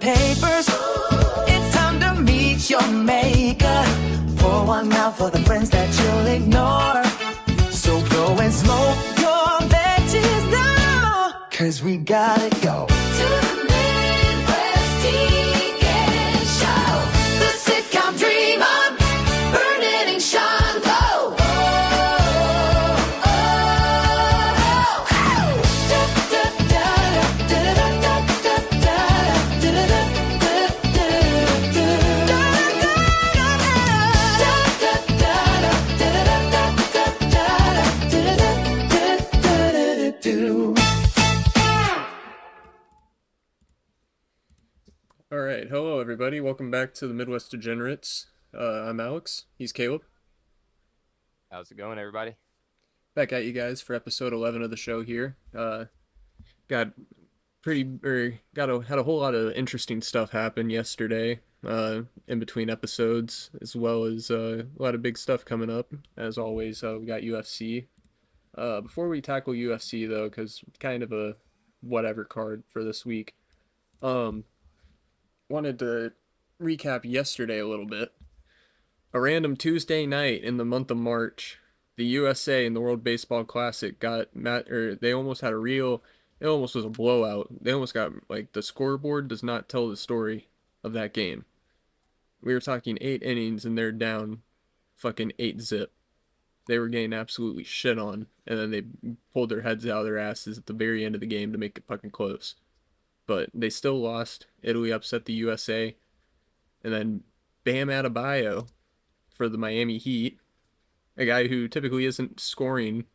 papers. It's time to meet your maker. Pour one out for the friends that you'll ignore. So go and smoke your veggies now, 'cause we gotta go to the Midwest Degens Show. The sitcom dream on, burn it and shine low. All right, hello everybody. Welcome back to the Midwest Degenerates. I'm Alex. He's Caleb. How's it going, everybody? Back at you guys for episode 11 of the show here. Had a whole lot of interesting stuff happen yesterday. In between episodes, as well as a lot of big stuff coming up. As always, we got UFC. Before we tackle UFC though, because kind of a whatever card for this week. Wanted to recap yesterday a little bit. A random Tuesday night in the month of March, the USA in the World Baseball Classic they almost had it almost was a blowout. They almost got, the scoreboard does not tell the story of that game. We were talking 8 innings and they're down fucking 8-0. They were getting absolutely shit on, and then they pulled their heads out of their asses at the very end of the game to make it fucking close. But they still lost. Italy upset the USA. And then Bam Adebayo for the Miami Heat, a guy who typically isn't scoring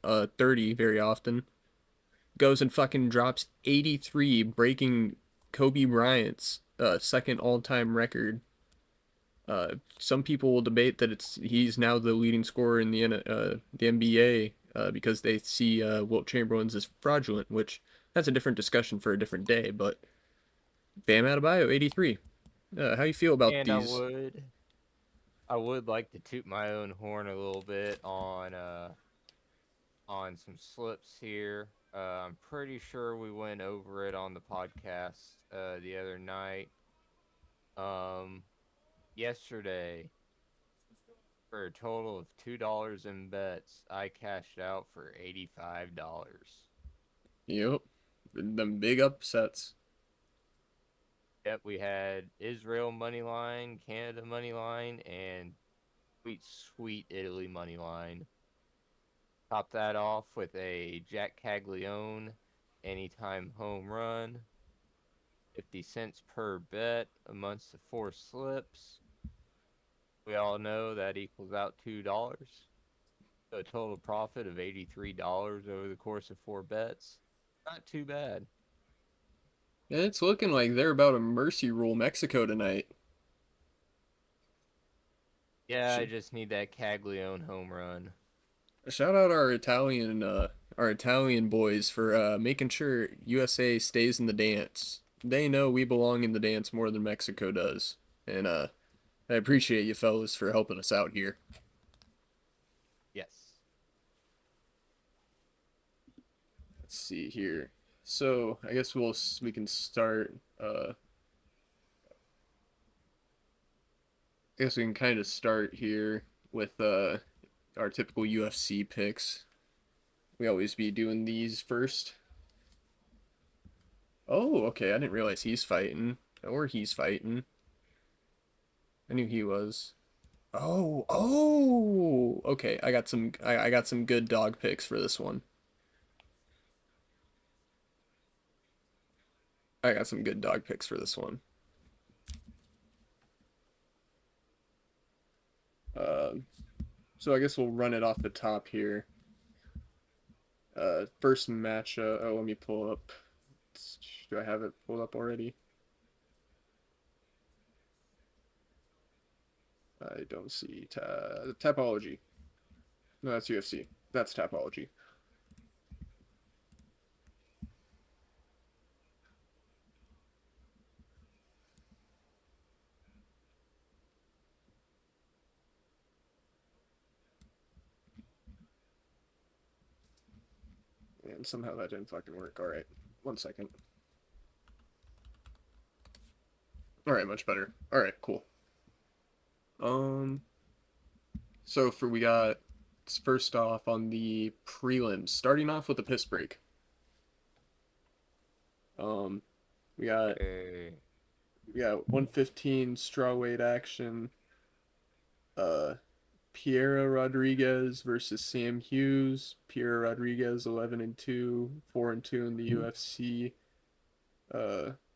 30 very often, goes and fucking drops 83, breaking Kobe Bryant's second all-time record. Some people will debate that he's now the leading scorer in the NBA because they see Wilt Chamberlain's as fraudulent, which that's a different discussion for a different day. But Bam Adebayo, 83. How you feel about these? I would like to toot my own horn a little bit on some slips here. I'm pretty sure we went over it on the podcast the other night. Yesterday, for a total of $2 in bets, I cashed out for $85. Yep, them big upsets. Yep, we had Israel money line, Canada money line, and sweet Italy money line. Top that off with a Jack Caglione anytime home run. 50 cents per bet amongst the 4 slips. We all know that equals out $2. So a total profit of $83 over the course of 4 bets. Not too bad. And it's looking like they're about to mercy rule Mexico tonight. Yeah, I just need that Caglione home run. Shout out our Italian boys for making sure USA stays in the dance. They know we belong in the dance more than Mexico does. And I appreciate you fellas for helping us out here. Yes. Let's see here. So I guess we can start. I guess we can kind of start here with our typical UFC picks. We always be doing these first. Oh, okay. I didn't realize he's fighting, or he's fighting. I knew he was. Oh. Okay, I got some good dog picks for this one. So I guess we'll run it off the top here. First match. Let me pull up. Do I have it pulled up already? I don't see Tapology. No, that's UFC. That's Tapology. And somehow that didn't fucking work. All right, 1 second. All right, much better. All right, cool. Um, so for we got first off on the prelims, starting off with the piss break. Um, we got Okay. we got 115 strawweight action. Uh, Piera Rodriguez versus Sam Hughes. Piera Rodriguez 11-2, 4-2 in the UFC.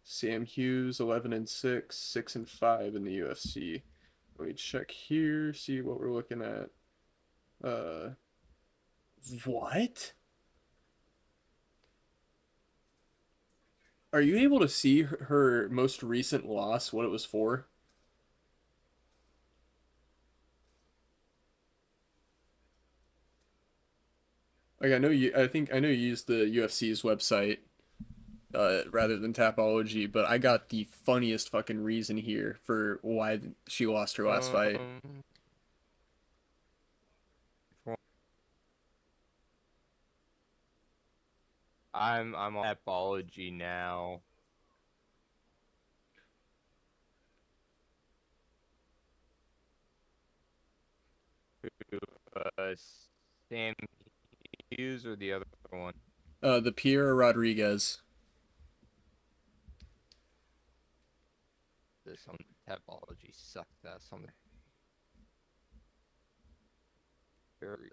Sam Hughes 11-6, 6-5 in the UFC. Let me check here, see what we're looking at. Uh, what? Are you able to see her most recent loss, what it was for? Like I know you use the UFC's website rather than Tapology, but I got the funniest fucking reason here for why she lost her last fight. Um, I'm on apology now. Uh, Sam Hughes or the other one? The Piera Rodriguez. This on Tapology sucked. That's on very.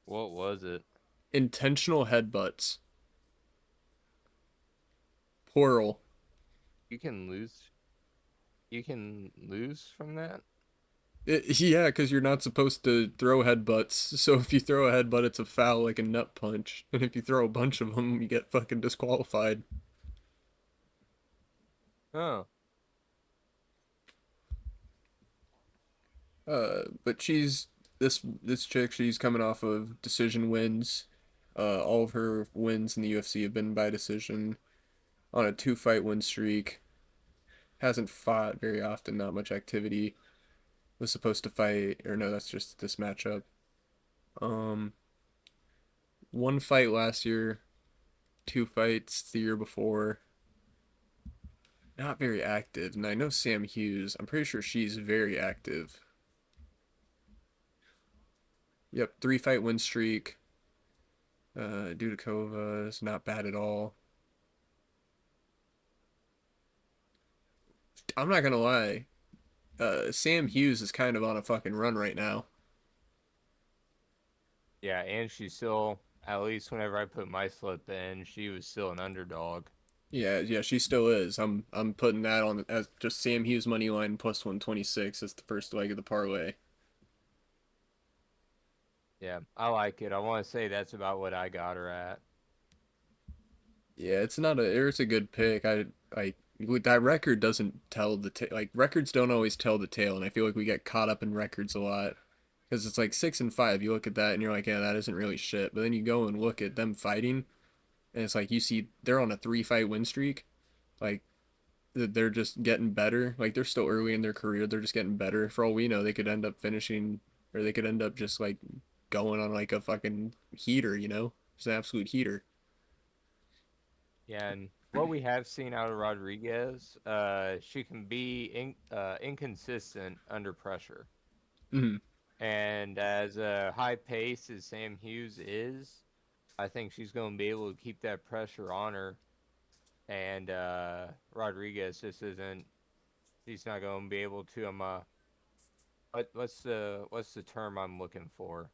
What was it? Intentional headbutts. Plural. You can lose. You can lose from that. Yeah, because you're not supposed to throw headbutts. So if you throw a headbutt, it's a foul like a nut punch. And if you throw a bunch of them, you get fucking disqualified. Oh, But this chick. She's coming off of decision wins. All of her wins in the UFC have been by decision on a two-fight win streak. Hasn't fought very often, not much activity. Was supposed to fight, or no, that's just this matchup. Um, One fight last year, two fights the year before. Not very active, and I know Sam Hughes. I'm pretty sure she's very active. Yep, three-fight win streak. Dudakova is not bad at all. I'm not gonna lie. Sam Hughes is kind of on a fucking run right now. yeah, and she's still, at least whenever I put my slip in, she was still an underdog. Yeah, she still is. I'm putting that on as just Sam Hughes money line plus 126 as the first leg of the parlay. Yeah, I like it. I want to say that's about what I got her at. Yeah, it's a good pick. That record doesn't tell like records don't always tell the tale, and I feel like we get caught up in records a lot because it's like 6-5. You look at that and you're like, yeah, that isn't really shit. But then you go and look at them fighting, and it's like you see they're on a three-fight win streak. Like they're just getting better. Like they're still early in their career. They're just getting better. For all we know, they could end up finishing, or they could end up just like going on like a fucking heater. Just an absolute heater. Yeah, and what we have seen out of Rodriguez, she can be inconsistent under pressure. Hmm. And as high pace as Sam Hughes is, I think she's going to be able to keep that pressure on her. And Rodriguez just isn't. She's not going to be able to. What's the term I'm looking for?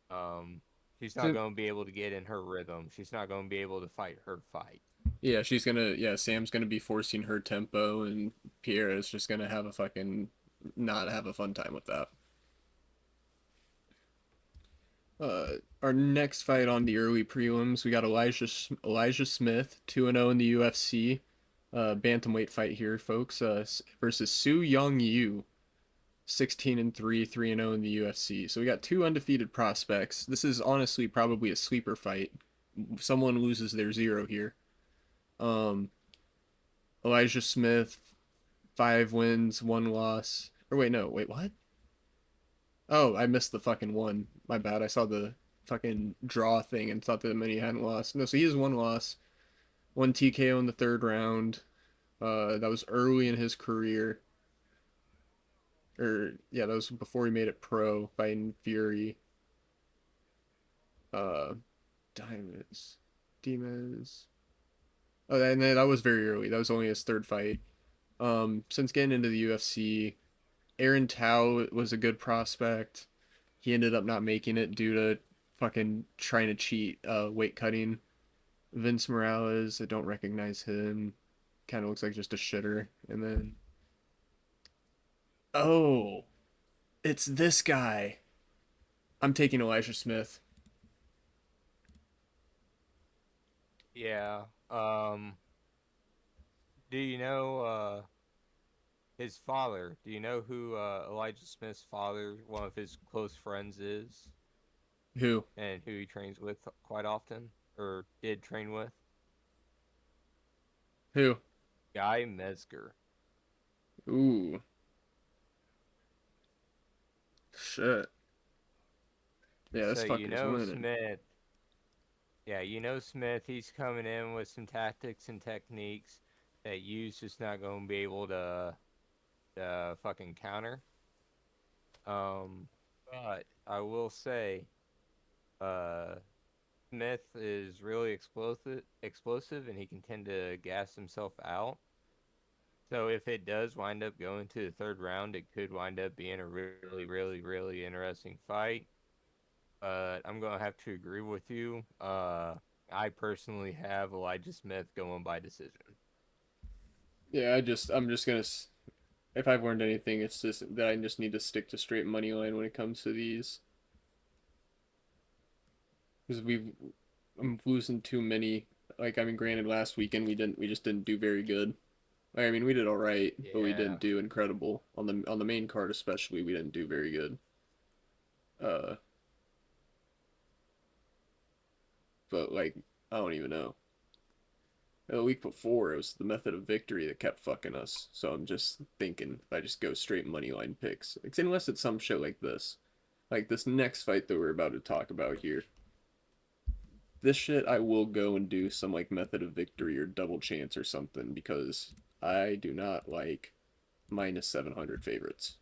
Um, she's not So going to be able to get in her rhythm. She's not going to be able to fight her fight. yeah, Sam's gonna be forcing her tempo, and Pierre is just gonna have a fucking not have a fun time with that. Our next fight on the early prelims, we got Elijah Smith, 2-0 in the UFC. Bantamweight fight here, folks. Versus Su Young Yu, 16-3, 3-0 in the UFC. So we got two undefeated prospects. This is honestly probably a sleeper fight. Someone loses their zero here. Um, Elijah Smith, 5 wins, 1 loss. Or wait, no, wait, what? Oh, I missed the fucking one. My bad. I saw the fucking draw thing and thought that many hadn't lost. No, so he has one loss, one TKO in the third round. That was early in his career. Or yeah, that was before he made it pro, fighting Fury. Uh, Dimas. Oh, and that was very early. That was only his third fight. Since getting into the UFC, Aaron Tao was a good prospect. He ended up not making it due to fucking trying to cheat weight cutting. Vince Morales, I don't recognize him. Kind of looks like just a shitter. And then, oh, it's this guy. I'm taking Elijah Smith. Yeah. Do you know his father? Do you know who Elijah Smith's father, one of his close friends, is, Who? and who he trains with quite often, or did train with? Who? Guy Mezger. Ooh, shit. Yeah, this So you fucker's know winning. Smith. Yeah, you know Smith. He's coming in with some tactics and techniques that Hughes just not going to be able to fucking counter. But I will say, uh, Smith is really explosive, and he can tend to gas himself out. So if it does wind up going to the third round, it could wind up being a really, really, really interesting fight. But I'm gonna have to agree with you. I personally have Elijah Smith going by decision. Yeah, I'm just gonna. If I've learned anything, it's just that I just need to stick to straight money line when it comes to these, because I'm losing too many. Like, I mean, granted, last weekend we just didn't do very good. Like, I mean, we did all right, but we Yeah. didn't do incredible on the main card, especially. We didn't do very good. Uh, but like, I don't even know. The week before, it was the method of victory that kept fucking us. So I'm just thinking if I just go straight money line picks, like, unless it's some shit like this next fight that we're about to talk about here. This shit, I will go and do some like method of victory or double chance or something because I do not like minus 700 favorites.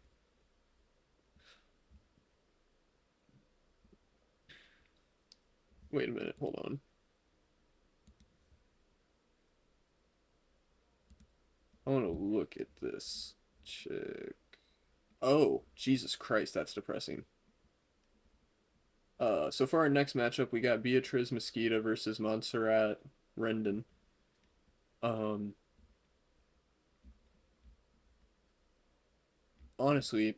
Wait a minute, hold on. I want to look at this. Check. Oh, Jesus Christ, that's depressing. So for our next matchup, we got Beatriz Mesquita versus Montserrat Rendon. Um, Honestly,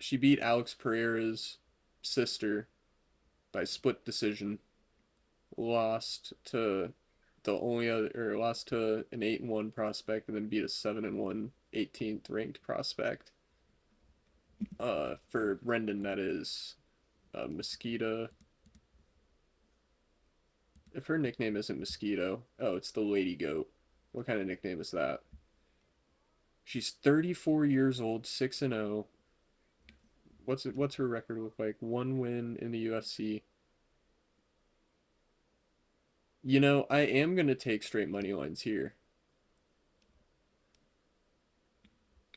she beat Alex Pereira's sister by split decision. Lost to lost to an 8-1 prospect and then beat a 7-1 18th ranked prospect. For Rendon, that is Mesquita. If her nickname isn't Mosquito, oh, it's the Lady Goat. What kind of nickname is that? She's 34 years old, 6-0. What's her record look like? One win in the UFC. You know, I am gonna take straight money lines here.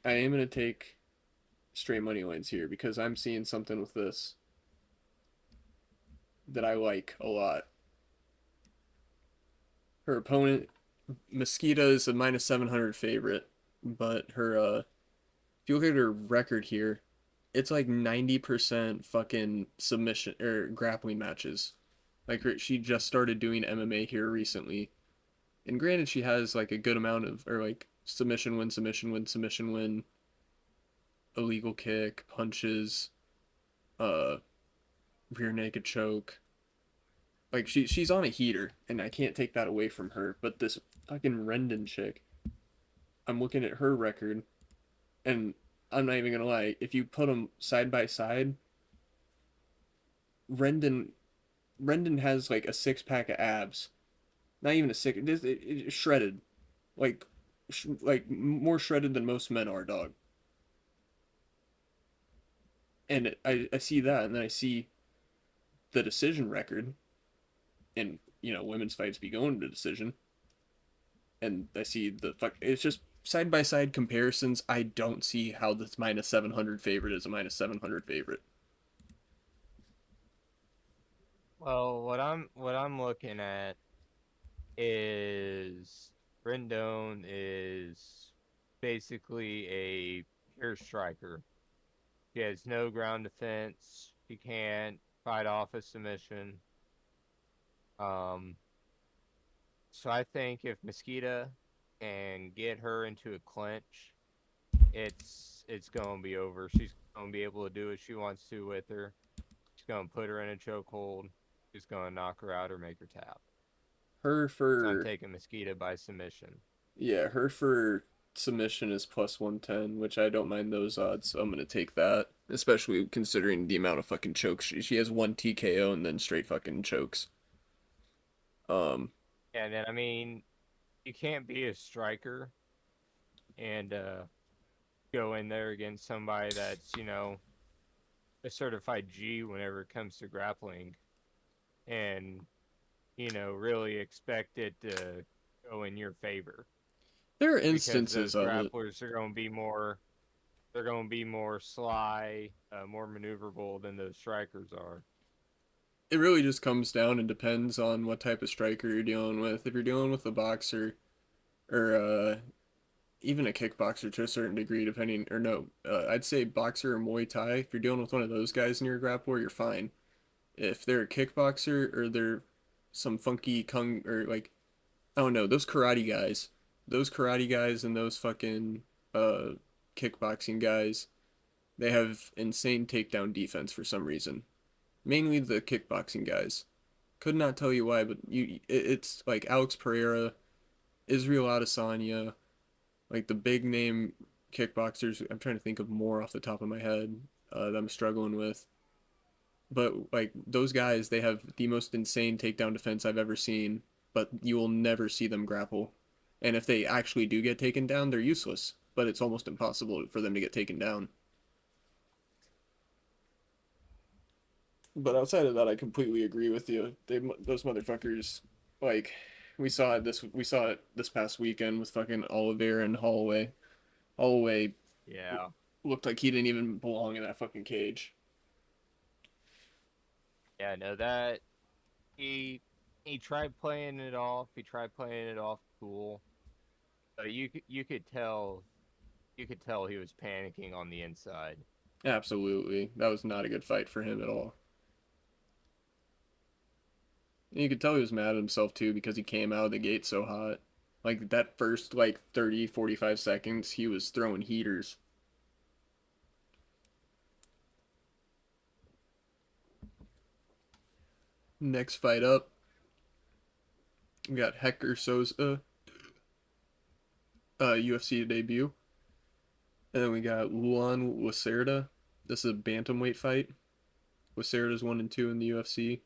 I am gonna take straight money lines here because I'm seeing something with this that I like a lot. Her opponent, Mesquita, is a minus 700 favorite, but if you look at her record here, it's like 90% fucking submission or grappling matches. Like she just started doing MMA here recently. And granted she has like a good amount of or like submission win, submission win, submission win, illegal kick, punches, uh rear naked choke. Like she's on a heater and I can't take that away from her, but this fucking Rendon chick, I'm looking at her record and I'm not even gonna lie, if you put them side by side, Rendon Rendon has like a 6 pack of abs. Not even a six. It's shredded, like, like more shredded than most men are, dog. And I see that, and then I see the decision record, and women's fights be going to decision, and I see the fuck. It's just side by side comparisons. I don't see how this minus 700 favorite is a minus 700 favorite. Well, what I'm looking at is Rendon is basically a pure striker. He has no ground defense. He can't fight off a submission. Um, so I think if Mesquita can get her into a clinch, it's gonna be over. She's gonna be able to do what she wants to with her. She's gonna put her in a chokehold. She's gonna knock her out or make her tap. Her So I'm for taking Mesquita by submission. Yeah, her for submission is plus 110, which I don't mind those odds, so I'm gonna take that. Especially considering the amount of fucking chokes. She has one TKO and then straight fucking chokes. Um, And then I mean, you can't be a striker and go in there against somebody that's, a certified G whenever it comes to grappling and, really expect it to go in your favor. there are Because instances those of it. grapplers are going to be more, they're going to be more sly, more maneuverable than those strikers are. It really just comes down and depends on what type of striker you're dealing with. If you're dealing with a boxer or even a kickboxer to a certain degree, depending, or no, I'd say boxer or Muay Thai. If you're dealing with one of those guys in your grappler, you're fine. If they're a kickboxer or they're some funky kung or like, I don't know, those karate guys and those fucking uh kickboxing guys, they have insane takedown defense for some reason. Mainly the kickboxing guys. Could not tell you why, but it's like Alex Pereira, Israel Adesanya, like the big name kickboxers. I'm trying to think of more off the top of my head that I'm struggling with. But like those guys, they have the most insane takedown defense I've ever seen, but you will never see them grapple. And if they actually do get taken down, they're useless. But it's almost impossible for them to get taken down. But outside of that, I completely agree with you. Those motherfuckers, like we saw it this past weekend with fucking Oliveira and Holloway. Holloway Yeah. looked like he didn't even belong in that fucking cage. Yeah, no, that he tried playing it off. He tried playing it off cool. But you could tell he was panicking on the inside. Absolutely, that was not a good fight for him at all. And you could tell he was mad at himself too because he came out of the gate so hot. Like that first like 30, 45 seconds, he was throwing heaters. Next fight up, we got Hector Souza, UFC debut. And then we got Luan Lacerda. This is a bantamweight fight. Lacerda's 1-2 in the UFC.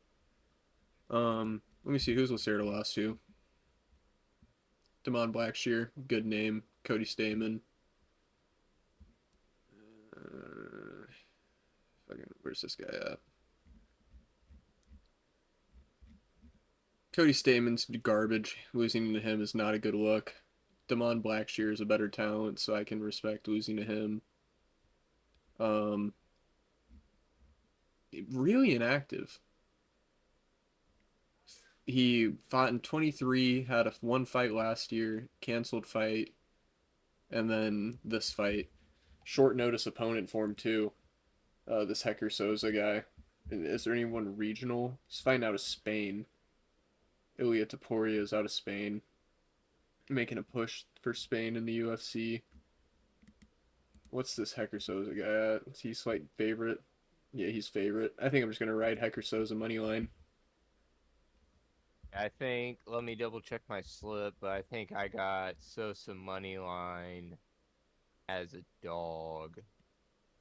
Let me see who's Lacerda lost to. Damon Blackshear, good name. Cody Stamen. Where's this guy at? Cody Stamen's garbage. Losing to him is not a good look. Damon Blackshear is a better talent, so I can respect losing to him. Really inactive. He fought in 23, had one fight last year, canceled fight, and then this fight. Short notice opponent for him too. This Hector Souza guy. Is there anyone regional? He's fighting out of Spain. Ilia Topuria is out of Spain. Making a push for Spain in the UFC. What's this Hector Souza guy at? Is he slight favorite? Yeah, he's favorite. I think I'm just going to ride Hector Souza money line. I think, let me double check my slip, but I think I got Sosa money line as a dog.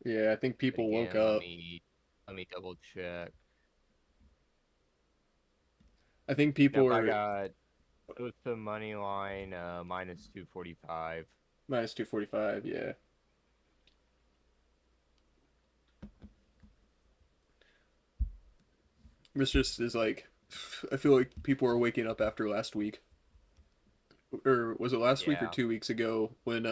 Yeah, I think But people woke again, up. let me double check. I think people Nope, I were got Sosa money line minus 245. minus 245, yeah. This just is like, I feel like people are waking up after last week. Or was it last week or Yeah, 2 weeks ago when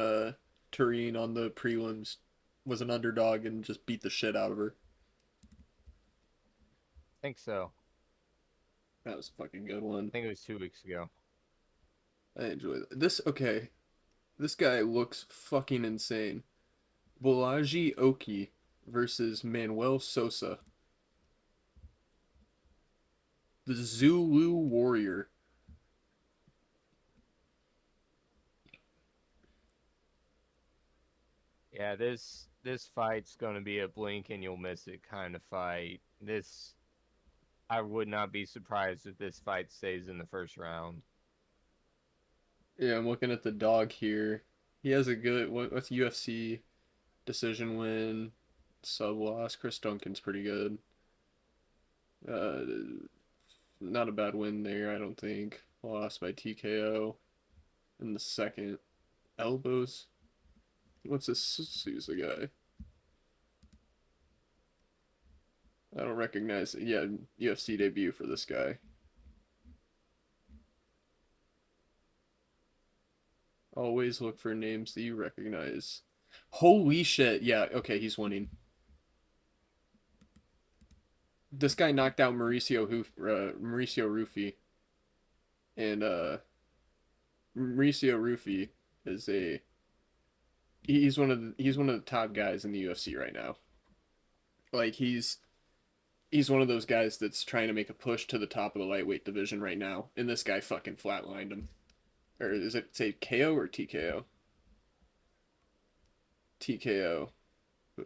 Tureen on the prelims was an underdog and just beat the shit out of her? I think so. That was a fucking good one. I think it was 2 weeks ago. I enjoy that. This, okay. This guy looks fucking insane. Bolaji Oki versus Manuel Sosa. The Zulu Warrior. Yeah, this fight's gonna be a blink and you'll miss it kind of fight. This I would not be surprised if this fight stays in the first round. Yeah, I'm looking at the dog here. He has a good, what's UFC decision win, sub loss. Chris Duncan's pretty good. Uh, Not a bad win there, I don't think. Lost by TKO in the second. Elbows. What's this Sousa guy? I don't recognize it. Yeah, UFC debut for this guy. Always look for names that you recognize. Holy shit. Yeah, okay, he's winning. This guy knocked out Mauricio Rufy. And Mauricio Rufy is he's one of the top guys in the UFC right now. Like he's one of those guys that's trying to make a push to the top of the lightweight division right now, and this guy fucking flatlined him. Or is it say KO or TKO? TKO,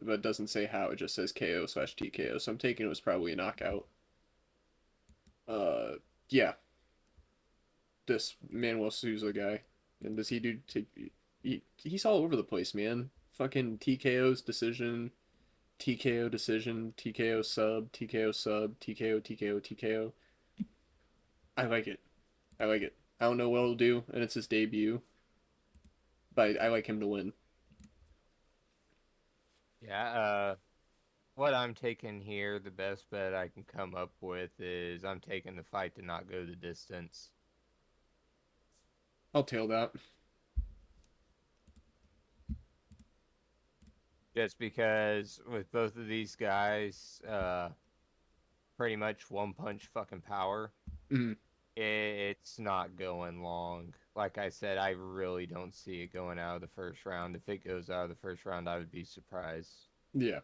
but it doesn't say how. It just says KO/TKO. So I'm taking it was probably a knockout. Yeah, this Manuel Sousa guy, and does he do? He's all over the place, man. Fucking TKO's decision, TKO decision, TKO sub, TKO sub, TKO, TKO, TKO. I like it. I like it. I don't know what he'll do, and it's his debut, but I like him to win. Yeah, what I'm taking here, the best bet I can come up with is I'm taking the fight to not go the distance. I'll tail that. Just because with both of these guys, pretty much one punch fucking power, Mm, it's not going long. Like I said, I really don't see it going out of the first round. If it goes out of the first round, I would be surprised. yeah.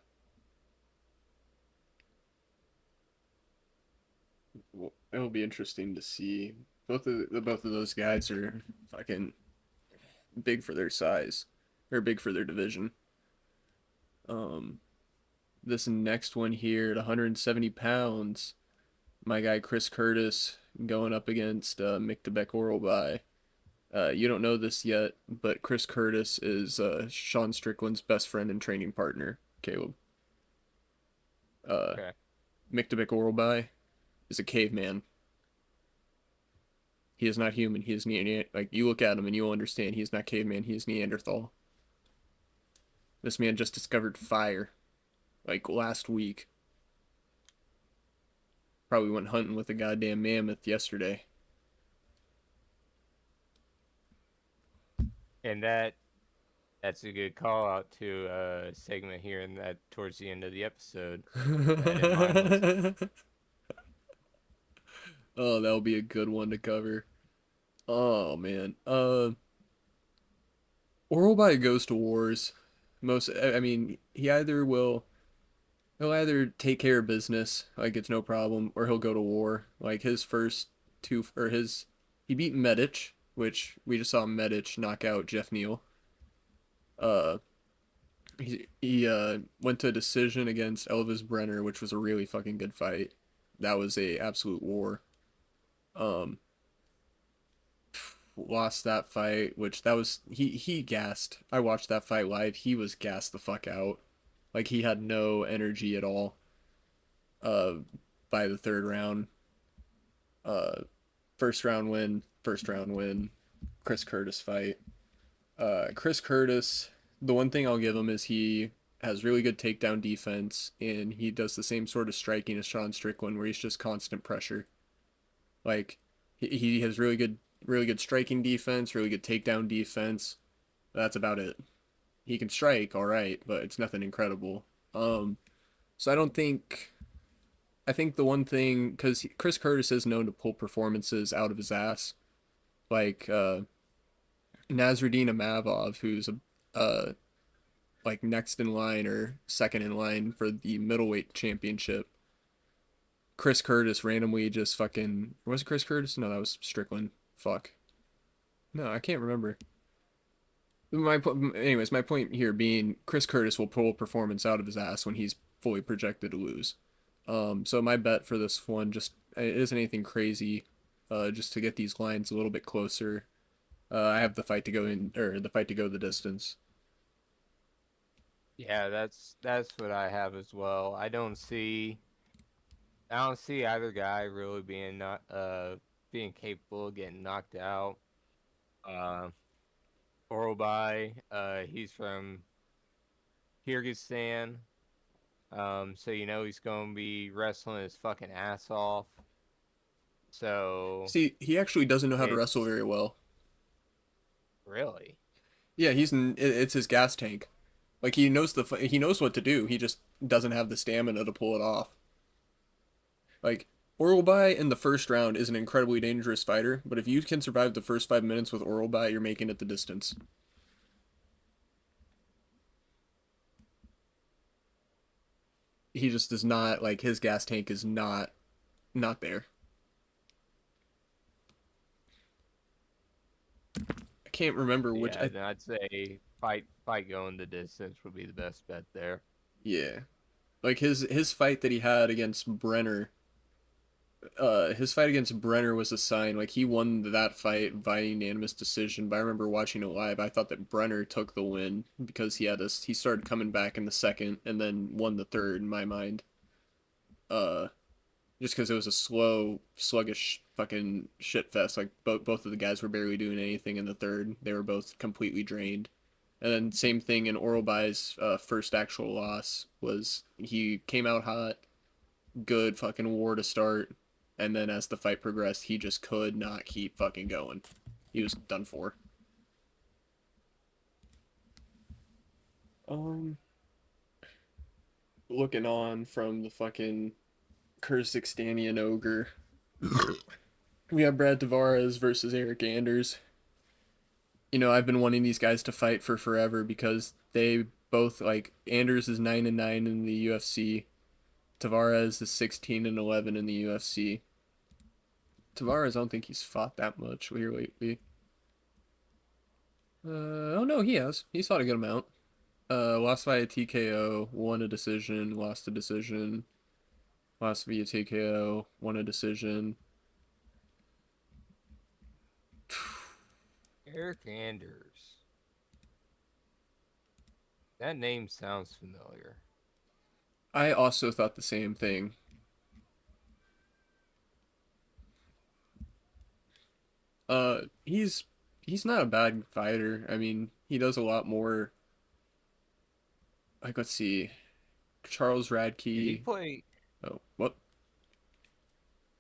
Well, it'll be interesting to see. Both of those guys are fucking big for their size, or big for their division. Um, this next one here at 170 pounds, my guy Chris Curtis going up against Miktabek Oralbai. You don't know this yet, but Chris Curtis is Sean Strickland's best friend and training partner, Caleb. Okay. Miktabek Oralbai is a caveman. He is not human. He is like you look at him and you'll understand he is not caveman. He is Neanderthal. This man just discovered fire, like last week. Probably went hunting with a goddamn mammoth yesterday. And that's a good call out to a segment here in that towards the end of the episode. Oh, that'll be a good one to cover. Oh man. Oralbai goes to wars. I mean, he'll either take care of business, like it's no problem, or he'll go to war. Like his first two, or his, he beat Medic, which we just saw Medic knock out Jeff Neal. Uh, he went to a decision against Elvis Brenner, which was a really fucking good fight. That was a absolute war. Um, Lost that fight, which that was he gassed. I watched that fight live. He was gassed the fuck out. Like he had no energy at all. Uh by the third round. Uh first round win. Chris Curtis fight. Chris Curtis, the one thing I'll give him is he has really good takedown defense, and he does the same sort of striking as Sean Strickland, where he's just constant pressure. Like he has really good striking defense, really good takedown defense. That's about it. He can strike, all right, but it's nothing incredible. So I don't think. I think the one thing, because Chris Curtis is known to pull performances out of his ass, like Nasruddin Amavov, who's like next in line or second in line for the middleweight championship. Chris Curtis randomly just fucking, was it Chris Curtis? No, that was Strickland. Fuck. No, I can't remember. Anyways, my point here being Chris Curtis will pull a performance out of his ass when he's fully projected to lose. So my bet for this one just it isn't anything crazy. Just to get these lines a little bit closer. I have the fight to go in, or the fight to go the distance. Yeah, that's what I have as well. I don't see either guy really being not being capable of getting knocked out. Uh, Orobai, he's from Kyrgyzstan, so you know he's gonna be wrestling his fucking ass off. So See, he actually doesn't know how to wrestle it's very well. really, Yeah, it's his gas tank. Like he knows what to do. He just doesn't have the stamina to pull it off. Like Oralbai in the first round is an incredibly dangerous fighter, but if you can survive the first 5 minutes with Oralbai, you're making it the distance. He just does not like his gas tank is not there. I can't remember which. yeah. Then I'd say fight going the distance would be the best bet there. Yeah, like his fight that he had against Brenner. His fight against Brenner was a sign. Like he won that fight by unanimous decision. But I remember watching it live. I thought that Brenner took the win because he started coming back in the second and then won the third in my mind. Uh, just because it was a slow, sluggish fucking shit fest. Like both of the guys were barely doing anything in the third. They were both completely drained. And then same thing in Oralbai's first actual loss was he came out hot, good fucking war to start, and then as the fight progressed, he just could not keep fucking going. He was done for. Looking on from the fucking Kyrgyzstanian ogre, we have Brad Tavares versus Eric Anders. You know, I've been wanting these guys to fight for forever because they both like Anders is 9-9 in the UFC. Tavares is 16-11 in the UFC. Tavares, I don't think he's fought that much here lately. Oh no, he has. He's fought a good amount. Lost via TKO, won a decision, lost a decision, lost via TKO, won a decision. Eric Anders. That name sounds familiar. I also thought the same thing. He's not a bad fighter. I mean, he does a lot more. Like, let's see, Charles Did he Radke. play? Oh, what?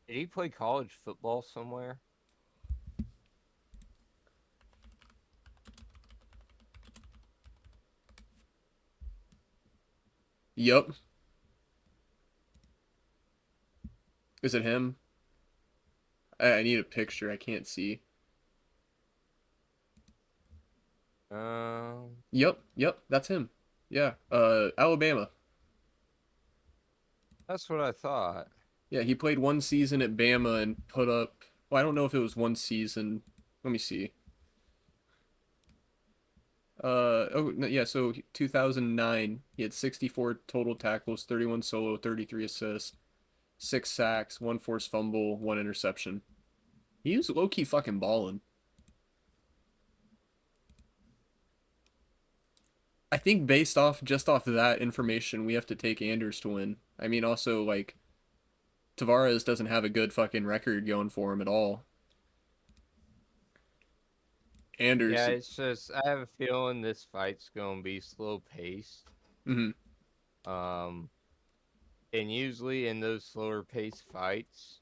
Did he play college football somewhere? Yup. Is it him? I need a picture. I can't see. Yep, that's him. Yeah, Alabama. That's what I thought. Yeah, he played one season at Bama and put up. Well, I don't know if it was one season. Let me see. Oh no, yeah, so 2009, he had 64 total tackles, 31 solo, 33 assists, 6 sacks, 1 forced fumble, 1 interception. He was low key fucking balling. I think based off just off of that information, we have to take Anders to win. I mean, also like Tavares doesn't have a good fucking record going for him at all. Anders, Yeah, it's just I have a feeling this fight's gonna be slow paced. Mm-hmm. And usually in those slower paced fights,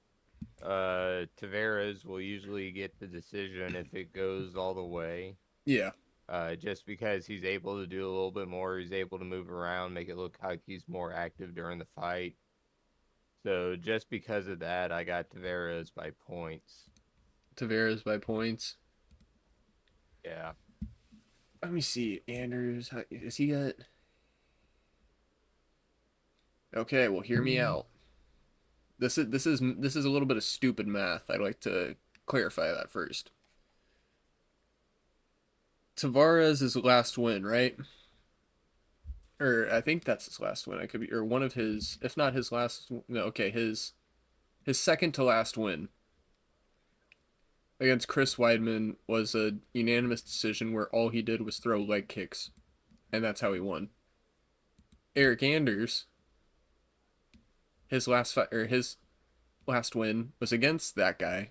Tavares will usually get the decision if it goes all the way. Yeah. Just because he's able to do a little bit more, he's able to move around, make it look like he's more active during the fight. So just because of that, I got Tavares by points. Tavares by points. Yeah. Let me see. Anders, is he got? Okay, well, hear me out. This is a little bit of stupid math. I'd like to clarify that first. Tavares' last win, right? Or I think that's his last win. I could be, or one of his, if not his last. No, okay, his second to last win against Chris Weidman was a unanimous decision where all he did was throw leg kicks, and that's how he won. Eric Anders, his last fight or his last win was against that guy,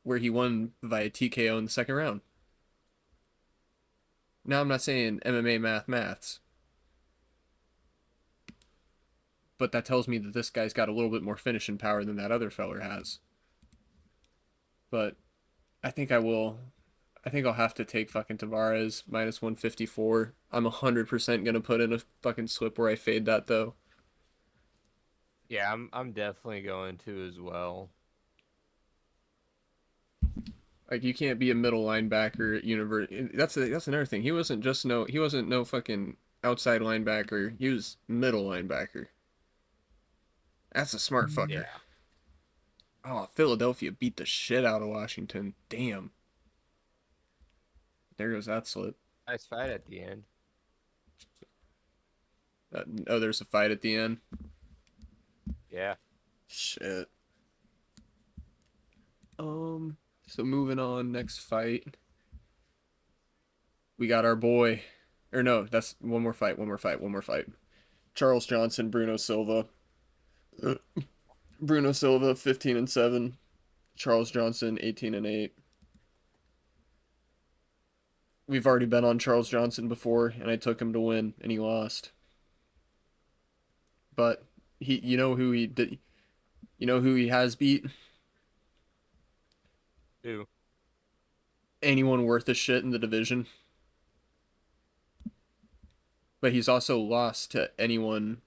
where he won via TKO in the second round. Now I'm not saying MMA maths, but that tells me that this guy's got a little bit more finishing power than that other feller has. But I think I will. I think I'll have to take fucking Tavares minus 154. I'm 100% gonna put in a fucking slip where I fade that though. Yeah, I'm definitely going to as well. Like you can't be a middle linebacker at university. That's another thing. He wasn't no fucking outside linebacker. He was middle linebacker. That's a smart fucker. Yeah. Oh, Philadelphia beat the shit out of Washington. Damn. There goes that slip. Nice fight at the end. Oh, there's a fight at the end. Yeah. Shit. So moving on, next fight. We got our boy. Or no, that's one more fight. Charles Johnson, Bruno Silva. Bruno Silva, 15-7. Charles Johnson, 18-8. We've already been on Charles Johnson before, and I took him to win, and he lost. But you know who he did? You know who he has beat? Who? Anyone worth a shit in the division. But he's also lost to anyone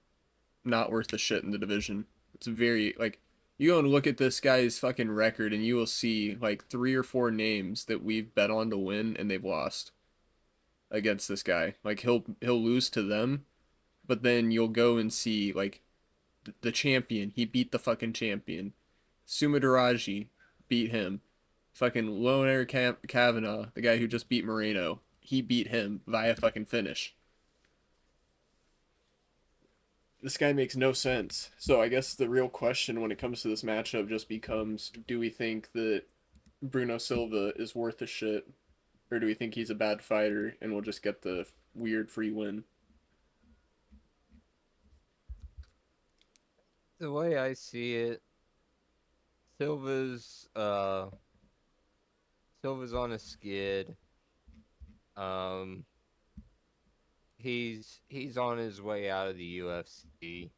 not worth a shit in the division. It's very, like, you go and look at this guy's fucking record and you will see, like, 3 or 4 names that we've bet on to win and they've lost against this guy. Like, he'll lose to them, but then you'll go and see, like, the champion. He beat the fucking champion. Sumadaraji beat him. Fucking Loner Kavanaugh, the guy who just beat Moreno, he beat him via fucking finish. This guy makes no sense. So I guess the real question when it comes to this matchup just becomes, do we think that Bruno Silva is worth a shit? Or do we think he's a bad fighter and we'll just get the weird free win? The way I see it, Silva's Silva's on a skid. Um, he's on his way out of the UFC.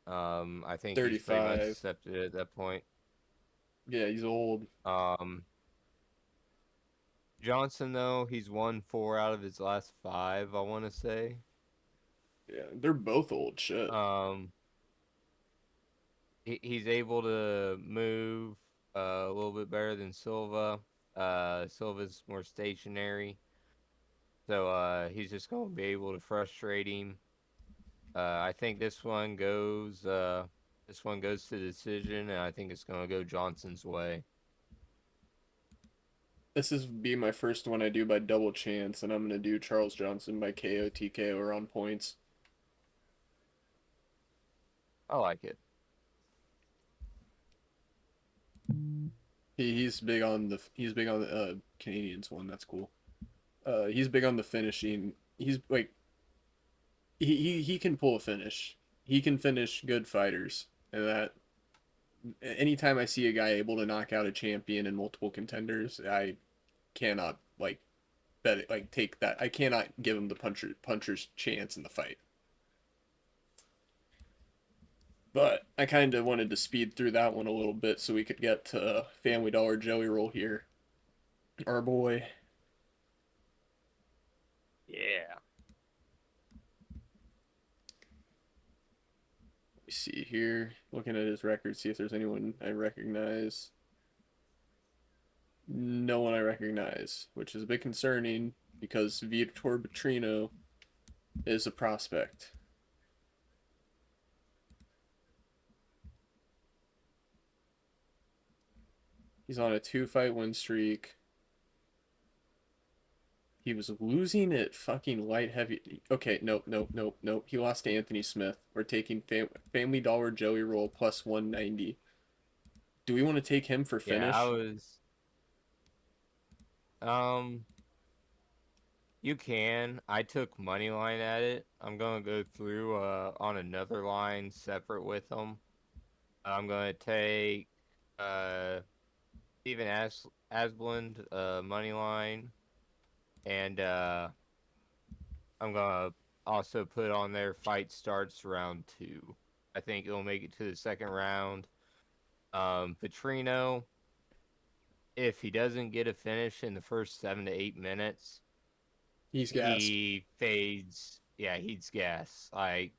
I think he's pretty much 35. accepted at that point. Yeah, he's old. Johnson though, he's won 4 out of his last 5, I want to say. Yeah, they're both old shit. He's able to move a little bit better than Silva. Silva's more stationary. So he's just going to be able to frustrate him. I think this one goes to decision, and I think it's going to go Johnson's way. This is be my first one I do by double chance, and I'm gonna do Charles Johnson by KO, TKO, or on points. I like it. He's big on the Canadians one. That's cool. He's big on the finishing. He's like he can pull a finish. He can finish good fighters, and that anytime I see a guy able to knock out a champion and multiple contenders, I cannot like bet it, like take that. I cannot give him the puncher's chance in the fight. But I kind of wanted to speed through that one a little bit so we could get to Family Dollar Joey Roll here. Our boy. Yeah. Let me see here. Looking at his record, see if there's anyone I recognize. No one I recognize, which is a bit concerning because Vitor Petrino is a prospect. He's on a 2-fight win streak. He was losing at fucking light heavy. Okay, nope. He lost to Anthony Smith. We're taking Family Dollar Joey Roll plus 190. Do we want to take him for finish? Yeah, I was. You can. I took money line at it. I'm gonna go through on another line separate with them. I'm gonna take Steven Asplund money line, and I'm gonna also put on there fight starts round 2. I think it'll make it to the second round. Petrino, if he doesn't get a finish in the first 7 to 8 minutes, He's gassed. he fades. Yeah, he's gas. Like,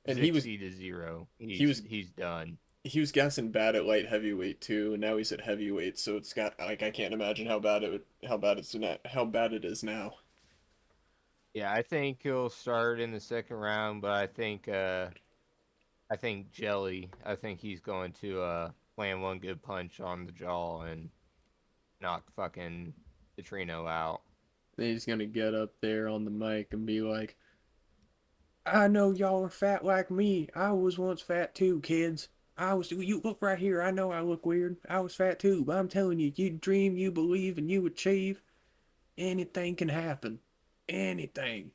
And 60 to 0. He's done. He was gassing bad at light heavyweight too, and now he's at heavyweight, so it's got like I can't imagine how bad it is now. Yeah, I think he'll start in the second round, but I think Jelly. I think he's going to land one good punch on the jaw and knock fucking Petrino out. Then he's gonna get up there on the mic and be like, "I know y'all are fat like me. I was once fat too, kids. You look right here. I know I look weird. I was fat too, but I'm telling you, you dream, you believe, and you achieve. Anything can happen. Anything."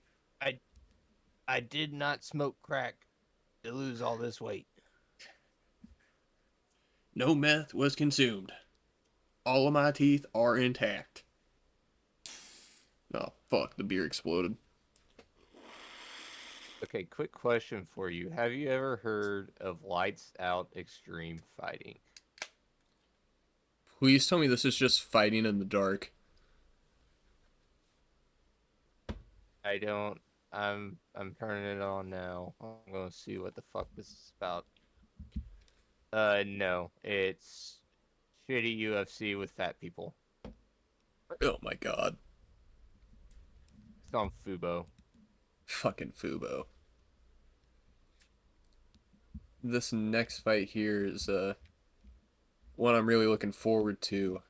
I did not smoke crack to lose all this weight. No meth was consumed. All of my teeth are intact. Oh, fuck, the beer exploded. Okay, quick question for you. Have you ever heard of lights out extreme fighting? Please tell me this is just fighting in the dark. I don't. I'm turning it on now. I'm gonna see what the fuck this is about. No, it's shitty UFC with fat people. Oh my god. It's on Fubo. Fucking Fubo. This next fight here is one I'm really looking forward to.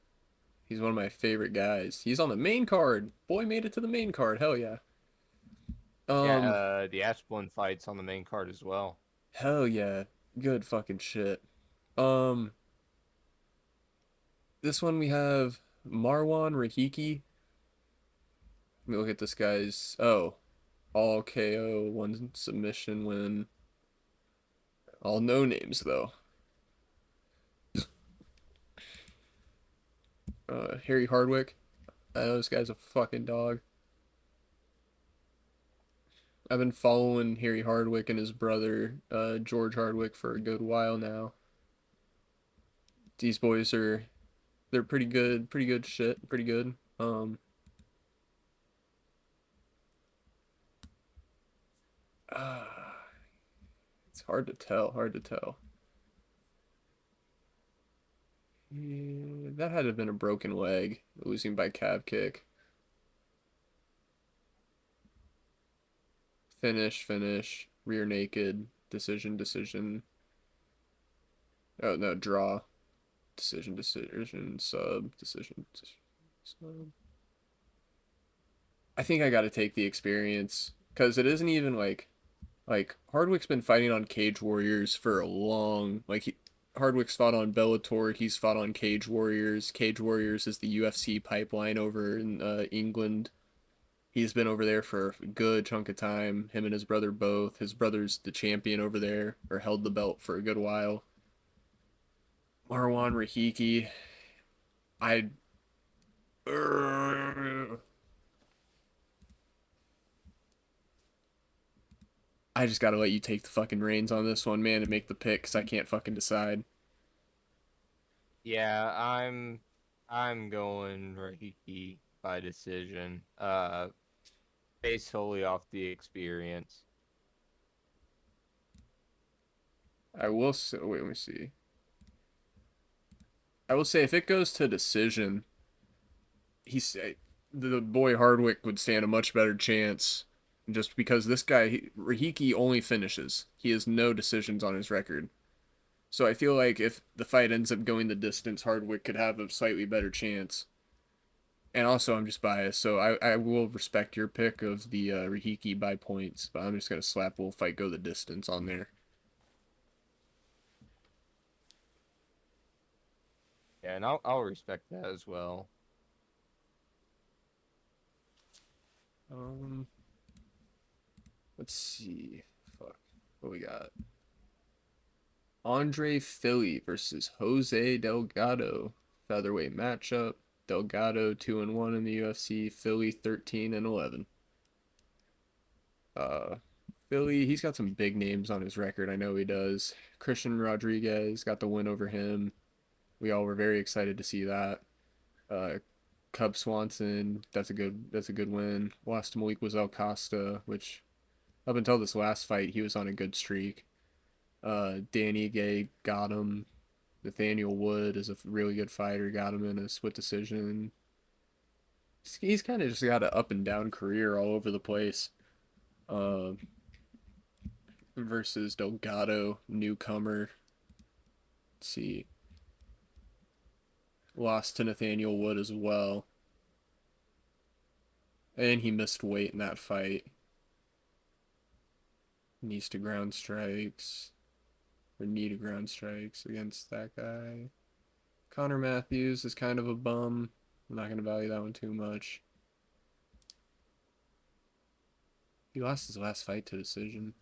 He's one of my favorite guys. He's on the main card. Boy made it to the main card. Hell yeah. Yeah, the Ashbourne fight's on the main card as well. Hell yeah. Good fucking shit. This one we have Marwan Rahiki. Let me look at this guy's. Oh, all KO, one submission win. All no names though. Harry Hardwick. I know this guy's a fucking dog. I've been following Harry Hardwick and his brother, George Hardwick, for a good while now. These boys they're pretty good shit, pretty good. It's hard to tell. Yeah, that had to have been a broken leg, losing by calf kick. Finish, rear naked, decision. Oh no, draw. Decision, sub. I think I gotta take the experience, because it isn't even like Hardwick's been fighting on Cage Warriors for a long, Hardwick's fought on Bellator, he's fought on Cage Warriors. Cage Warriors is the UFC pipeline over in England. He's been over there for a good chunk of time. Him and his brother both. His brother's the champion over there, or held the belt for a good while. Marwan Rahiki, I just gotta let you take the fucking reins on this one, man, and make the pick, because I can't fucking decide. Yeah, I'm going Rahiki by decision. Based solely off the experience. I will say, wait, let me see. I will say if it goes to decision, he's the boy Hardwick would stand a much better chance, just because this guy Rahiki only finishes. He has no decisions on his record. So I feel like if the fight ends up going the distance, Hardwick could have a slightly better chance. And also, I'm just biased, so I will respect your pick of the Rahiki by points, but I'm just gonna slap will fight go the distance on there. Yeah, and I'll respect that as well. Um, let's see. Fuck, what we got? Andre Philly versus Jose Delgado, featherweight matchup. Delgado 2-1 in the UFC. Philly 13-11. Uh, Philly, he's got some big names on his record. I know he does. Christian Rodriguez got the win over him. We all were very excited to see that. Uh, Cub Swanson, that's a good win. Lost to Malik Wazel Costa, which up until this last fight he was on a good streak. Danny Gay got him. Nathaniel Wood is a really good fighter, got him in a split decision. He's kind of just got an up and down career all over the place. Uh, versus Delgado, newcomer. Let's see. Lost to Nathaniel Wood as well. And he missed weight in that fight. Needs to ground strikes. Or need ground strikes against that guy. Connor Matthews is kind of a bum. I'm not going to value that one too much. He lost his last fight to decision.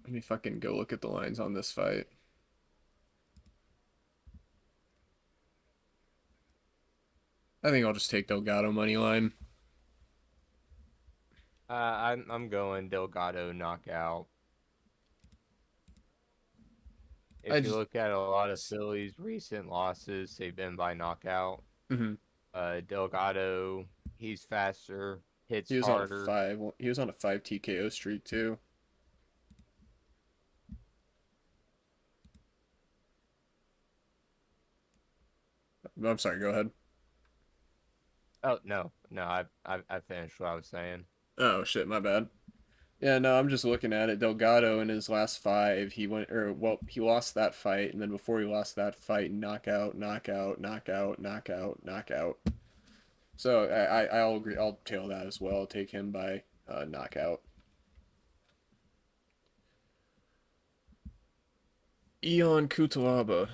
Let me fucking go look at the lines on this fight. I think I'll just take Delgado money line. I'm going Delgado knockout. I If you just look at a lot of Philly's recent losses, they've been by knockout. mhm. Delgado, he's faster, hits He was on a harder. five. He was on a 5 TKO streak too. I'm sorry. Go ahead. Oh no, I finished what I was saying. Oh shit, my bad. Yeah, no, I'm just looking at it. Delgado in his last five, he lost that fight, and then before he lost that fight, knockout, knockout, knockout, knockout, knockout. So I'll agree. I'll tail that as well. I'll take him by knockout. Ion Kutalaba.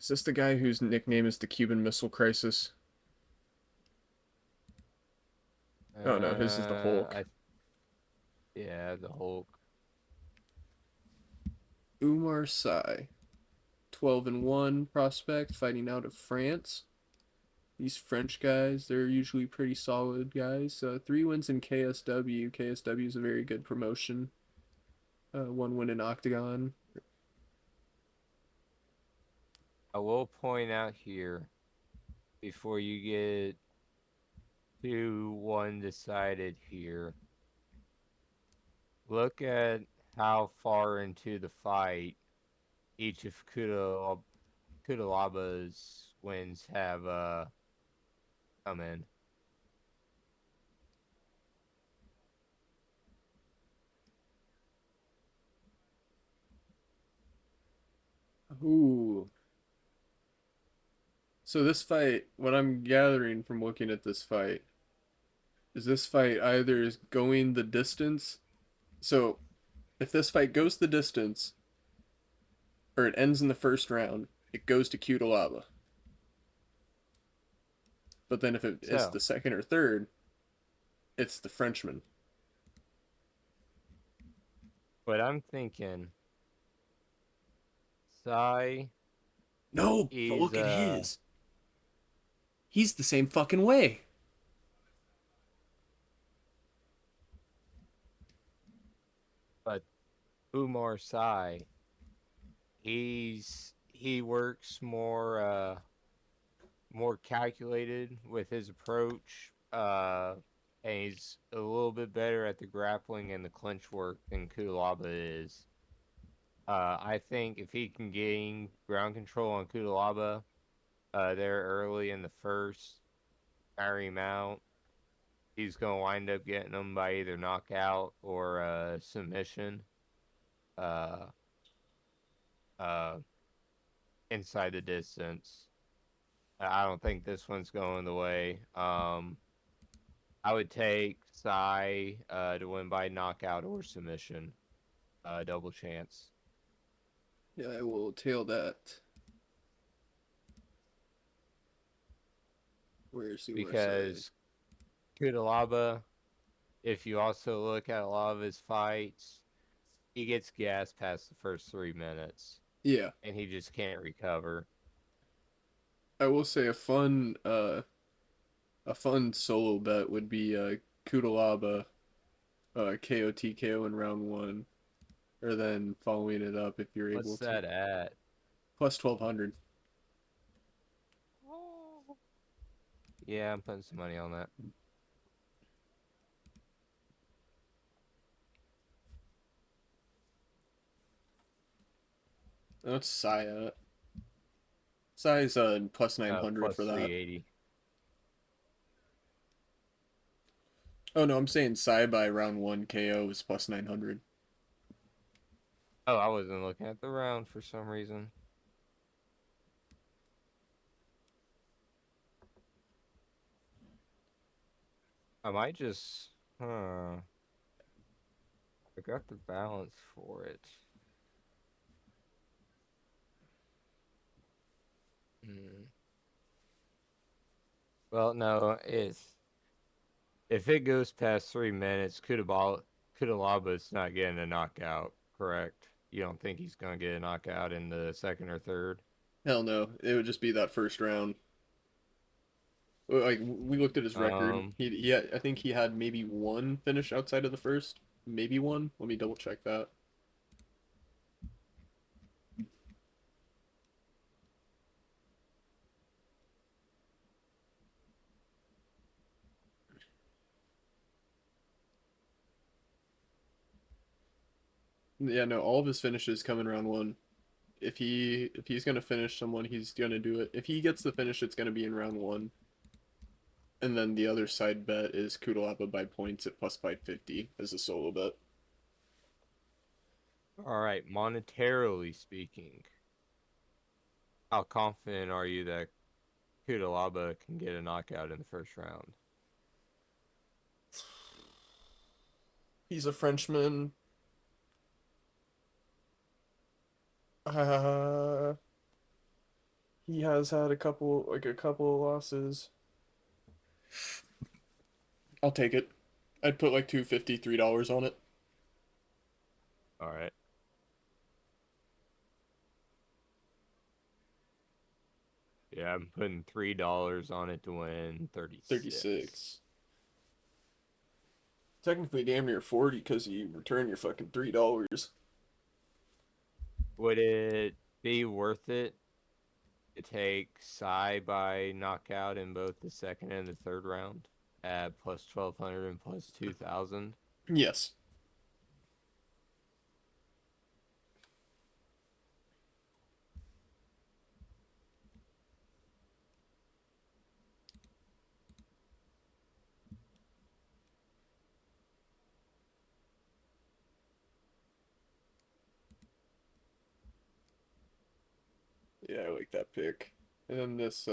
Is this the guy whose nickname is the Cuban Missile Crisis? Oh no, his is the Hulk. Yeah, the Hulk. Umar Sy, 12-1 prospect, fighting out of France. These French guys, they're usually pretty solid guys. 3 wins in KSW. KSW is a very good promotion. 1 win in Octagon. I will point out here before you get 2-1 decided here. Look at how far into the fight each of Kutalaba's wins have come in. Ooh. So this fight, what I'm gathering from looking at this fight, is this fight either is going the distance. So if this fight goes the distance, or it ends in the first round, it goes to Cutelaba. But then if it's So, the second or third, it's the Frenchman. But I'm thinking Sai No, but is look at his. He's the same fucking way. but Umar Sai, he works more calculated with his approach. And he's a little bit better at the grappling and the clinch work than Kudalaba is. I think if he can gain ground control on Kudalaba, there early in the first, tire him out, he's going to wind up getting him by either knockout or submission. Uh, uh, inside the distance. I don't think this one's going the way. I would take Sai to win by knockout or submission. Double chance. Yeah, I will tail that. Where's the Because Kudalaba, if you also look at a lot of his fights, he gets gassed past the first 3 minutes. Yeah. And he just can't recover. I will say a fun solo bet would be Kudalaba KO TKO in round 1, or then following it up if you're able to. What's that at? Plus 1200. Yeah, I'm putting some money on that. That's Sai at. Sai's plus 900 Plus for that. 380. Oh no, I'm saying Sai by round 1 KO is plus 900. Oh, I wasn't looking at the round for some reason. I might just, I got the balance for it. Well, no, if it goes past 3 minutes, Kudalaba's not getting a knockout, correct? You don't think he's gonna get a knockout in the second or third? Hell no, it would just be that first round. Like we looked at his record. He had, I think he had maybe one finish outside of the first, maybe one. Let me double check that. Yeah, no, all of his finishes come in round 1. If he's gonna finish someone, he's gonna do it. If he gets the finish, it's gonna be in round 1. And then the other side bet is Kudalaba by points at plus 550 as a solo bet. All right, monetarily speaking, how confident are you that Kudalaba can get a knockout in the first round? He's a Frenchman. He has had a couple of losses. I'll take it. I'd put like $253 on it. All right. Yeah, I'm putting $3 on it to win 36. 36. Technically damn near 40 because you return your fucking $3. Would it be worth it to take Sai by knockout in both the second and the third round at plus 1200 and plus 2000? Yes. Yeah, I like that pick. And then this,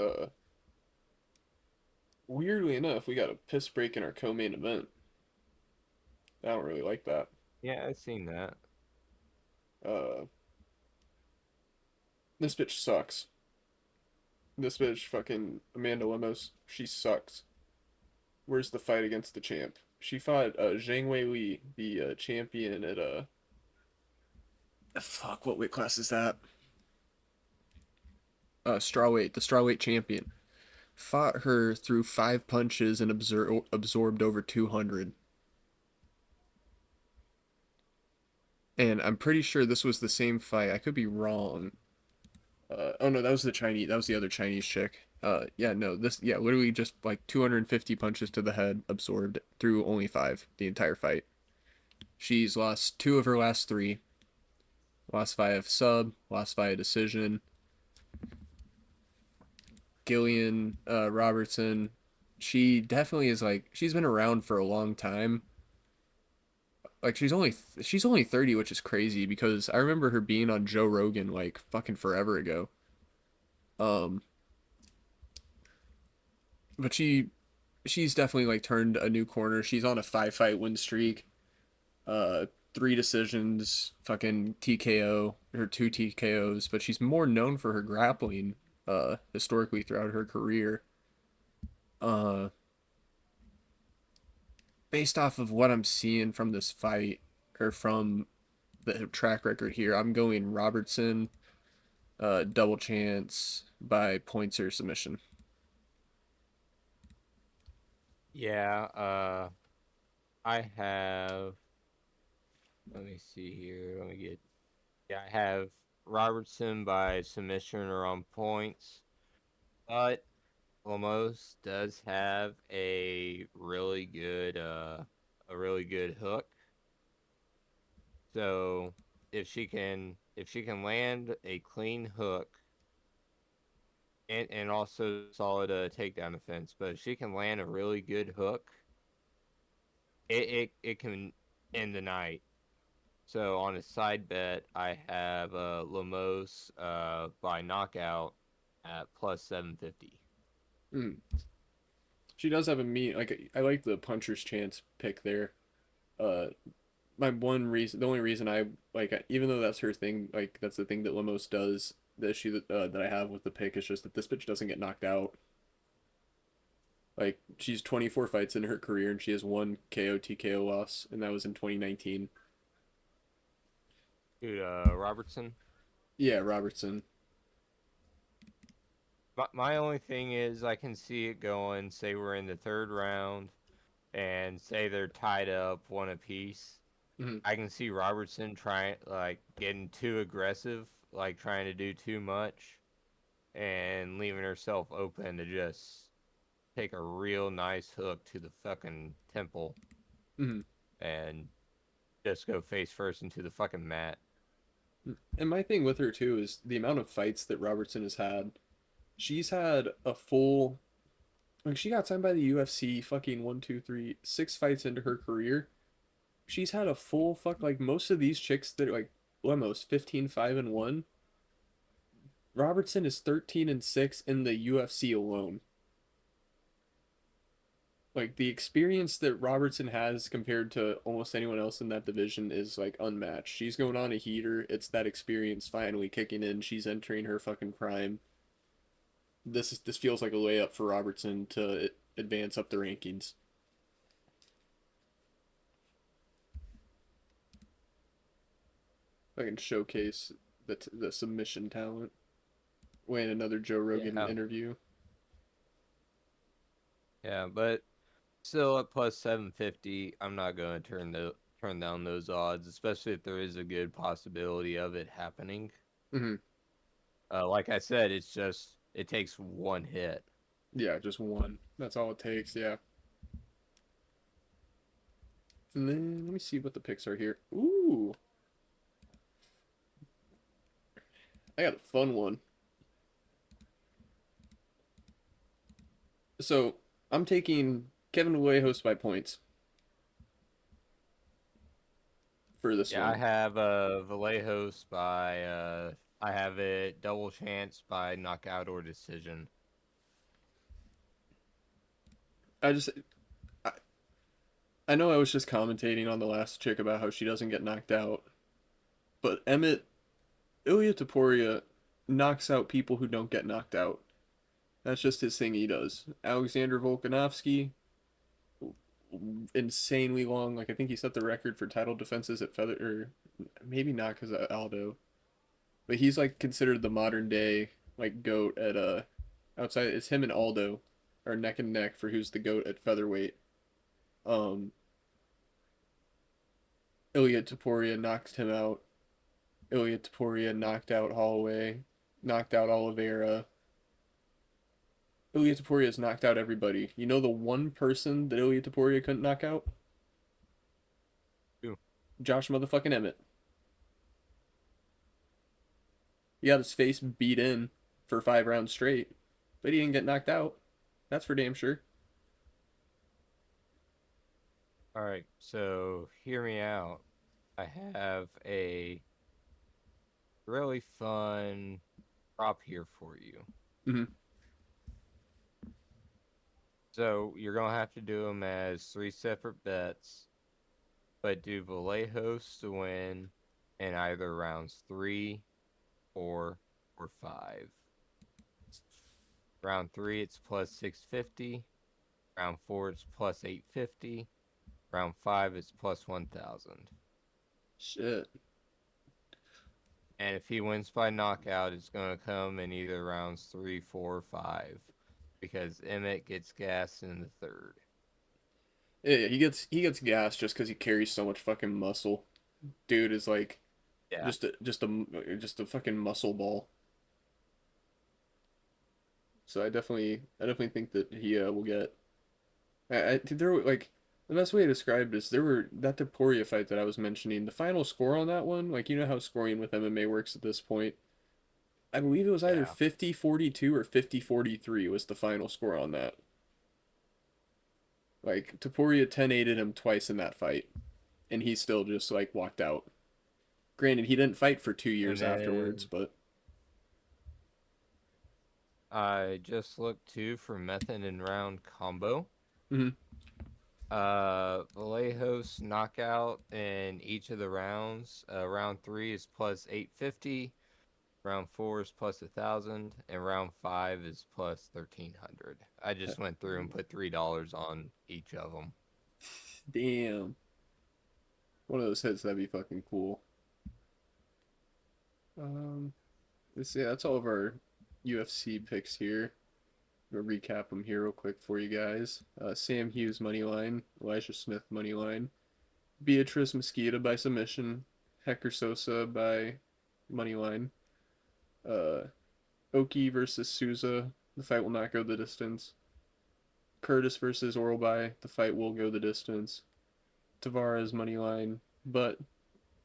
weirdly enough, we got a piss break in our co-main event. I don't really like that. Yeah, I've seen that. Uh, this bitch sucks. This bitch, fucking Amanda Lemos, she sucks. Where's the fight against the champ? She fought Zhang Wei Li, the champion at Fuck, what weight class is that? Strawweight, the strawweight champion. Fought her through 5 punches and absorbed over 200. And I'm pretty sure this was the same fight. I could be wrong. Oh no, that was the Chinese. That was the other Chinese chick. Yeah, no, literally just like 250 punches to the head, absorbed through only 5 the entire fight. She's lost 2 of her last 3. Lost 5 sub, lost 5 decision. Gillian Robertson, she definitely is like she's been around for a long time. Like she's only 30, which is crazy because I remember her being on Joe Rogan like fucking forever ago. Um, but she's definitely like turned a new corner. She's on a 5 fight win streak. Uh, 3 decisions, fucking TKO or 2 TKOs, but she's more known for her grappling historically throughout her career. Uh, Based off of what I'm seeing from this fight or from the track record here, I'm going Robertson, double chance by points or submission. Yeah, I have. Let me see here. Let me get. Yeah, I have Robertson by submission or on points, but Lemos does have a really good hook. So if she can land a clean hook and also solid takedown defense, but if she can land a really good hook, it can end the night. So on a side bet, I have Lemos by knockout at plus 750. Mm. She does have a mean like I like the puncher's chance pick there. Uh, the only reason I like, even though that's her thing, like that's the thing that Lemos does. The issue that I have with the pick is just that this bitch doesn't get knocked out. Like she's 24 fights in her career and she has 1 KO TKO loss, and that was in 2019. Dude, Robertson. Yeah, Robertson. My only thing is I can see it going. Say we're in the third round, and say they're tied up one apiece. Mm-hmm. I can see Robertson trying like getting too aggressive, like trying to do too much, and leaving herself open to just take a real nice hook to the fucking temple Mm-hmm. and just go face first into the fucking mat. And my thing with her too is the amount of fights that Robertson has had. She's had a full, like she got signed by the UFC fucking 1, 2, 3, 6 fights into her career. She's had a full like most of these chicks that are like Lemos 15-5-1. Robertson is 13-6 in the UFC alone. Like the experience that Robertson has compared to almost anyone else in that division is like unmatched. She's going on a heater. It's that experience finally kicking in. She's entering her fucking prime. This feels like a layup for Robertson to advance up the rankings. I can showcase the submission talent. Win another Joe Rogan interview. Yeah, but still at plus 750, I'm not going to turn down those odds, especially if there is a good possibility of it happening. Mm-hmm. Like I said, it takes one hit. Yeah, just one. That's all it takes. Yeah. And then let me see what the picks are here. Ooh, I got a fun one. So I'm taking Kevin Vallejos by points for this Yeah, one. I have Vallejos by I have it double chance by knockout or decision. I just I, I know I was just commentating on the last chick about how she doesn't get knocked out, but Ilya Taporia knocks out people who don't get knocked out. That's just his thing he does. Alexander Volkanovski, insanely long. Like I think he set the record for title defenses at feather, or maybe not because of Aldo, but he's like considered the modern day like goat at outside. It's him and Aldo are neck and neck for who's the goat at featherweight. Um, Ilya Taporia knocked him out. Ilya Taporia knocked out Holloway, knocked out Oliveira. Ilya Taporia has knocked out everybody. You know the one person that Ilya Taporia couldn't knock out? Who? Josh motherfucking Emmett. He got his face beat in for 5 rounds straight, but he didn't get knocked out. That's for damn sure. All right, so hear me out. I have a really fun prop here for you. Mm-hmm. So you're going to have to do them as 3 separate bets, but do Vallejos to win in either rounds 3, 4, or 5. Round 3, it's plus 650. Round 4, it's plus 850. Round 5 is plus 1,000. Shit. And if he wins by knockout, it's going to come in either rounds 3, 4, or 5. Because Emmitt gets gassed in the 3rd. Yeah, he gets gassed just because he carries so much fucking muscle. Dude is like Yeah. just a fucking muscle ball. So I definitely think that he will get. I think there were like the best way to describe this. There were that Taporia fight that I was mentioning. The final score on that one, like you know how scoring with MMA works at this point. I believe it was either Yeah. 50-42 or 50-43 was the final score on that. Like Taporia 10-8'd him twice in that fight, and he still just like walked out. Granted, he didn't fight for 2 years And then afterwards, but I just looked too for method and round combo. Mhm. Vallejos knockout in each of the rounds. Round 3 is plus 850. Round 4 is plus 1,000, and round 5 is plus 1,300. I just went through and put $3 on each of them. Damn. One of those hits that'd be fucking cool. Let's see. That's all of our UFC picks here. We'll recap them here real quick for you guys. Sam Hughes money line, Elijah Smith money line, Beatriz Mesquita by submission, Hector Sosa by money line. Oki versus Souza, the fight will not go the distance. Curtis versus Orlby, the fight will go the distance. Tavares money line, but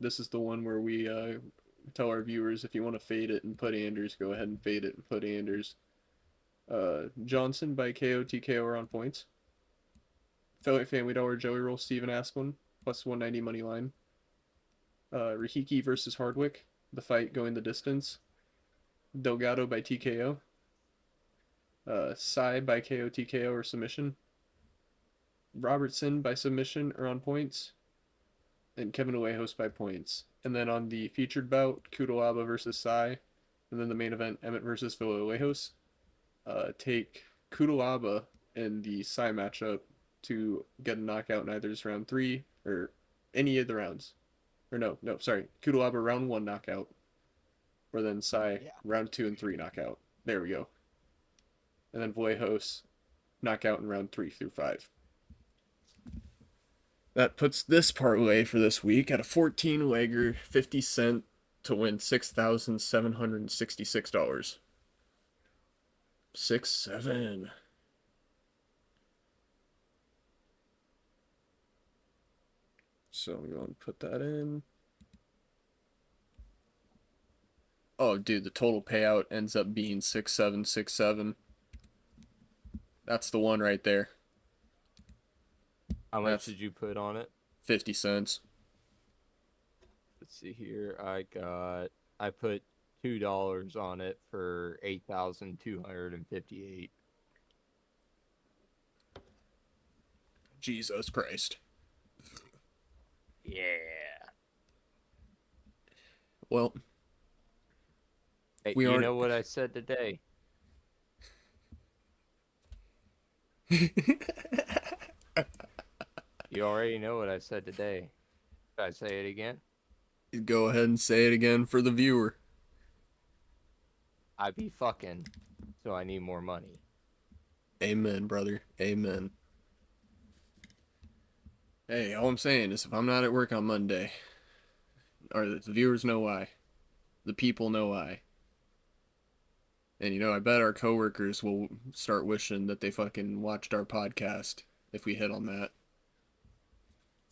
this is the one where we tell our viewers if you want to fade it and put Anders, go ahead and fade it and put Anders. Johnson by KO TKO are on points. Family Dollar Joey Roll Steven Asplin plus 190 money line. Rahiki versus Hardwick, the fight going the distance. Delgado by TKO. Sai by KO TKO or submission. Robertson by submission or on points. And Kevin Vallejos by points. And then on the featured bout, Kudalaba versus Sai. And then the main event, Emmitt versus Vallejos. Take Kudalaba in the Sai matchup to get a knockout in either round 3 or any of the rounds. Or no, sorry. Kudalaba round 1 knockout. Or then Sai round 2 and 3 knockout. There we go. And then Vallejos knockout in round 3 through 5. That puts this parlay for this week at a 14-legger, 50 cent to win $6,766. 6-7. So I'm going to put that in. Oh, dude, the total payout ends up being 6,767. That's the one right there. How much did you put on it? 50 cents. Let's see here. I put $2 on it for 8,258. Jesus Christ. Yeah. Well, hey, we you are... know what I said today? You already know what I said today. Should I say it again? Go ahead and say it again for the viewer. I be fucking, so I need more money. Amen, brother. Amen. Hey, all I'm saying is if I'm not at work on Monday, or the viewers know why, the people know why. And I bet our coworkers will start wishing that they fucking watched our podcast if we hit on that.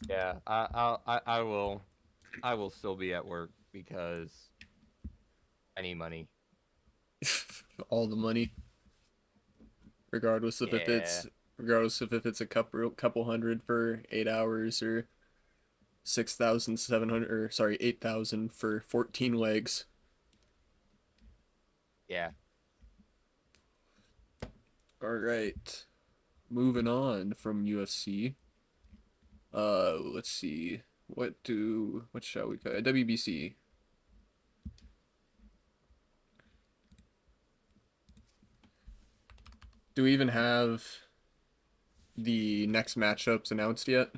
Yeah, I will still be at work because I need money. All the money, regardless of if Yeah. it's a couple hundred for 8 hours or 6,700 or sorry 8,000 for 14 legs. Yeah. All right, moving on from UFC. Let's see. What shall we play? WBC. Do we even have the next matchups announced yet?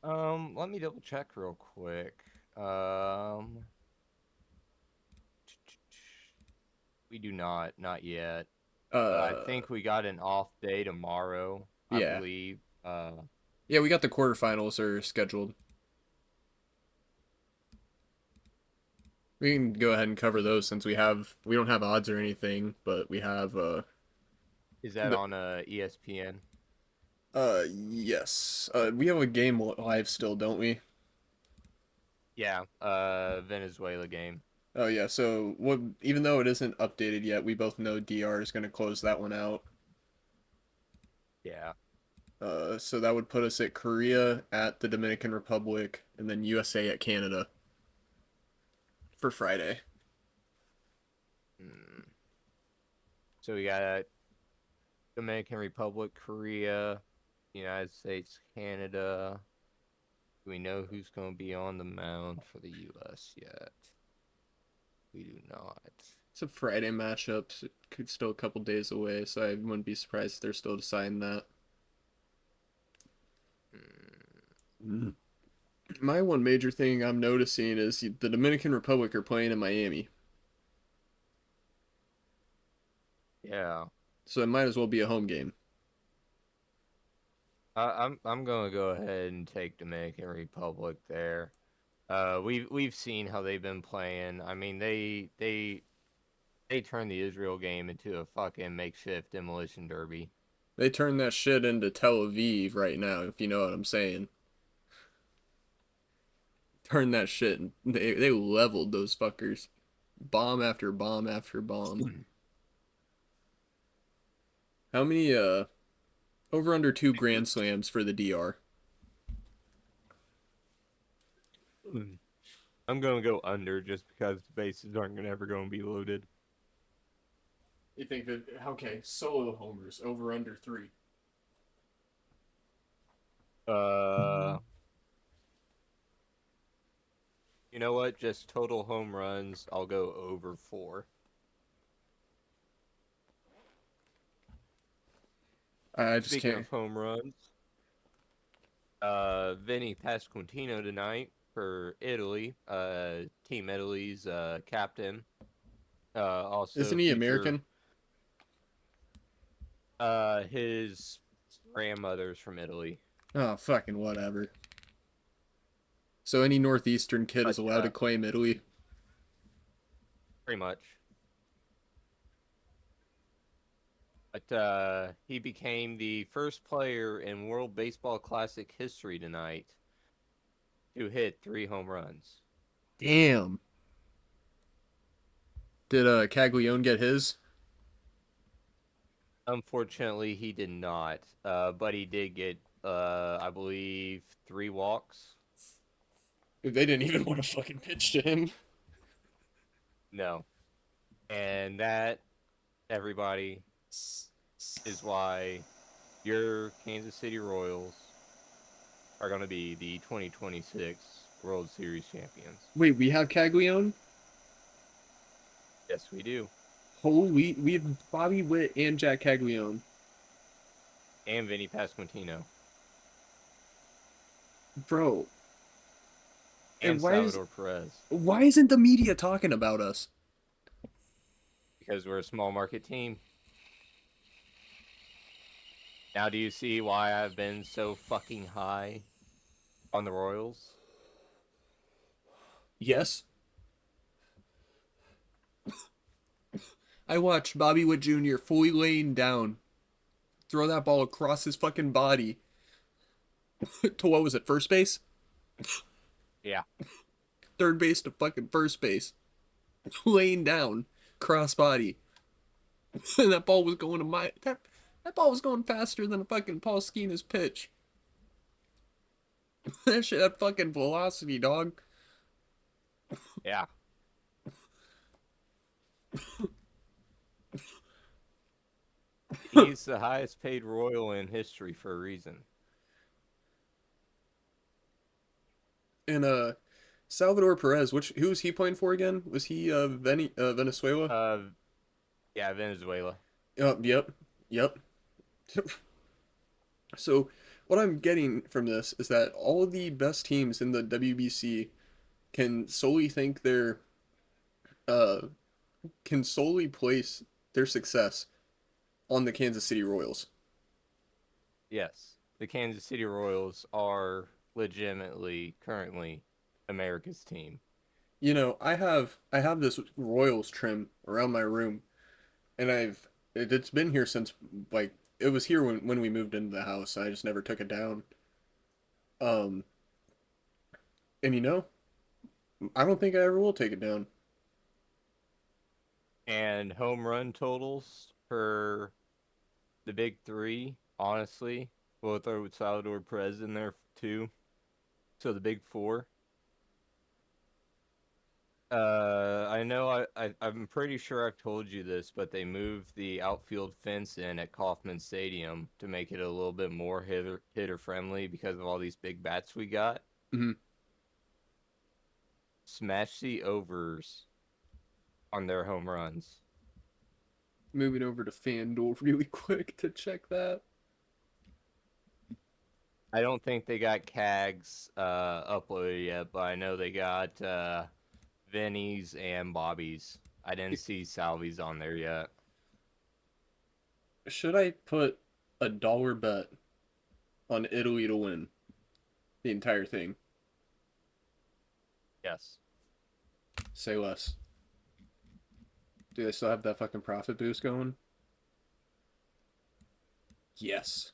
Let me double check real quick. We do not yet. I think we got an off day tomorrow, I Yeah. believe. Yeah, we got the quarterfinals are scheduled. We can go ahead and cover those since we don't have odds or anything, but we have Is that on ESPN? yes. We have a game live still, don't we? Yeah, Venezuela game. Oh yeah, so even though it isn't updated yet, we both know DR is going to close that one out. Yeah. So that would put us at Korea, at the Dominican Republic, and then USA at Canada for Friday. So we got Dominican Republic, Korea, United States, Canada. Do we know who's going to be on the mound for the U.S. yet? We do not. It's a Friday matchup. So it could still a couple days away, so I wouldn't be surprised if they're still deciding that. My one major thing I'm noticing is the Dominican Republic are playing in Miami. Yeah. So it might as well be a home game. I'm gonna go ahead and take Dominican Republic there. We've seen how they've been playing. I mean, they turned the Israel game into a fucking makeshift demolition derby. They turn that shit into Tel Aviv right now, if you know what I'm saying. Turn that shit, and they leveled those fuckers. Bomb after bomb after bomb. How many over under 2 Grand Slams for the DR? I'm gonna go under just because the bases aren't ever gonna be loaded. You think that okay, solo homers over under 3. You know what? Just total home runs. I'll go over 4. I just Speaking can't. of home runs, Vinny Pasquantino tonight for Italy. Team Italy's captain. Also Isn't he American? His grandmother's from Italy. Oh, fucking whatever. So any northeastern kid is allowed to claim Italy. Pretty much. But he became the first player in World Baseball Classic history tonight to hit 3 home runs. Damn. Did Caglione get his? Unfortunately, he did not. But he did get, I believe, 3 walks. They didn't even want to fucking pitch to him. No. And that, everybody, is why your Kansas City Royals are going to be the 2026 World Series champions. Wait, we have Caglione? Yes, we do. Holy, we have Bobby Witt and Jack Caglione. And Vinny Pasquantino. Bro, and and Salvador Perez, why isn't the media talking about us? because we're a small market team. Now, do you see why I've been so fucking high on the Royals? Yes. I watched Bobby Witt Jr. fully laying down, throw that ball across his fucking body to what was it, first base? Yeah. Third base to fucking first base. Laying down, cross body. And that ball was going to that ball was going faster than a fucking Paul Skena's pitch. That shit had fucking velocity, dog. Yeah. He's the highest paid Royal in history for a reason. And Salvador Perez, who was he playing for again? Was he Venezuela? Yeah, Venezuela. Yep. Yep. So, what I'm getting from this is that all of the best teams in the WBC can solely think their uh can solely place their success on the Kansas City Royals. Yes. The Kansas City Royals are legitimately currently America's team. You know, I have this Royals trim around my room, and it's been here since like it was here when we moved into the house. I just never took it down. Um, and you know, I don't think I ever will take it down. And home run totals for the big three, honestly, we'll throw Salvador Perez in there too. So the big four. I know I'm pretty sure I've told you this, but they moved the outfield fence in at Kauffman Stadium to make it a little bit more hitter friendly because of all these big bats we got. Hmm. Smash the overs on their home runs. Moving over to FanDuel really quick to check that. I don't think they got CAGs uploaded yet, but I know they got Vinny's and Bobby's. I didn't see Salvy's on there yet. Should I put a dollar bet on Italy to win the entire thing? Yes. Say less. Do they still have that fucking profit boost going? Yes.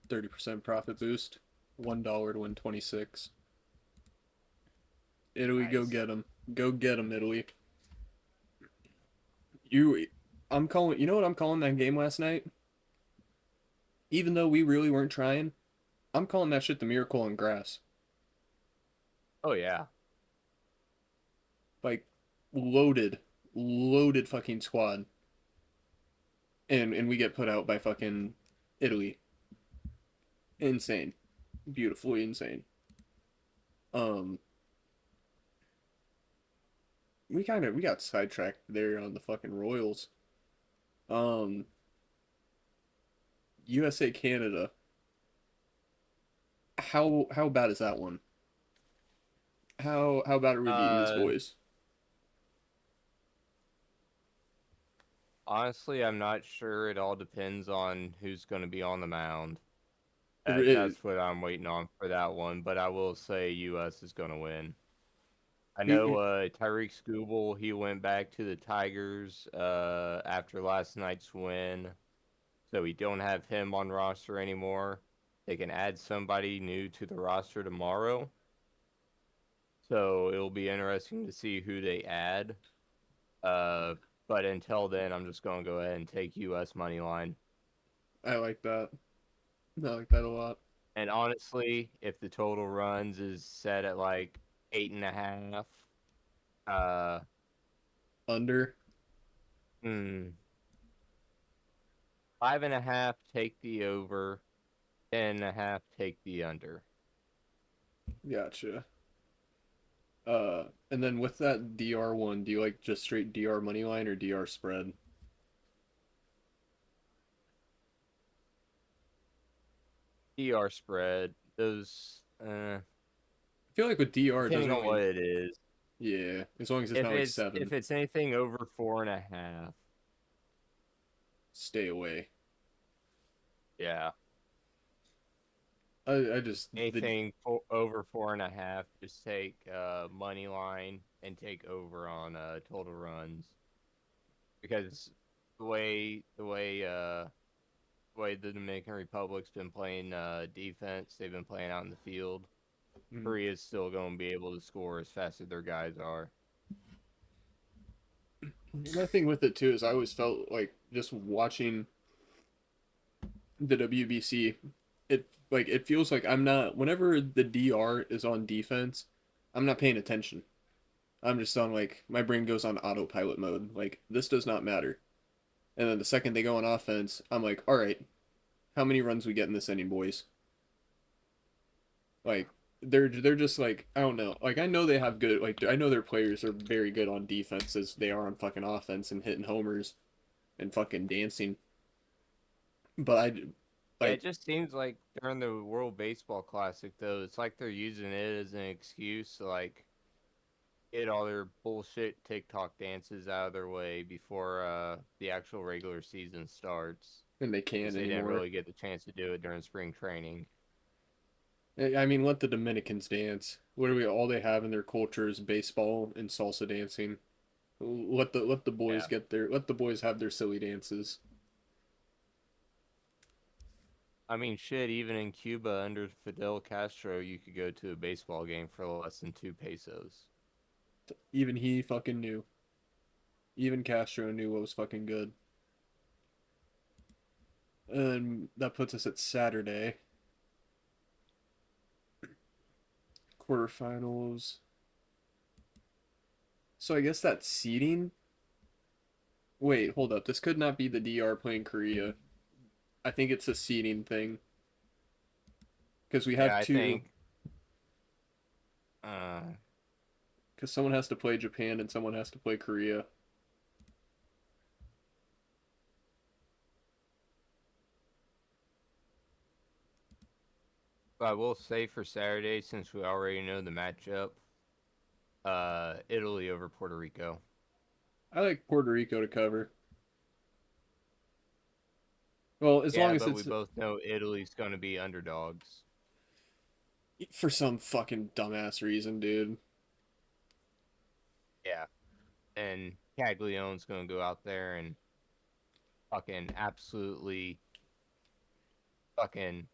30% profit boost. $1 to win 26. Italy, Nice. go get them. Go get them, Italy. I'm calling. You know what I'm calling that game last night? Even though we really weren't trying, I'm calling that shit the Miracle on Grass. Oh yeah. Like, loaded fucking squad. And we get put out by fucking Italy. Insane. Beautifully insane. Um, we got sidetracked there on the fucking Royals. Um, USA Canada. How bad is that one? How bad are we beating these boys? Honestly, I'm not sure. It all depends on who's going to be on the mound. Who That's what I'm waiting on for that one. But I will say U.S. is going to win. I know Tyreek Skubal, he went back to the Tigers after last night's win. So we don't have him on roster anymore. They can add somebody new to the roster tomorrow. So it'll be interesting to see who they add. But until then, I'm just going to go ahead and take U.S. money line. I like that. I like that a lot. And honestly, if the total runs is set at like 8.5, Under. 5.5, take the over. 10.5, take the under. Gotcha. And then with that DR one, do you like just straight DR money line or DR spread? DR spread. Those, I feel like with DR, it depending doesn't on what really. it is. Yeah, as long as it's not like 7, If it's anything over 4.5, stay away. yeah. I just Anything over 4.5, just take money line and take over on total runs, because the way the Dominican Republic's been playing defense, they've been playing out in the field. Korea's still going to be able to score as fast as their guys are. My thing with it too is I always felt like just watching the WBC, it feels like I'm not whenever the DR is on defense, I'm not paying attention. I'm just on like my brain goes on autopilot mode. Like this does not matter. And then the second they go on offense, I'm like, all right, how many runs we get in this inning, boys? Like they're just like I don't know. Like I know they have good like I know their players are very good on defense as they are on fucking offense and hitting homers and fucking dancing. But I Yeah, like it just seems like during the World Baseball Classic, though, it's like they're using it as an excuse to like get all their bullshit TikTok dances out of their way before the actual regular season starts, and they because can't they didn't anymore. really get the chance to do it during spring training. I mean, let the Dominicans dance. What do we? All they have in their culture is baseball and salsa dancing. Let the boys Yeah. get their let the boys have their silly dances. I mean, shit, even in Cuba under Fidel Castro, you could go to a baseball game for less than 2 pesos. Even he fucking knew. Even Castro knew what was fucking good. And that puts us at Saturday quarterfinals. So I guess that's seeding. Wait, hold up. This could not be the DR playing Korea. I think it's a seeding thing because we Yeah, have I two. think. Uh, Because someone has to play Japan and someone has to play Korea. but I will say for Saturday, since we already know the matchup, Italy over Puerto Rico. I like Puerto Rico to cover. Well, as long Yeah, as but we it's both know Italy's going to be underdogs. for some fucking dumbass reason, dude. Yeah, and Caglianone's going to go out there and fucking absolutely fucking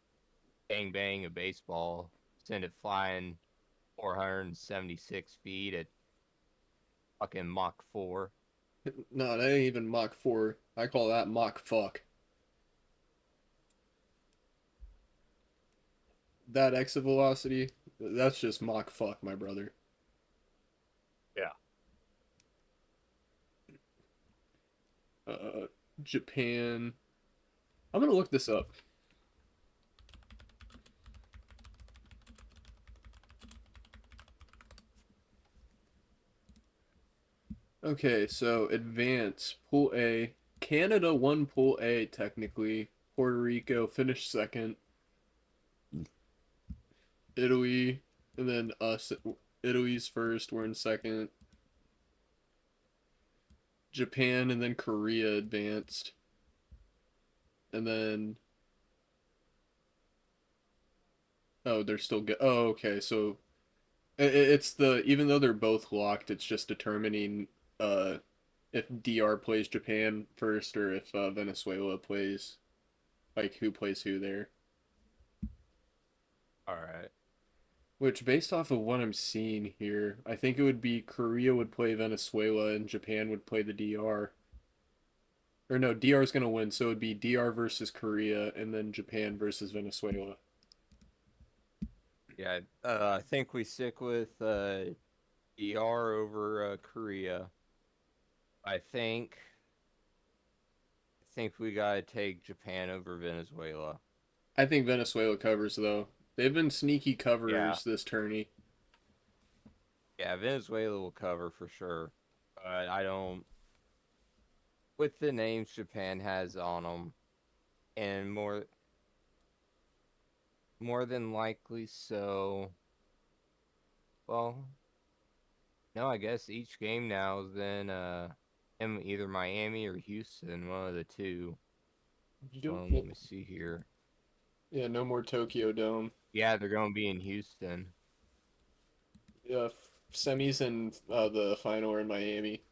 bang bang a baseball, send it flying 476 feet at fucking Mach 4. No, that ain't even Mach 4. I call that Mach fuck. That exit velocity, that's just Mach fuck, my brother. Yeah. Uh, Japan. I'm gonna look this up. Okay, so advance Pool A. Canada won Pool A technically. Puerto Rico finished second. Italy, and then us. Italy's first. We're in second. Japan and then Korea advanced. And then oh, they're still good. Oh, okay. So it's the even though they're both locked, it's just determining uh if DR plays Japan first or if Venezuela plays like who plays who there. All right. Which based off of what I'm seeing here, I think it would be Korea would play Venezuela and Japan would play the DR. Or no, DR is gonna win, so it would be DR versus Korea and then Japan versus Venezuela. Yeah, I think we stick with ER over Korea. I think we gotta take Japan over Venezuela. I think Venezuela covers though. They've been sneaky Yeah, coverers this tourney. yeah, Venezuela will cover for sure. But I don't, with the names Japan has on them, and more More than likely so. Well, no, I guess each game now is in in either Miami or Houston, one of the two. Let me see here. Yeah, no more Tokyo Dome. Yeah, they're going to be in Houston. Yeah, semis and the final are in Miami.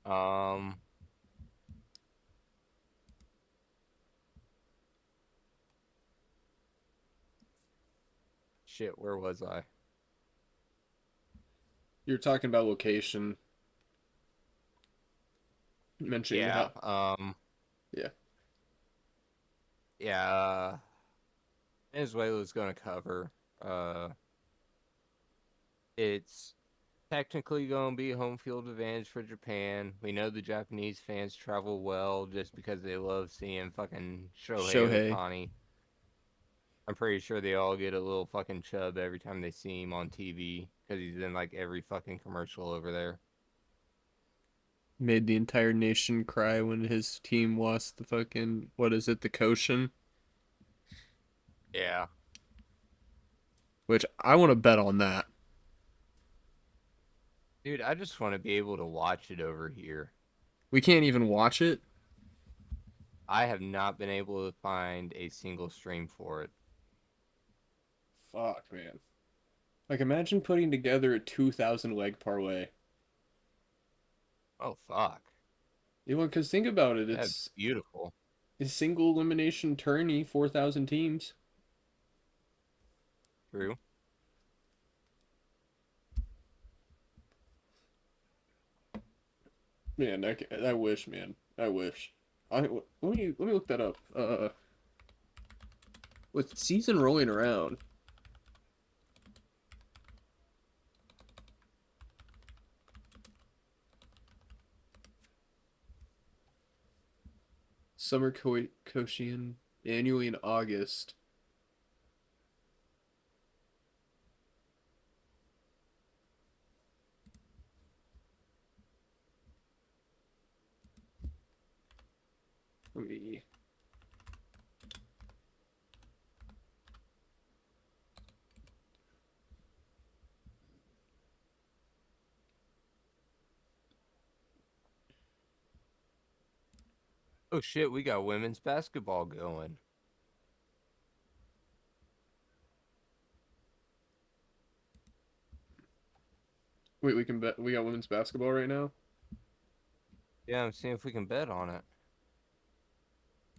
Um, Shit, where was I? You're talking about location. Mentioning Yeah, how. Yeah. yeah, Venezuela's going to cover. Uh, it's technically going to be home field advantage for Japan. We know the Japanese fans travel well just because they love seeing fucking Shohei Shohei Ohtani. I'm pretty sure they all get a little fucking chub every time they see him on TV because he's in like every fucking commercial over there. made the entire nation cry when his team lost the fucking, what is it, the Koshin? Yeah. Which I want to bet on that. Dude, I just want to be able to watch it over here. We can't even watch it. I have not been able to find a single stream for it. Fuck, man. Like, imagine putting together a 2,000 leg parlay. Oh, fuck. You know, because think about it. That's It's beautiful. a single elimination tourney, 4,000 teams. True. Man, I wish, man. I wish. Let me look that up. With season rolling around, Summer Koshian annually in August. Let me. Oh, shit, we got women's basketball going. Wait, we can bet. We got women's basketball right now. Yeah, I'm seeing if we can bet on it.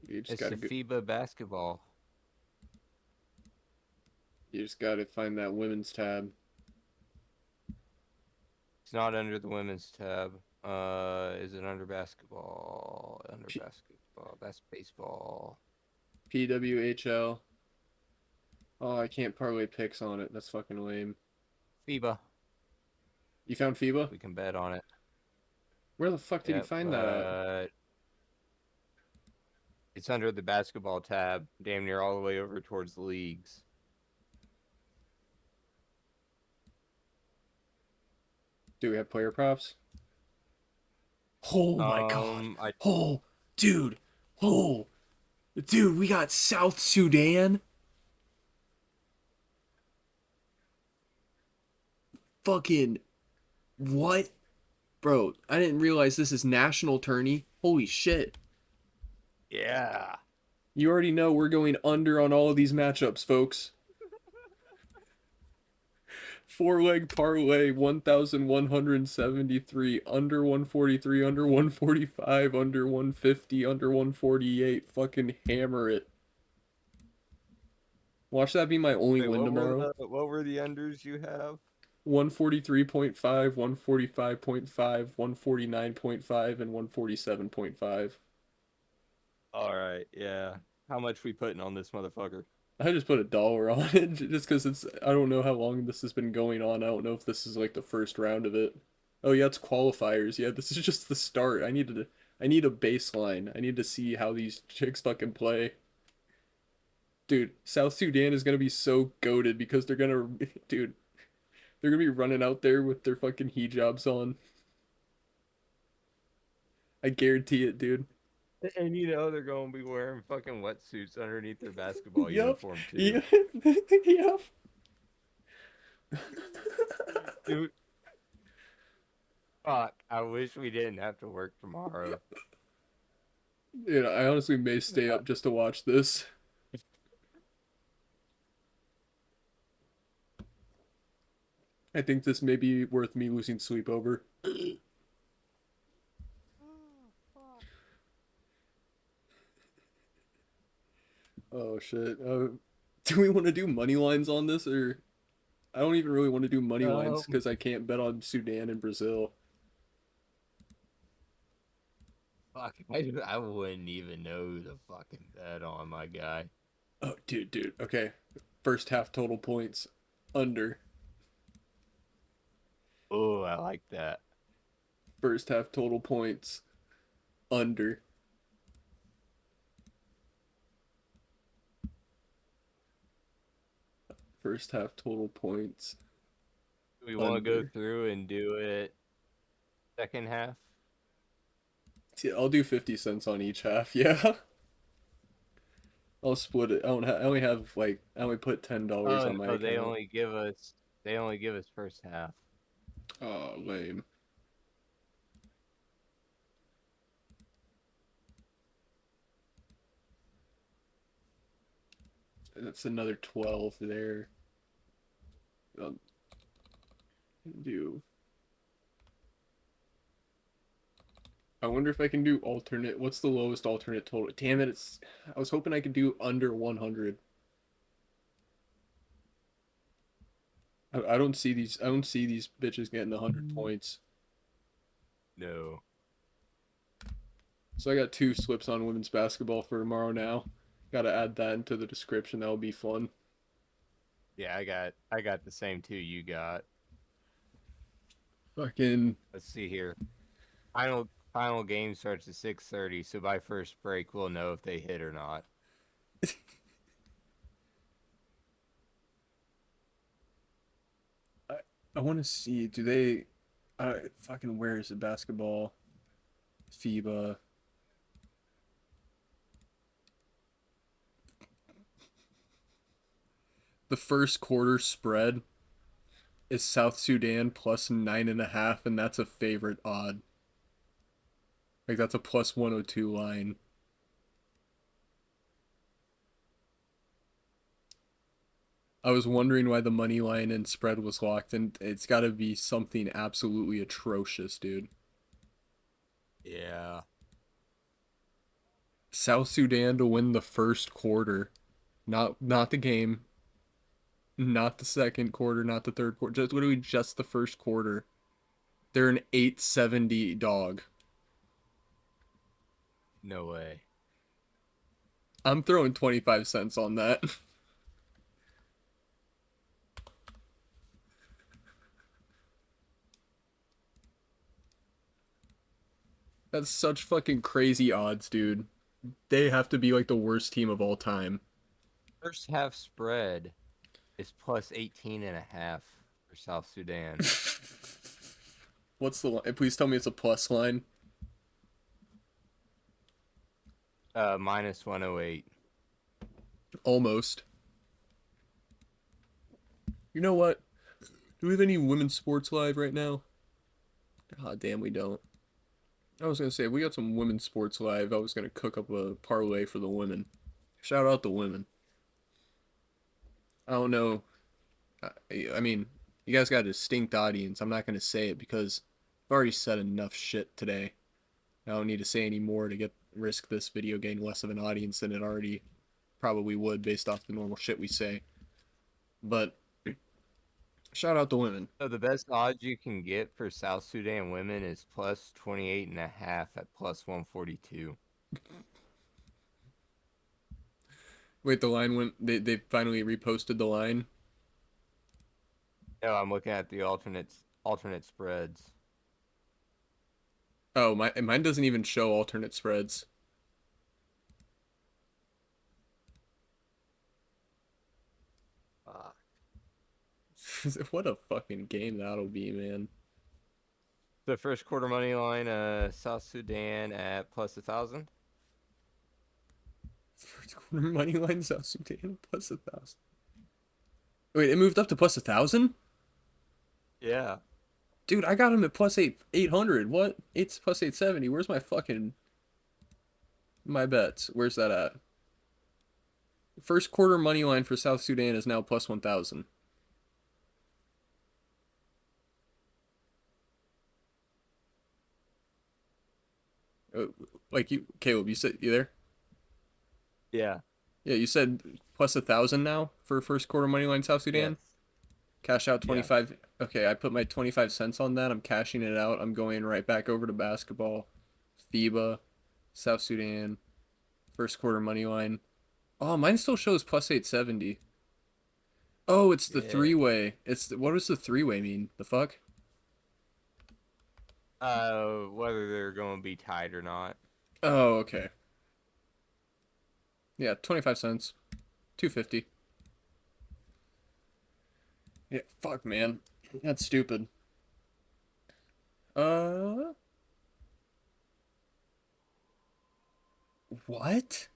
You just It's gotta the go. FIBA basketball. You just gotta find that women's tab. It's not under the women's tab. Is it under basketball? Under P- basketball. That's baseball. PWHL. Oh, I can't parlay picks on it. That's fucking lame. FIBA. You found FIBA? We can bet on it. Where the fuck did you Yep, find that? but it's under the basketball tab, damn near all the way over towards the leagues. Do we have player props? Oh my god. I Oh, dude. Oh, dude, we got South Sudan. Fucking what? Bro, I didn't realize this is national tourney. Holy shit. yeah. You already know we're going under on all of these matchups, folks. Four leg parlay, 1,173, under 143, under 145, under 150, under 148. Fucking hammer it. Watch that be my only Wait, win tomorrow. what were the unders you have? 143.5, 145.5, 149.5, and 147.5. All right, yeah. How much we putting on this motherfucker? I just put $1 on it just because I don't know how long this has been going on. I don't know if this is like the first round of it. Oh yeah, it's qualifiers. Yeah, this is just the start. I need a baseline. I need to see how these chicks fucking play. Dude, South Sudan is gonna be so goated because dude, they're gonna be running out there with their fucking hijabs on. I guarantee it, dude. And they're going to be wearing fucking wetsuits underneath their basketball Yup. uniform too. Yup. Yup. Dude, fuck! I wish we didn't have to work tomorrow. Dude, I honestly may stay up just to watch this. I think this may be worth me losing sleep over. Oh shit. Do we want to do money lines on this, or I don't even really want to do money lines Um, because I can't bet on Sudan and Brazil. Fuck! I wouldn't even know the fucking bet on my guy. Oh, dude. Okay, first half total points under. Oh, I like that. First half total points under. First half total points We want to go under. through and do it second half. See, I'll do 50 cents on each half. Yeah. I'll split it. I only have like I only put $10 Oh on my no, account. they only give us first half. Oh, lame. That's another 12 there. I'll do. I wonder if I can do alternate. What's the lowest alternate total? Damn it! It's. I was hoping I could do under 100. I don't see these. I don't see these bitches getting 100 points. No. So I got 2 slips on women's basketball for tomorrow now. Got to add that into the description. That'll be fun. Yeah, I got the same two you got. Fucking. Let's see here. Final game starts at 6:30, so by first break we'll know if they hit or not. I want to see. Do they? Fucking. Where is the basketball? FIBA. The first quarter spread is South Sudan plus 9.5, and that's a favorite odd. Like that's a plus 102 line. I was wondering why the money line and spread was locked, and it's got to be something absolutely atrocious, dude. Yeah. South Sudan to win the first quarter, not the game, not the second quarter, not the third quarter, just literally just the first quarter. They're an 870 dog. No way. I'm throwing 25 cents on that. That's such fucking crazy odds, dude. They have to be like the worst team of all time. First half spread is plus 18.5 for South Sudan. What's the line? Please tell me it's a plus line. Minus 108. Almost. You know what? Do we have any women's sports live right now? God damn, we don't. I was gonna say we got some women's sports live. I was gonna cook up a parlay for the women. Shout out the women. I don't know. I mean, you guys got a distinct audience. I'm not gonna say it because I've already said enough shit today. I don't need to say any more to risk this video getting less of an audience than it already probably would based off the normal shit we say. But shout out the women. So the best odds you can get for South Sudan women is plus 28.5 at plus 142. Wait, the line went. They finally reposted the line. No, I'm looking at the alternate spreads. Oh, mine doesn't even show alternate spreads. Fuck. What a fucking game that'll be, man. The first quarter money line, South Sudan at plus 1,000. First quarter money line South Sudan plus 1,000. Wait, it moved up to plus 1,000? Yeah. Dude, I got him at plus 800. What? It's plus 870. Where's my fucking my bets? Where's that at? First quarter money line for South Sudan is now plus 1,000. Like you, Caleb, you said you there? Yeah. Yeah, you said plus 1,000 now for first quarter money line South Yes. Sudan. Cash out Yes. 25. Okay, I put my 25 cents on that. I'm cashing it out. I'm going right back over to basketball, FIBA, South Sudan, first quarter money line. Oh, mine still shows plus 870. Oh, it's the Yeah. three-way. What does the three-way mean? The fuck? Whether they're going to be tied or not. Oh, okay. Yeah, 25 cents. 250. Yeah, fuck, man. That's stupid. Uh, what?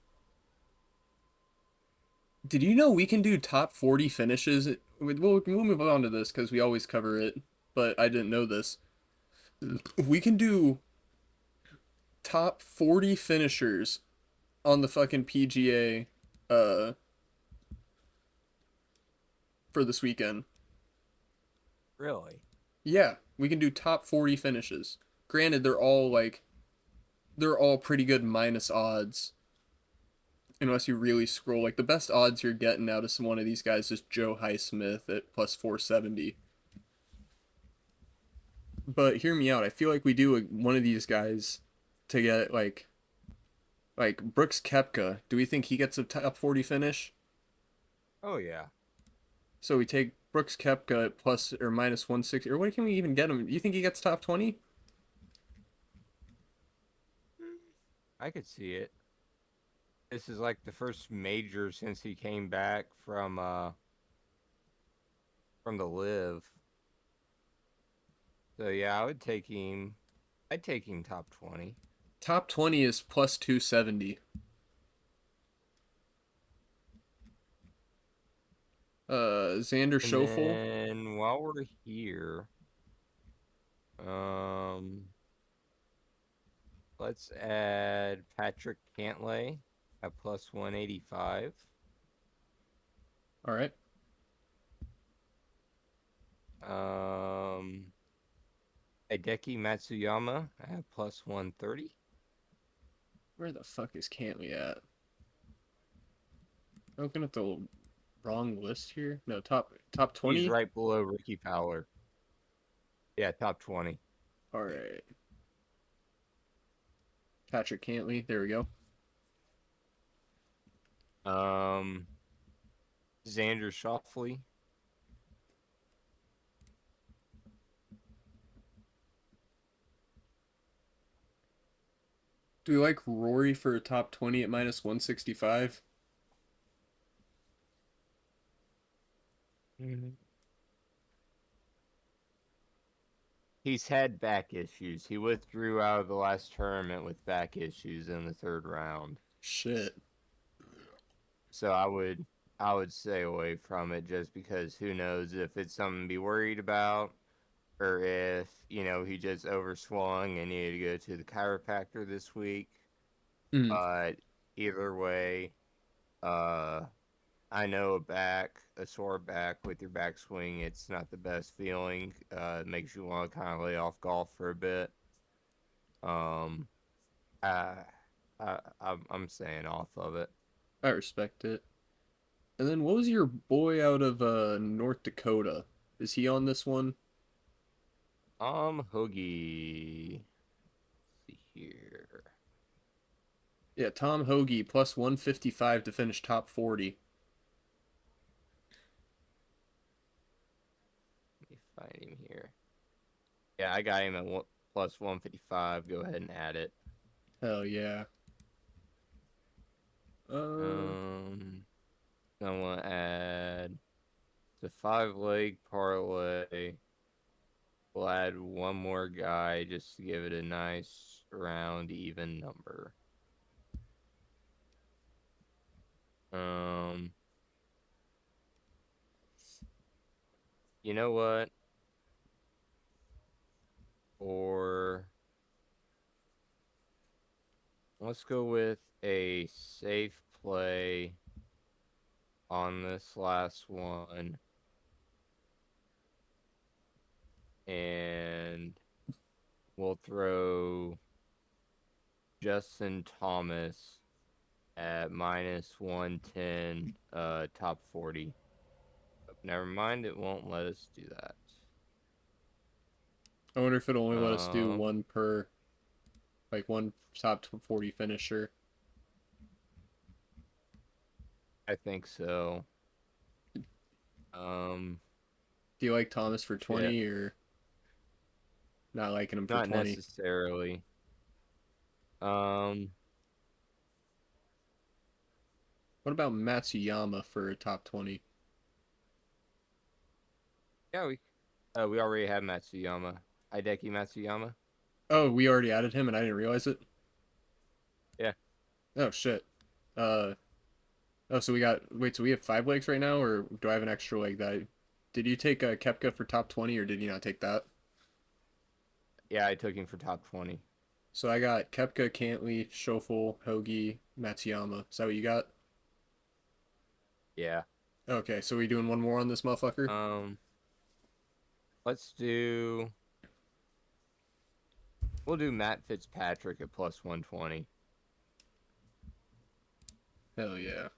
Did you know we can do top 40 finishes? We'll move on to this because we always cover it, but I didn't know this. We can do top 40 finishers on the fucking PGA for this weekend. Really? Yeah, we can do top 40 finishes. Granted, they're all pretty good minus odds. Unless you really scroll, like the best odds you're getting out of some one of these guys is Joe Highsmith at plus 470. But hear me out. I feel like we do one of these guys to get like Brooks Koepka. Do we think he gets a top 40 finish? Oh, yeah. So we take Brooks Koepka at plus or minus 160. Or what can we even get him? Do you think he gets top 20? I could see it. This is like the first major since he came back from the live. So yeah, I would take him. I'd take him top 20. Top 20 is plus 270. Xander And Schauffle. then while we're here, let's add Patrick Cantley at plus 185. All right. Hideki Matsuyama at plus 130. Where the fuck is Cantley at? Looking at the wrong list here. No, top 20. He's right below Ricky Fowler. Yeah, top 20. All right. Patrick Cantley. There we go. Xander Schauffle. Do we like Rory for a top 20 at minus 165? Mm-hmm. He's had back issues. He withdrew out of the last tournament with back issues in the third round. Shit. So I would stay away from it just because who knows if it's something to be worried about or if, he just overswung and needed to go to the chiropractor this week. Mm. But either way, I know a sore back with your backswing, it's not the best feeling. It makes you want to kind of lay off golf for a bit. I'm staying off of it. I respect it. And then what was your boy out of North Dakota? Is he on this one? Hoge. Let's see here. Yeah, Tom Hoge plus 155 to finish top 40. Let me find him here. Yeah, I got him at plus 155. Go ahead and add it. Hell yeah. I want to add the 5-leg parlay. We'll add one more guy just to give it a nice round even number. Um, you know what? Or let's go with a safe play on this last one. And we'll throw Justin Thomas at -110, top 40. Never mind, it won't let us do that. I wonder if it'll only let us do Um, one per, like one top 40 finisher. I think so. Do you like Thomas for Shit, 20 or not liking him for not 20? necessarily. Um, What about Matsuyama for a top 20? yeah, we already have Matsuyama, Hideki Matsuyama. Oh, we already added him and I didn't realize it. Yeah, Oh shit. Uh oh, so we got wait, so we have 5 legs right now, or do I have an extra leg that did you take Koepka for top 20 or did you not take that? yeah, I took him for top 20. So I got Koepka, Cantley, Schauffle, Hoge, Matsuyama. Is that what you got? Yeah. Okay, so we doing one more on this motherfucker? Um, let's do. We'll do Matt Fitzpatrick at +120. Hell yeah.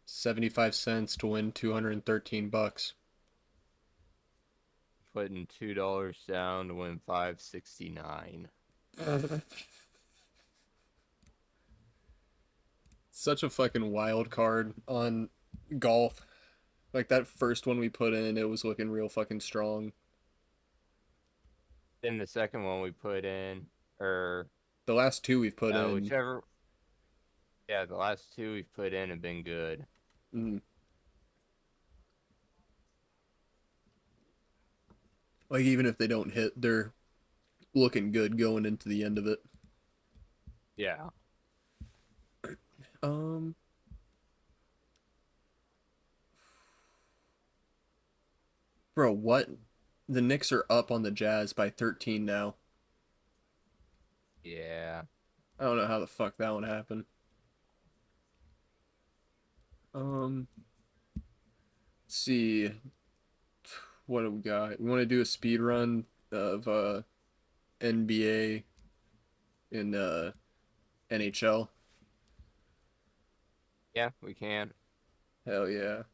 75 cents to win 213 bucks. Putting $2 down to win 569. Such a fucking wild card on golf. Like that first one we put in, it was looking real fucking strong. Then the second one we put in, or The last two we've put in, whichever. Yeah, the last two we've put in have been good. mm, like even if they don't hit, they're looking good going into the end of it. Yeah. Um, bro, what? The Knicks are up on the Jazz by 13 now. Yeah. I don't know how the fuck that one happened. Let's see. What do we got? We want to do a speed run of NBA and NHL. Yeah, we can. Hell yeah. I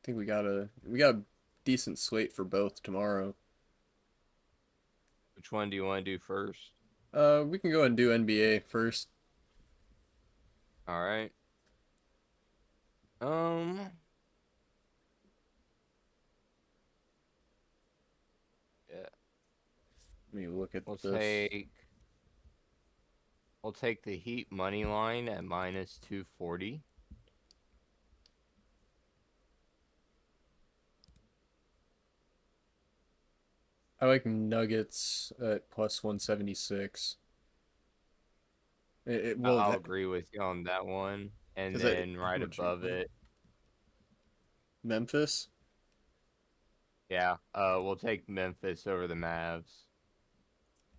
think we got a decent slate for both tomorrow. Which one do you want to do first? We can go ahead and do NBA first. All right. Um, yeah. Let me look at We'll this. take we'll take the Heat money line at -240. I like Nuggets at plus 176. Well, I'll that agree with you on that one. And is that then right what you above put? it, Memphis. yeah, we'll take Memphis over the Mavs.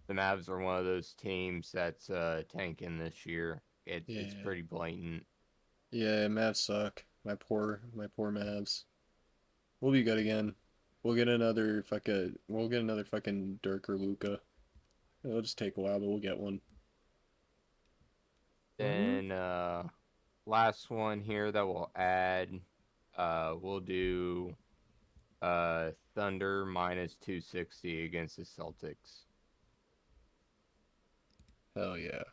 The Mavs are one of those teams that's tanking this year. It's Yeah, pretty blatant. yeah. Mavs suck. My poor Mavs. We'll be good again. We'll get another fucking Dirk or Luca. It'll just take a while, but we'll get one. Then last one here that we'll add, we'll do Thunder -260 against the Celtics. Hell yeah.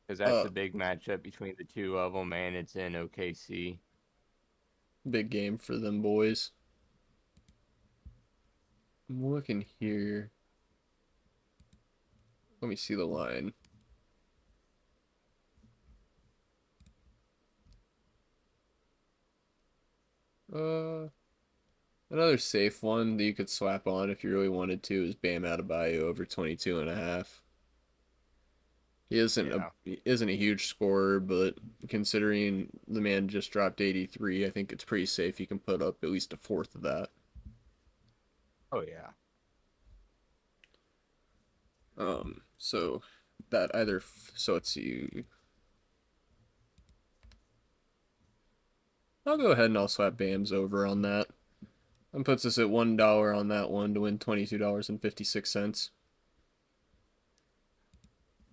Because that's Uh, a big matchup between the two of them, and it's in OKC. Big game for them boys. I'm looking here. Let me see the line. Uh, Another safe one that you could slap on if you really wanted to is Bam Adebayo over 22 and a half. Yeah. He isn't a huge scorer, but considering the man just dropped 83, I think it's pretty safe he can put up at least a fourth of that. Oh yeah. So that either so let's see. I'll go ahead and I'll slap Bams over on that. And puts us at $1 on that one to win $22.56.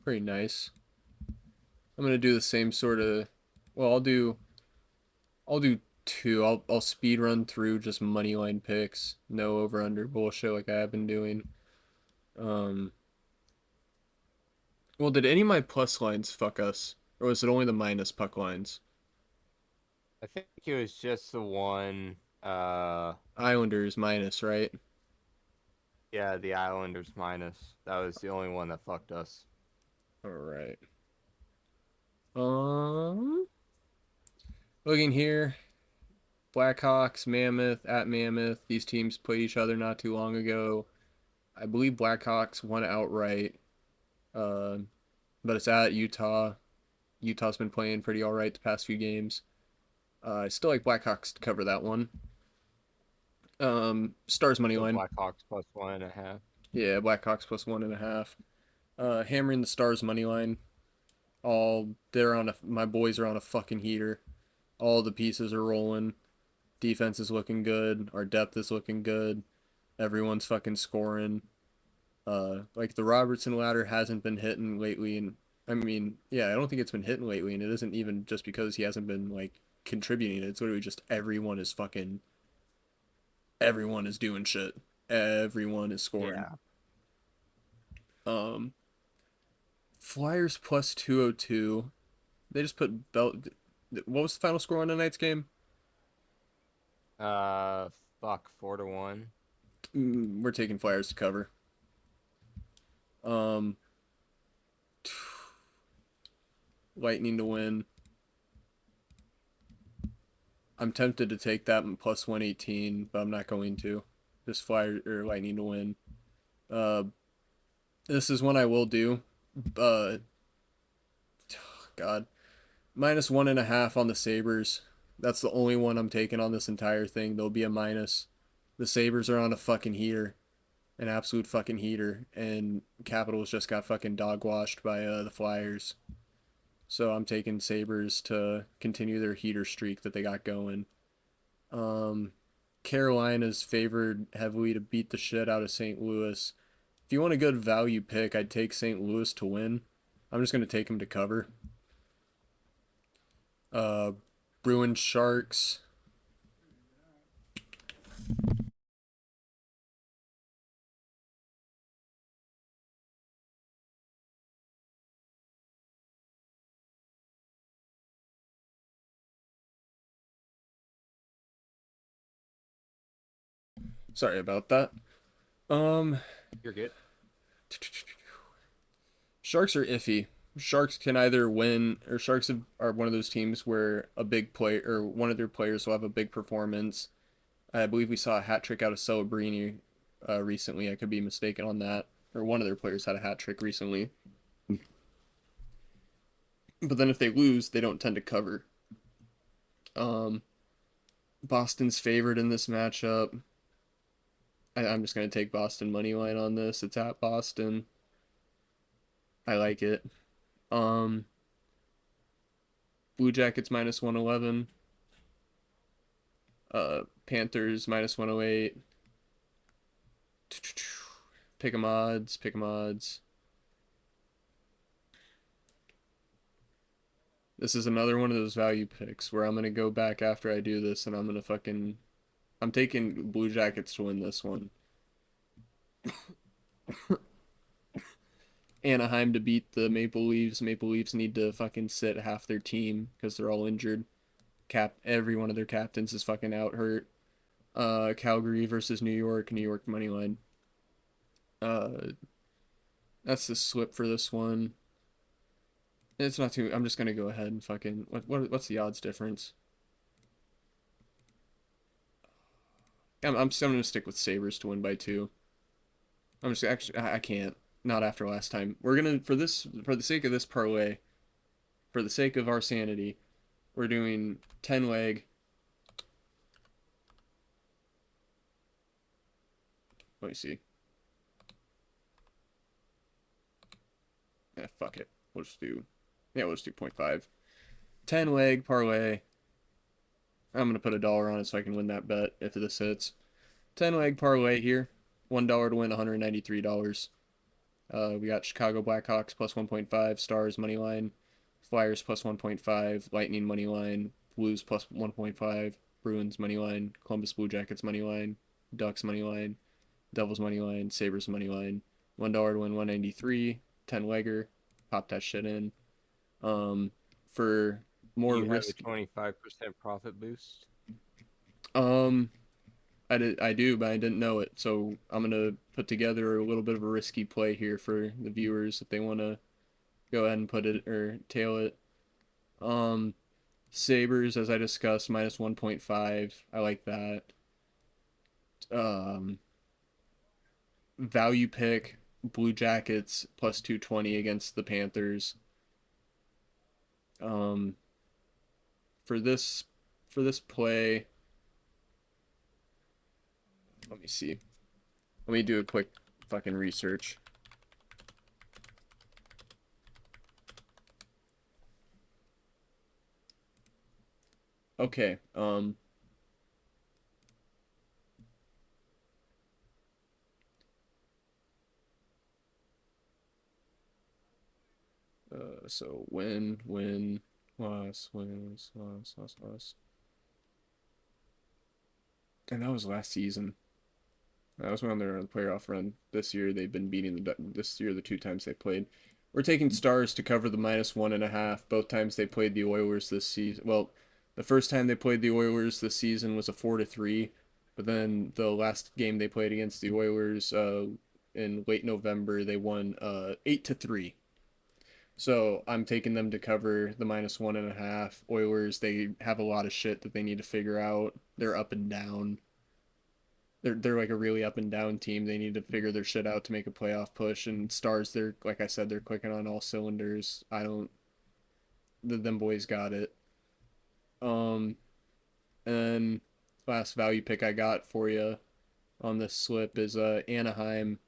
Pretty nice. I'm gonna do the same sort of. Well, I'll do two. I'll speed run through just money line picks, no over under bullshit like I have been doing. Um, well, did any of my plus lines fuck us, or was it only the minus puck lines? I think it was just the one. Islanders minus, right? Yeah, the Islanders minus. That was the only one that fucked us. All right. Um, looking here, Blackhawks, Mammoth at Mammoth. These teams played each other not too long ago. I believe Blackhawks won outright. Uh, but it's at Utah. Utah's been playing pretty all right the past few games. I still like Blackhawks to cover that one. Stars money So line. Blackhawks plus 1.5. Yeah, Blackhawks plus 1.5. Hammering the Stars money line. My boys are on a fucking heater. All the pieces are rolling. Defense is looking good. Our depth is looking good. Everyone's fucking scoring. Like the Robertson ladder hasn't been hitting lately, and I mean, yeah, I don't think it's been hitting lately, and it isn't even just because he hasn't been like contributing. It's literally just everyone is doing shit. Everyone is scoring. Yeah. Um, Flyers plus 202. They just put belt. What was the final score on tonight's game? Uh, fuck, 4-1. We're taking Flyers to cover. Um, Lightning to win. I'm tempted to take that plus 118, but I'm not going to. Just Flyer or Lightning to win. Uh, this is one I will do. God, minus 1.5 on the Sabres. That's the only one I'm taking on this entire thing. There'll be a minus. The Sabres are on a fucking heater, an absolute fucking heater, and Capitals just got fucking dog washed by the Flyers. So I'm taking Sabres to continue their heater streak that they got going. Carolina's favored heavily to beat the shit out of St. Louis. If you want a good value pick, I'd take St. Louis to win. I'm just going to take them to cover. Uh, Bruins Sharks. Sorry about that. Um, You're good. Sharks are iffy. Sharks can either win, or are one of those teams where a big player or one of their players will have a big performance. I believe we saw a hat trick out of Celebrini recently. I could be mistaken on that. Or one of their players had a hat trick recently. But then if they lose, they don't tend to cover. Boston's favored in this matchup. I'm just going to take Boston money line on this. It's at Boston. I like it. Blue Jackets minus 111. Panthers minus 108. Pick 'em odds. Pick 'em odds. This is another one of those value picks where I'm going to go back after I do this and I'm going to fucking. I'm taking Blue Jackets to win this one. Anaheim to beat the Maple Leafs. Maple Leafs need to fucking sit half their team because they're all injured. Every one of their captains is fucking out hurt. Calgary versus New York. New York money line. That's the slip for this one. It's not too. I'm just gonna go ahead and fucking. What's the odds difference? I'm gonna stick with Sabres to win by 2. I'm just actually I can't. not after last time. We're gonna for the sake of this parlay, for the sake of our sanity, we're doing 10 leg. Let me see. Fuck it. We'll just do 0.5. 10 leg parlay. I'm gonna put $1 on it so I can win that bet if this hits. 10 leg parlay here. $1 to win $193. We got Chicago Blackhawks plus 1.5, Stars money line, Flyers plus 1.5, Lightning money line, Blues plus 1.5, Bruins money line, Columbus Blue Jackets money line, Ducks money line, Devils money line, Sabres money line. $1 to win 193, 10 legger. Pop that shit in. For more risk, have a 25% profit boost. I do, but I didn't know it, so I'm gonna put together a little bit of a risky play here for the viewers if they want to go ahead and put it or tail it. Sabres, as I discussed, minus 1.5. I like that. Value pick Blue Jackets plus 220 against the Panthers. For this play, let me see. Let me do a quick fucking research. Okay, so win, loss, wins, loss. And that was last season. That was when they were on the playoff run. This year they've been beating the 2 times they played. We're taking Stars to cover the minus 1.5. Both times they played the Oilers this season. Well, the first time they played the Oilers this season was a 4-3, but then the last game they played against the Oilers in late November they won 8-3. So I'm taking them to cover the minus 1.5. Oilers, they have a lot of shit that they need to figure out. They're up and down. They're like a really up and down team. They need to figure their shit out to make a playoff push. And Stars, they're like I said, they're clicking on all cylinders. Them boys got it. And last value pick I got for you on this slip is Anaheim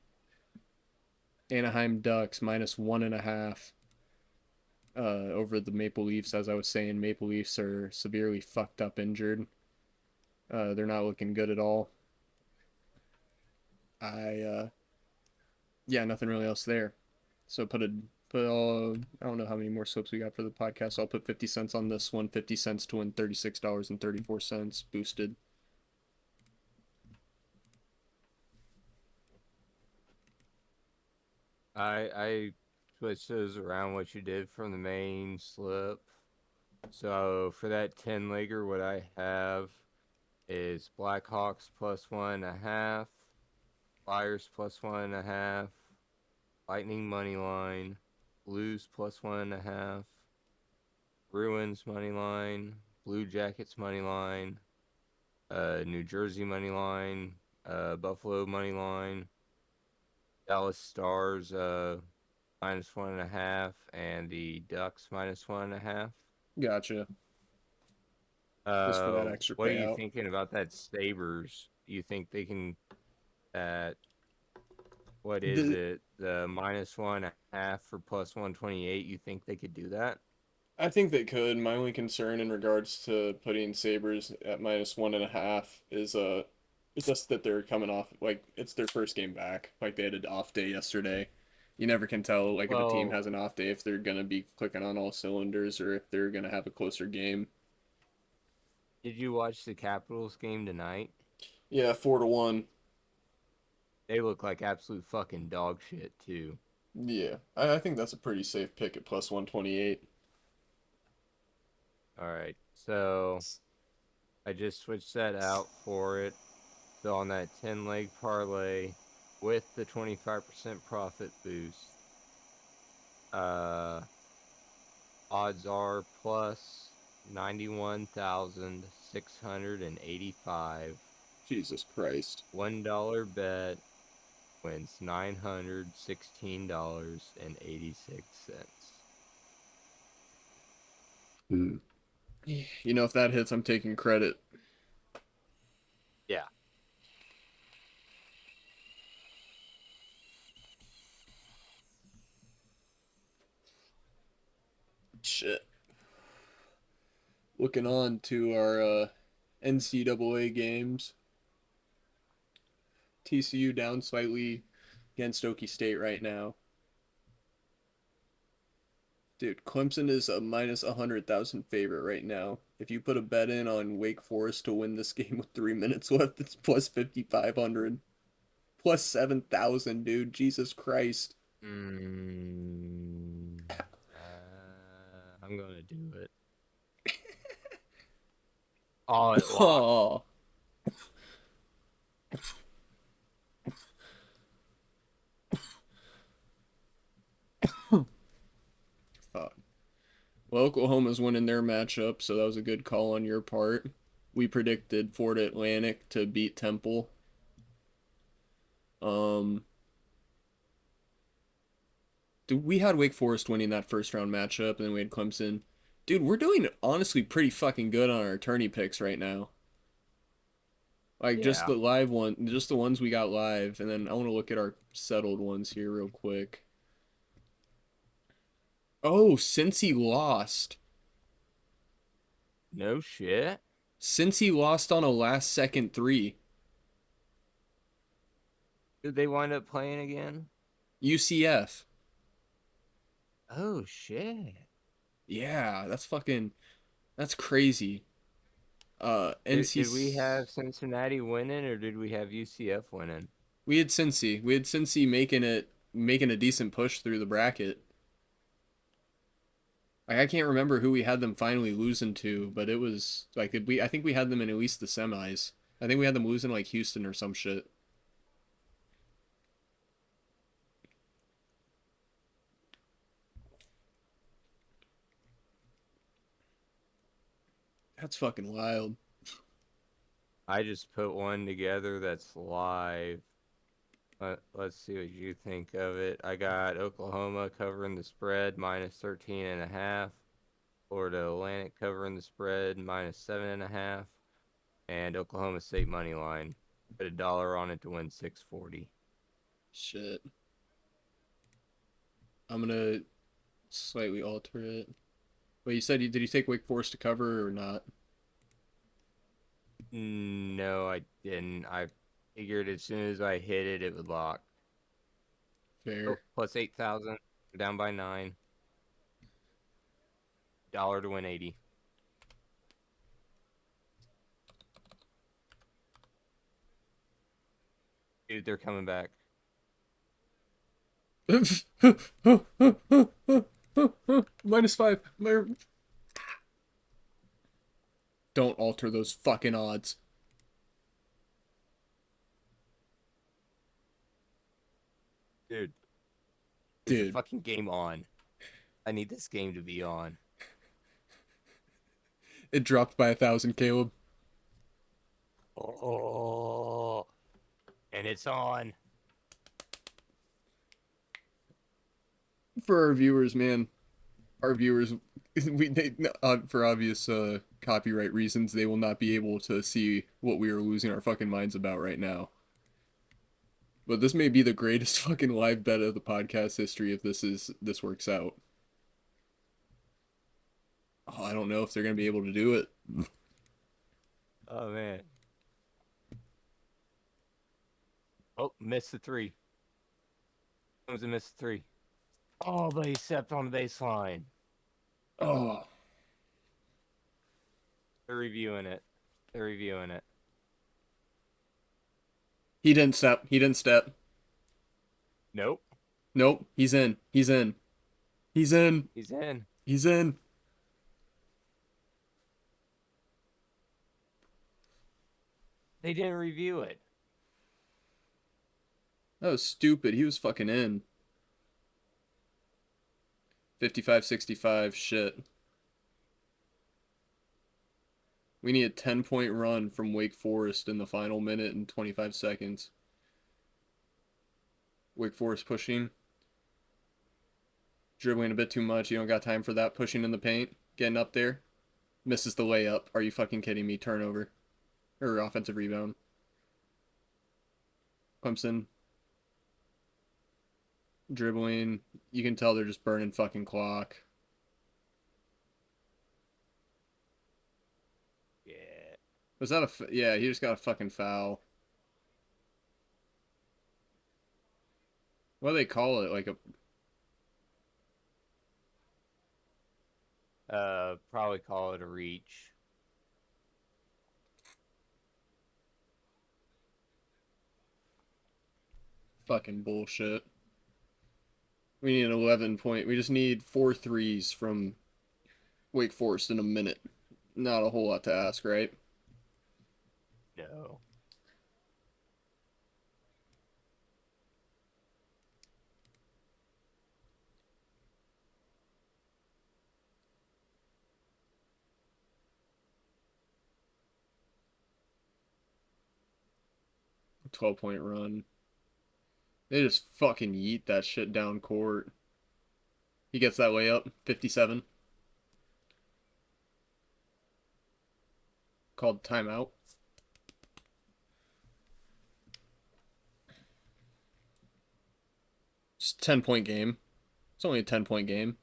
Ducks minus 1.5. Over the Maple Leafs. As I was saying, Maple Leafs are severely fucked up injured. They're not looking good at all. Yeah, nothing really else there. So put all, I don't know how many more slips we got for the podcast. So I'll put 50 cents on this one, 50 cents to win $36.34 boosted. I switched those around what you did from the main slip. So for that 10 legger, what I have is Blackhawks plus 1.5, Flyers plus 1.5, Lightning money line, Blues plus 1.5, Bruins money line, Blue Jackets money line, New Jersey money line, Buffalo money line, Dallas Stars minus 1.5, and the Ducks minus 1.5. Gotcha. Just for that extra What are you payout. thinking about that Sabres? You think they can what is it? The minus 1.5 for plus 128. You think they could do that? I think they could. My only concern in regards to putting Sabres at minus 1.5 is it's just that they're coming off like it's their first game back. Like they had an off day yesterday. You never can tell like if a team has an off day if they're gonna be clicking on all cylinders or if they're gonna have a closer game. Did you watch the Capitals game tonight? Yeah, 4-1. They look like absolute fucking dog shit too. Yeah, I think that's a pretty safe pick at plus 128. All right, so I just switched that out for it. So on that 10 leg parlay with the 25% profit boost, odds are plus 91,685. Jesus Christ. $1 bet wins $916.86. You know, if that hits, I'm taking credit. Yeah. Shit. Looking on to our NCAA games. TCU down slightly against Okie State right now. Dude, Clemson is a minus 100,000 favorite right now. If you put a bet in on Wake Forest to win this game with 3 minutes left, it's plus 5,500. Plus 7,000, dude. Jesus Christ. Mm, I'm going to do it. Oh, it locked. Oh. Fuck. Well, Oklahoma's winning their matchup, so that was a good call on your part. We predicted Florida Atlantic to beat Temple. Dude, we had Wake Forest winning that first round matchup, and then we had Clemson. Dude, we're doing honestly pretty fucking good on our tourney picks right now. Like just Yeah. the live one, just the ones we got live, and then I want to look at our settled ones here real quick. Oh, since he lost. No shit. Since he lost on a last second three. Did they wind up playing again? UCF. Oh shit. Yeah, that's crazy. Did we have Cincinnati winning or did we have UCF winning? We had Cincy. We had Cincy making a decent push through the bracket. Like, I can't remember who we had them finally losing to, but it was like I think we had them in at least the semis. I think we had them losing like Houston or some shit. That's fucking wild. I just put one together that's live. Let's see what you think of it. I got Oklahoma covering the spread minus 13.5. Florida Atlantic covering the spread minus 7.5. And Oklahoma State money line. Put $1 on it to win 640. Shit. I'm gonna slightly alter it. Wait, you said did you take Wake Forest to cover or not? No, I didn't. I figured as soon as I hit it, it would lock. Fair. Oh, plus 8,000. Down by 9. $1 to win 80. Dude, they're coming back. -5. Don't alter those fucking odds. Dude. There's Dude. a fucking game on. I need this game to be on. It dropped by 1,000, Caleb. Oh, and it's on. For our viewers, man, our viewers, for obvious copyright reasons, they will not be able to see what we are losing our fucking minds about right now. But this may be the greatest fucking live bet of the podcast history if this works out. Oh, I don't know if they're gonna be able to do it. Oh, man. Oh, missed the 3. It was a missed 3. Oh, but he stepped on the baseline. Oh, They're reviewing it. They're reviewing it. he didn't step. He didn't step. Nope. Nope. He's in. He's in. He's in. He's in. He's in. They didn't review it. That was stupid. He was fucking in. 55-65. Shit. We need a 10-point run from Wake Forest in the final minute and 25 seconds. Wake Forest pushing. Dribbling a bit too much. You don't got time for that. Pushing in the paint. Getting up there. Misses the layup. Are you fucking kidding me? Turnover. Or offensive rebound. Clemson. Dribbling. You can tell they're just burning fucking clock. Yeah. Was that a... Yeah, he just got a fucking foul. What do they call it? Like a... Probably call it a reach. Fucking bullshit. We need an 11 point. We just need 4 threes from Wake Forest in a minute. Not a whole lot to ask, right? No. A 12-point run. They just fucking yeet that shit down court. He gets that way up. 57. Called timeout. Just 10-point game. It's only a 10-point game.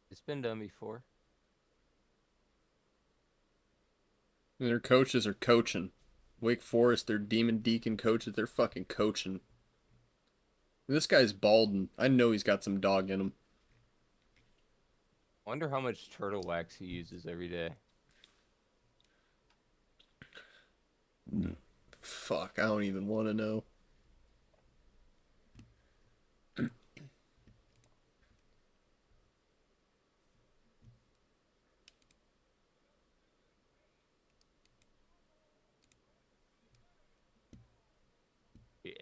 It's been done before. And their coaches are coaching. Wake Forest, their Demon Deacon coaches, they're fucking coaching. And this guy's balding. I know he's got some dog in him. Wonder how much turtle wax he uses every day. Fuck, I don't even want to know. Yeah.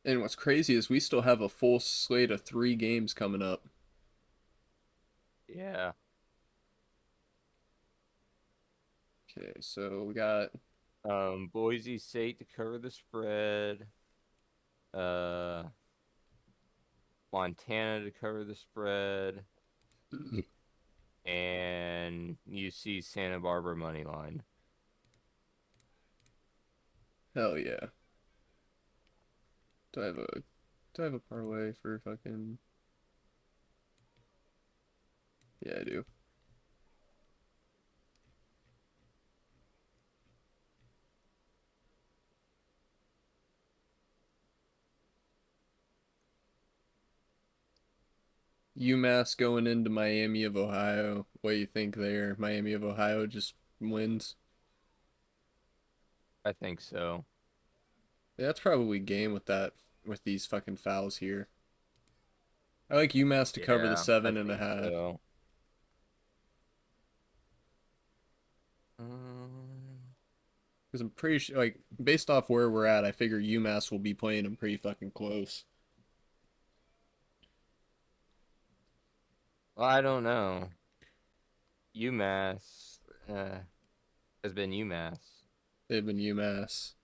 And what's crazy is we still have a full slate of 3 games coming up. Yeah. Okay, so we got Boise State to cover the spread. Montana to cover the spread. And UC Santa Barbara money line. hell yeah. Do I have a parlay for fucking... Yeah, I do. UMass going into Miami of Ohio. What do you think there? Miami of Ohio just wins. I think so. Yeah, that's probably game with that, with these fucking fouls here. I like UMass to cover the Yeah, 7.5. so. Because I'm pretty sure, like, based off where we're at, I figure UMass will be playing them pretty fucking close. Well, I don't know. UMass has been UMass. They've been UMass.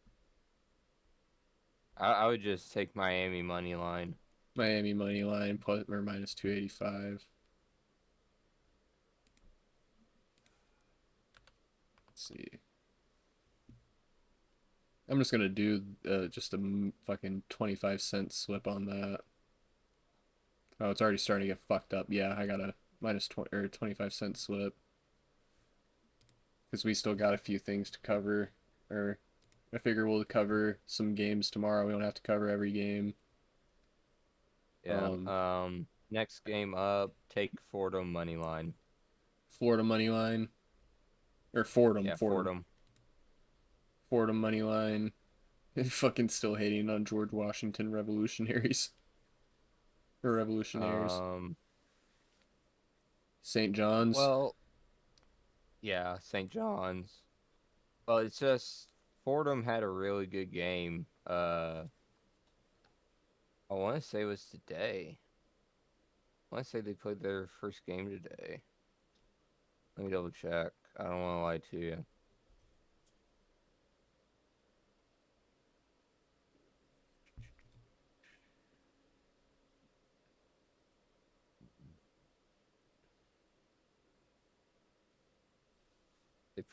I would just take Miami money line. Miami money line plus or minus 285. Let's see. I'm just gonna do just a fucking 25-cent slip on that. Oh, it's already starting to get fucked up. Yeah, I got a minus 20 or 25-cent slip because we still got a few things to cover. Or I figure we'll cover some games tomorrow. We don't have to cover every game. Yeah. Next game up, take Fordham money line. Florida money line. Or Fordham. Yeah, Fordham. Fordham. Fordham money line. Fucking still hating on George Washington revolutionaries. Or revolutionaries. St. John's. Well, yeah, St. John's. Well, it's just Fordham had a really good game. I want to say it was today. I want to say they played their first game today. Let me double check. I don't want to lie to you.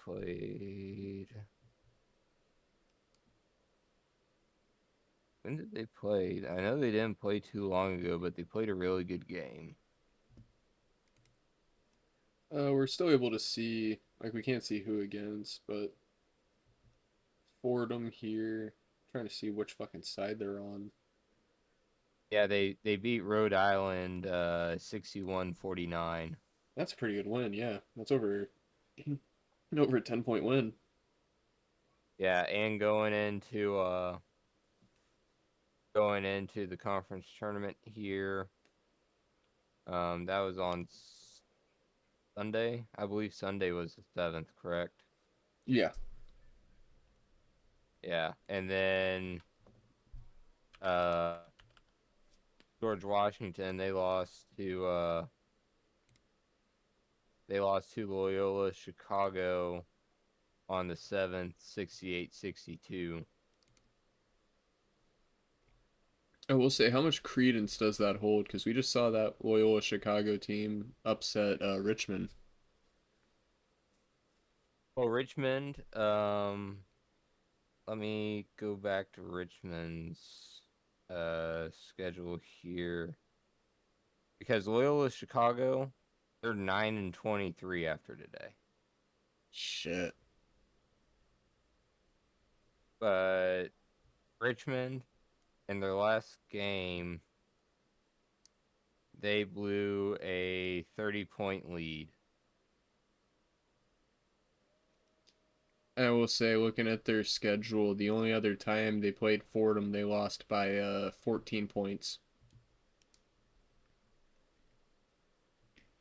played. When did they play? I know they didn't play too long ago, but they played a really good game. We're still able to see, like, we can't see who against, but Fordham here. Trying to see which fucking side they're on. Yeah, they beat Rhode Island 61-49. That's a pretty good win, yeah. That's over over a 10-point win. Yeah, and going into the conference tournament here. That was on Sunday. I believe Sunday was the 7th, correct? Yeah. Yeah, and then George Washington, they lost to Loyola Chicago on the 7th, 68-62. I will say, how much credence does that hold? Because we just saw that Loyola Chicago team upset Richmond. Well, Richmond, let me go back to Richmond's schedule here. Because Loyola Chicago, they're 9-23 after today. Shit. But Richmond, in their last game, they blew a 30-point lead. I will say, looking at their schedule, the only other time they played Fordham, they lost by 14 points.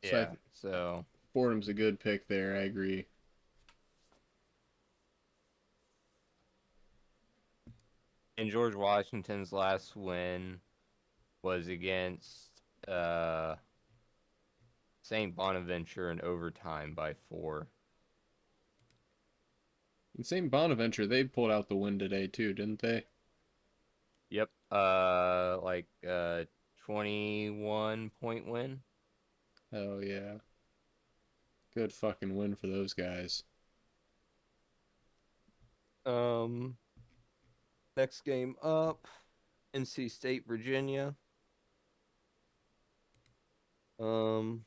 Yeah, so Fordham's a good pick there, I agree. and George Washington's last win was against St. Bonaventure in overtime by 4. And St. Bonaventure, they pulled out the win today too, didn't they? Yep. 21-point win. Oh yeah. Good fucking win for those guys. Next game up, NC State, Virginia. We'll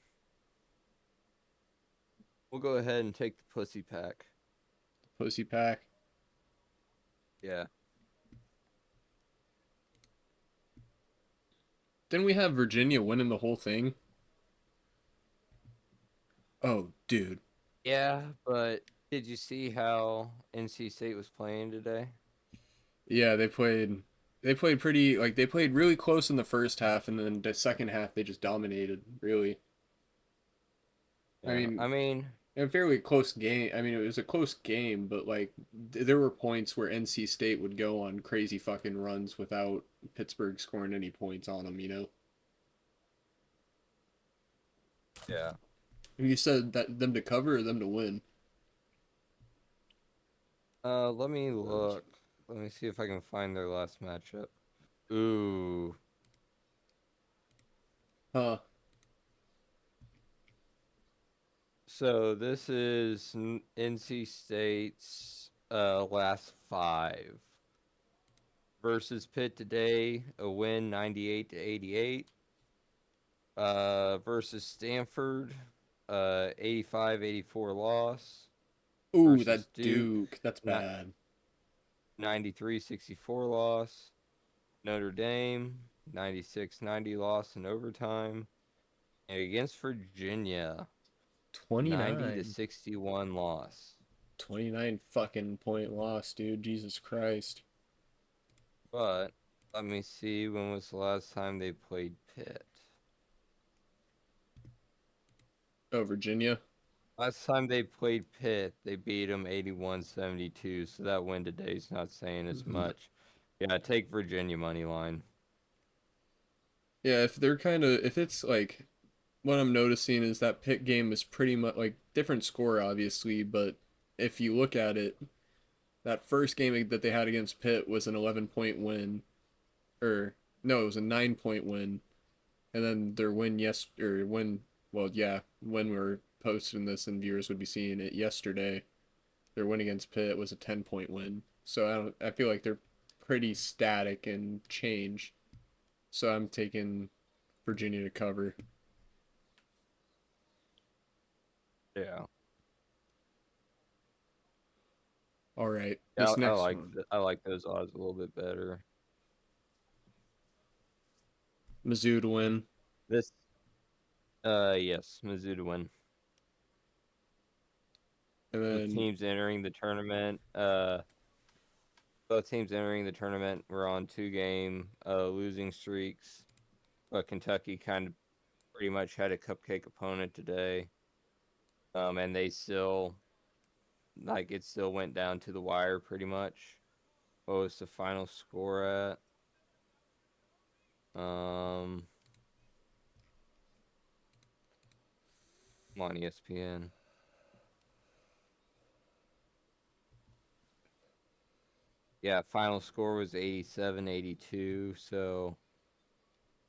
go ahead and take the pussy pack. Pussy pack. Yeah. Didn't we have Virginia winning the whole thing? Oh, dude. Yeah, but did you see how NC State was playing today? Yeah, they played pretty, like, they played really close in the first half, and then the second half they just dominated, really. Yeah. I mean, A fairly close game. I mean, it was a close game, but like there were points where NC State would go on crazy fucking runs without Pittsburgh scoring any points on them, you know? yeah. You said that them to cover or them to win? Let me look. Let me see if I can find their last matchup. Ooh. Huh. So this is NC State's last 5 versus Pitt today, a win 98-88. Versus Stanford, 85-84 loss. Ooh, Versus that Duke. That's bad. 93-64 loss. Notre Dame, 96-90 loss in overtime. And against Virginia, 29. 90-61 loss. 29 fucking point loss, dude. Jesus Christ. But let me see, when was the last time they played Pitt? Oh, Virginia. Last time they played Pitt, they beat them 81-72, so that win today's not saying as much. Yeah, take Virginia money line. Yeah, if it's like, what I'm noticing is that Pitt game is pretty much like different score, obviously, but if you look at it, that first game that they had against Pitt was an 11-point win, or no, it was a 9-point win, and then their win when we were posting this and viewers would be seeing it yesterday, Their win against Pitt was a 10-point win. So I feel like they're pretty static and change. So I'm taking Virginia to cover. Yeah. All right. Yeah, This next one. I like those odds a little bit better. Mizzou to win. This yes, Mizzou to win. And Both then teams entering the tournament. Both teams entering the tournament were on 2-game losing streaks, but Kentucky kind of pretty much had a cupcake opponent today. And they still, like, it still went down to the wire pretty much. What was the final score at? Come on, ESPN. Yeah, final score was 87-82, so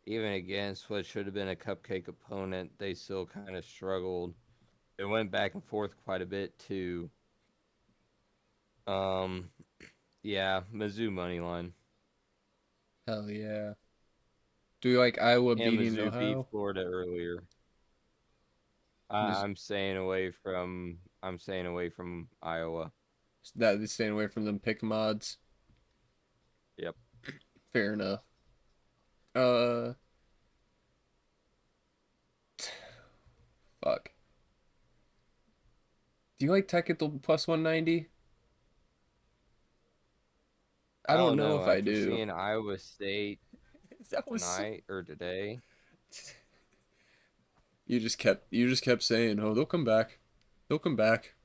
even against what should have been a cupcake opponent, they still kind of struggled. It went back and forth quite a bit too. Yeah, Mizzou money line. hell yeah. Do we like Iowa And beating Mizzou beat Ohio? Florida earlier. I'm staying away from Iowa. That they staying away from them pick mods. Yep. Fair enough. Uh, fuck. Do you like Tech at the plus 190? I I don't don't know know. if I After do. seeing Iowa State That was so... tonight or today, you just kept saying, "Oh, they'll come back. They'll come back."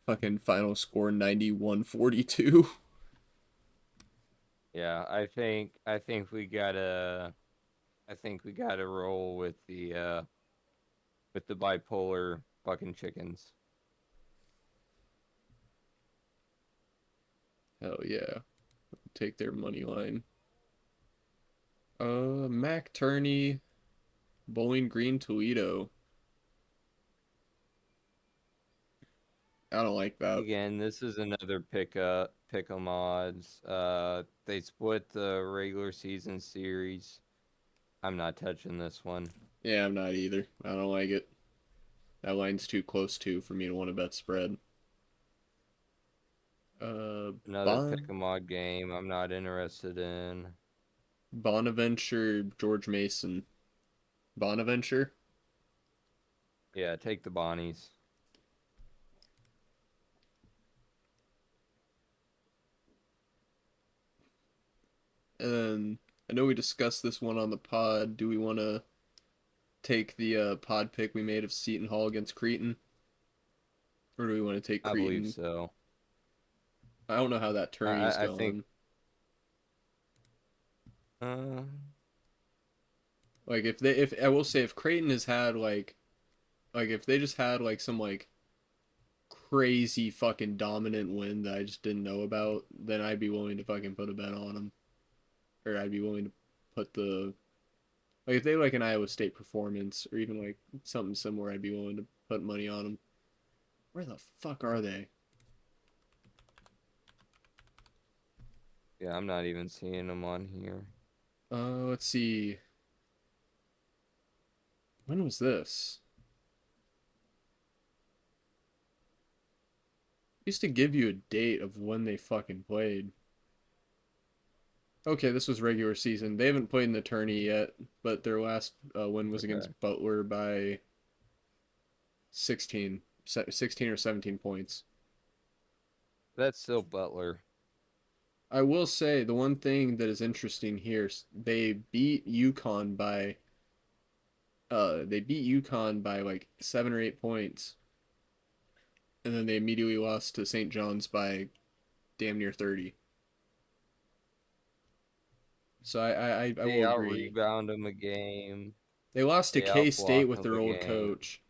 Fucking final score 91-42. yeah, I think we gotta roll with the bipolar fucking chickens. Hell yeah. Take their money line. Mac Tourney, Bowling Green, Toledo. I don't like that. Again, this is another pick 'em odds. They split the regular season series. I'm not touching this one. Yeah, I'm not either. I don't like it. That line's too close to for me to want to bet spread. Another pick Bon 'em odd game. I'm not interested in. Bonaventure, George Mason. Bonaventure? Yeah, take the Bonnies. And then I know we discussed this one on the pod. Do we want to take the pod pick we made of Seton Hall against Creighton? Or do we want to take I believe Creighton? so. I don't know how that tourney's I think. going. Like if I will say if Creighton has had like if they just had like some like crazy fucking dominant win that I just didn't know about, then I'd be willing to fucking put a bet on them. Or I'd be willing to put the like if they like an Iowa State performance or even like something similar, I'd be willing to put money on them. Where the fuck are they? Yeah, I'm not even seeing them on here. Let's see. When was this? Used to give you a date of when they fucking played. Okay, this was regular season. They haven't played in the tourney yet, but their last win was Okay. against Butler by 16 or 17 points. That's still Butler. I will say the one thing that is interesting here, they beat UConn by like 7 or 8 points. And then they immediately lost to St. John's by damn near 30. So I They will out agree. rebound them a game. They lost to They out K-State block with them their a old game. coach.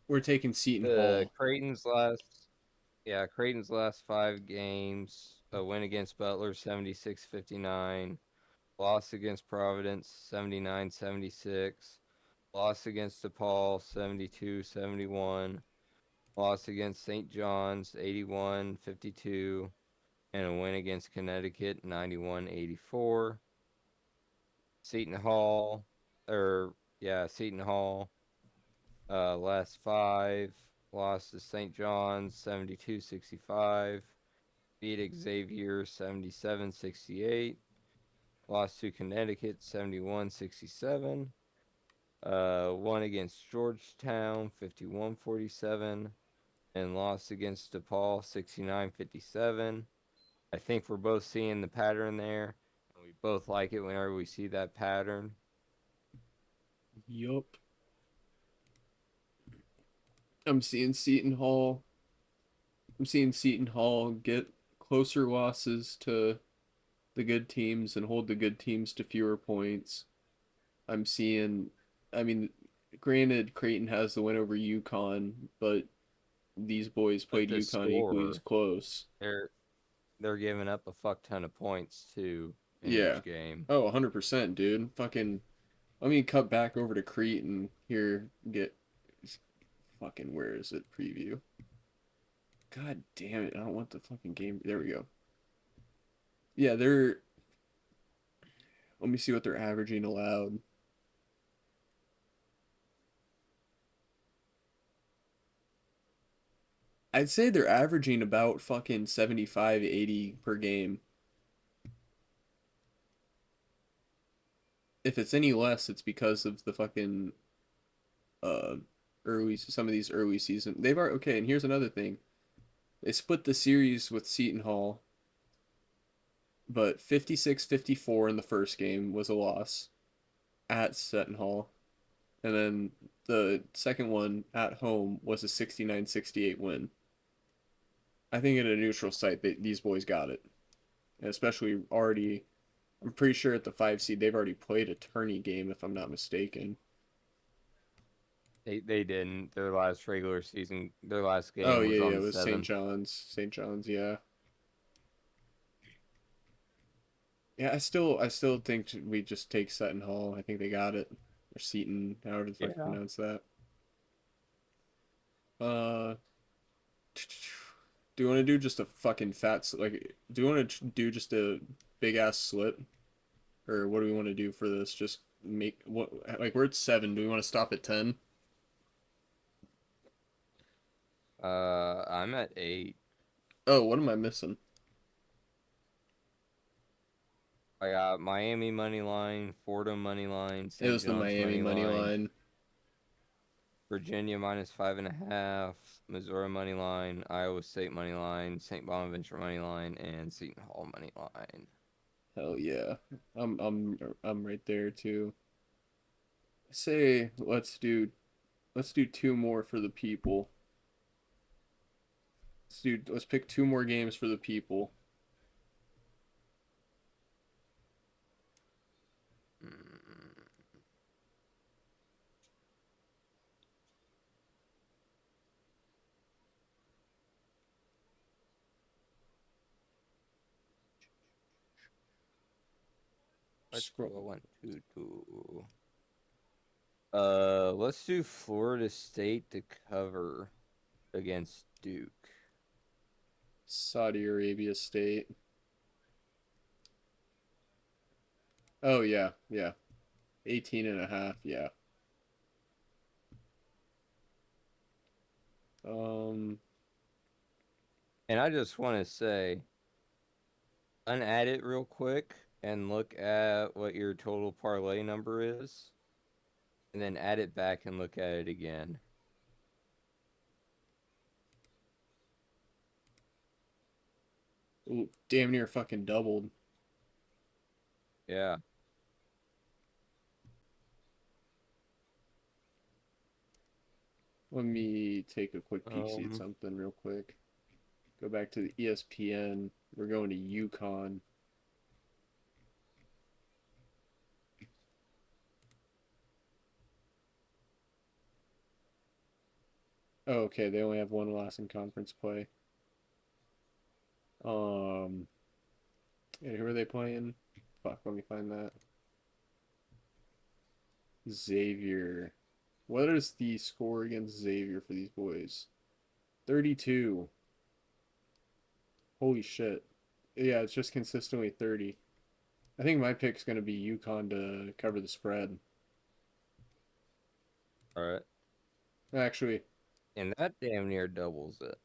We're taking Seton Hall. Creighton's last 5 games. A win against Butler 76-59. Loss against Providence 79-76. Loss against DePaul, 72-71. Loss against St. John's, 81-52. And a win against Connecticut, 91-84. Seton Hall, Seton Hall. Last 5, lost to St. John's, 72-65. Beat Xavier, 77-68. Lost to Connecticut, 71-67. Won against Georgetown, 51-47. And lost against DePaul, 69-57. I think we're both seeing the pattern there. And we both like it whenever we see that pattern. Yup. I'm seeing Seton Hall. Get closer losses to the good teams and hold the good teams to fewer points. I mean, granted, Creighton has the win over UConn, but these boys played UConn equally as close. They're giving up a fuck ton of points too in Yeah. each game. Oh, 100%, dude. Fucking, let me cut back over to Creighton here. Where is it? Preview. God damn it! I don't want the fucking game. There we go. Yeah, they're. Let me see what they're averaging allowed. I'd say they're averaging about fucking 75, 80 per game. If it's any less, it's because of the fucking some of these early season. Okay, and here's another thing. They split the series with Seton Hall, but 56-54 in the first game was a loss at Seton Hall. And then the second one at home was a 69-68 win. I think at a neutral site, these boys got it. And especially already, I'm pretty sure at the 5 seed, they've already played a tourney game, if I'm not mistaken. They didn't. Their last regular season, their last game Oh, was yeah, on it the was 7th. St. John's. St. John's, yeah. Yeah, I still think we just take Seton Hall. I think they got it. Or Seton, however the fuck you pronounce that. Do you want to do just a fucking do you want to do just a big ass slip? Or what do we want to do for this? Just make what we're at 7. Do we want to stop at 10? I'm at 8. Oh, what am I missing? I got Miami money line, Fordham money line, It St. was the John's Miami money line. Virginia -5.5, Missouri money line, Iowa State money line, St. Bonaventure money line, and Seton Hall money line. Hell yeah. I'm right there too. Say let's do 2 more for the people. Let's pick 2 more games for the people. Let's go 1, 2, 2. Let's do Florida State to cover against Duke. Saudi Arabia State. Oh yeah, yeah. 18.5, yeah. And I just want to say, unadd it real quick and look at what your total parlay number is, and then add it back and look at it again. Ooh, damn near fucking doubled. Yeah. Let me take a quick peek at something real quick. Go back to the ESPN. We're going to UConn. Oh, okay, they only have 1 loss in conference play. And who are they playing? Fuck, let me find that. Xavier. What is the score against Xavier for these boys? 32. Holy shit. Yeah, it's just consistently 30. I think my pick's going to be UConn to cover the spread. All right. Actually, And that damn near doubles it.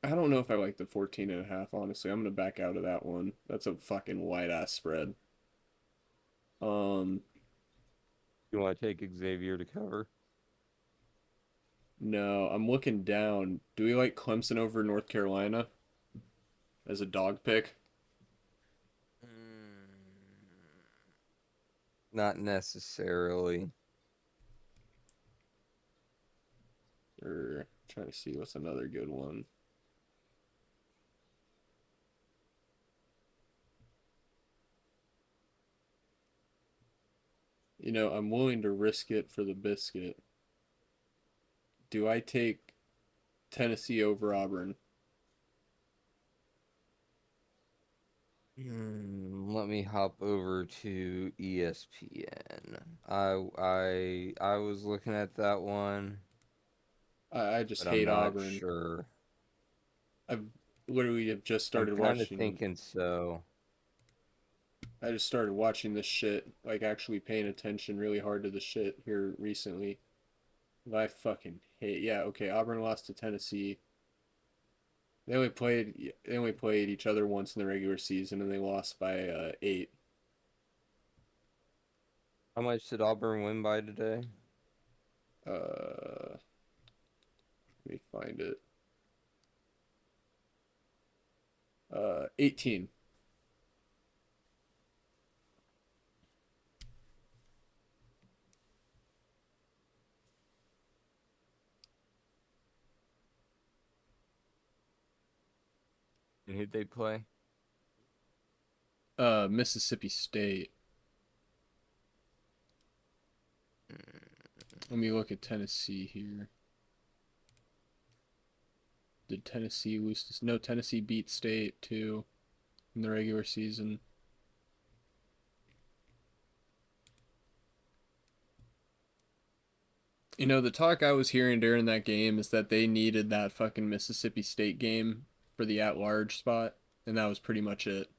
I don't know if I like the 14.5, honestly. I'm going to back out of that one. That's a fucking wide-ass spread. You want to take Xavier to cover? No, I'm looking down. Do we like Clemson over North Carolina as a dog pick? Not necessarily. Or trying to see what's another good one. You know, I'm willing to risk it for the biscuit. Do I take Tennessee over Auburn? Let me hop over to ESPN. I was looking at that one, I just but I'm hate not Auburn. sure. I've literally have just I'm started kind of watching. thinking so. I just started watching this shit, like actually paying attention really hard to the shit here recently. I fucking hate. Yeah, okay. Auburn lost to Tennessee. They only played each other once in the regular season, and they lost by 8. How much did Auburn win by today? Let me find it. 18. And who'd they play? Mississippi State. Let me look at Tennessee here. Did Tennessee lose this? No, Tennessee beat State too in the regular season. You know, the talk I was hearing during that game is that they needed that fucking Mississippi State game for the at-large spot, and that was pretty much it.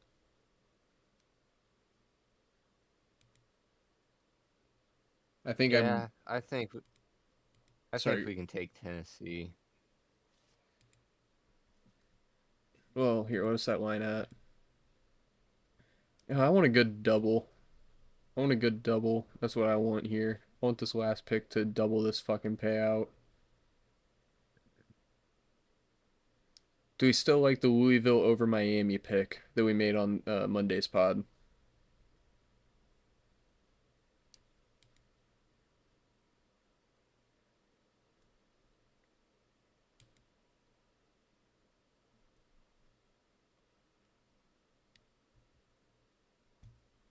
I think Yeah, I'm I think sorry. we can take Tennessee. Well, here, what's that line at? I want a good double. I want a good double. That's what I want here. I want this last pick to double this fucking payout. Do we still like the Louisville over Miami pick that we made on Monday's pod?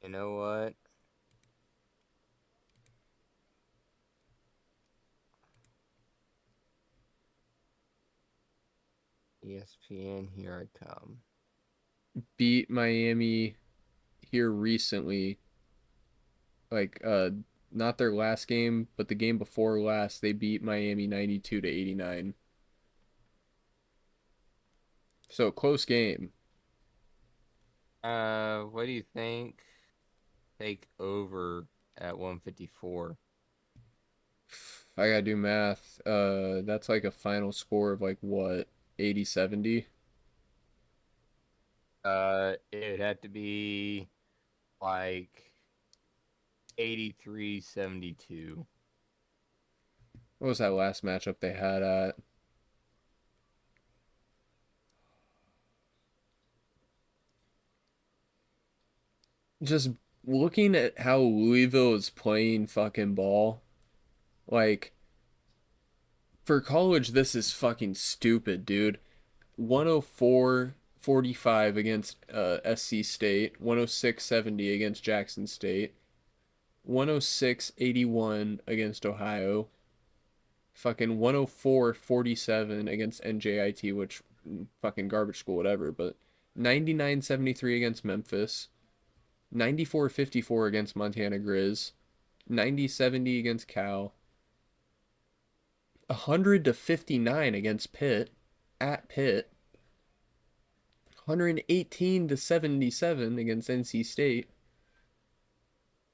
You know what? ESPN, here I come. Beat Miami here recently. Like not their last game, but the game before last, they beat Miami 92 to 89. So close game. What do you think? Take over at 154. I gotta do math. That's like a final score of like what, 80, 70? It'd have to be like 83-72. What was that last matchup they had at? Just looking at how Louisville is playing fucking ball, like for college, this is fucking stupid, dude. 104-45 against SC State, 106-70 against Jackson State, 106-81 against Ohio, fucking 104-47 against NJIT, which fucking garbage school, whatever, but 99-73 against Memphis, 94-54 against Montana Grizz, 90-70 against Cal, 100-59 against Pitt at Pitt, 118-77 against NC State.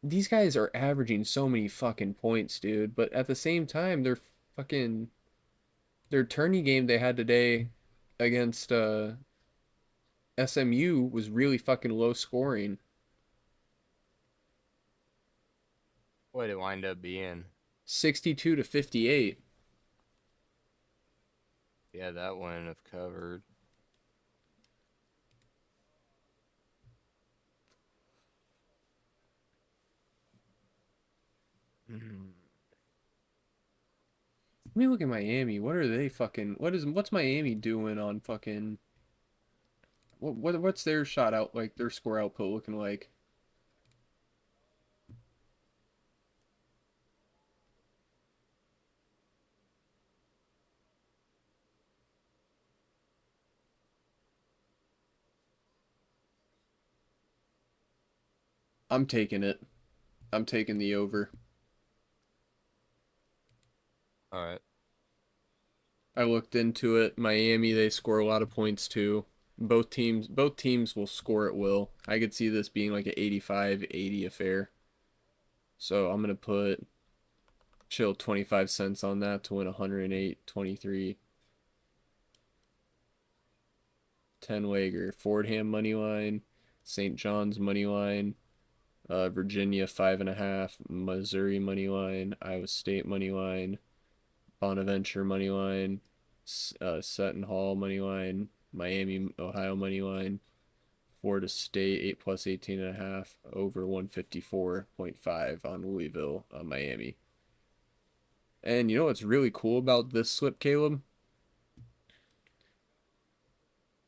These guys are averaging so many fucking points, dude. But at the same time, their tourney game they had today against SMU was really fucking low scoring. What did it wind up being? 62-58. Yeah, that wouldn't have covered. Let me look at Miami. What are they fucking? What's Miami doing on fucking? What's their shot out like? Their score output looking like? I'm taking it. I'm taking the over. All right. I looked into it. Miami, they score a lot of points too. Both teams will score at will. I could see this being like an 85-80 affair. So I'm gonna put chill 25 cents on that to win 108-23. 10-legger. Fordham money line, St. John's money line, Virginia 5.5, Missouri money line, Iowa State money line, Bonaventure money line, Seton Hall money line, Miami Ohio money line, Florida State 8 plus 18.5 over 154.5 on Louisville Miami. And you know what's really cool about this slip, Caleb?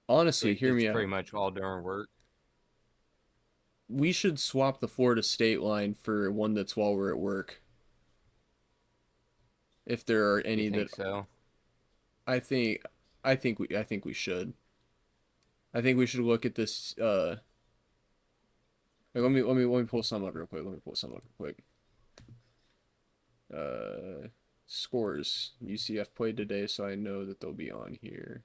Honestly, hear me It's pretty out. much all during work. We should swap the Florida State line for one that's while we're at work. If there are any You think that so? I think I think we should. I think we should look at this let me pull some up real quick. Let me pull some up real quick. Scores. UCF played today, so I know that they'll be on here.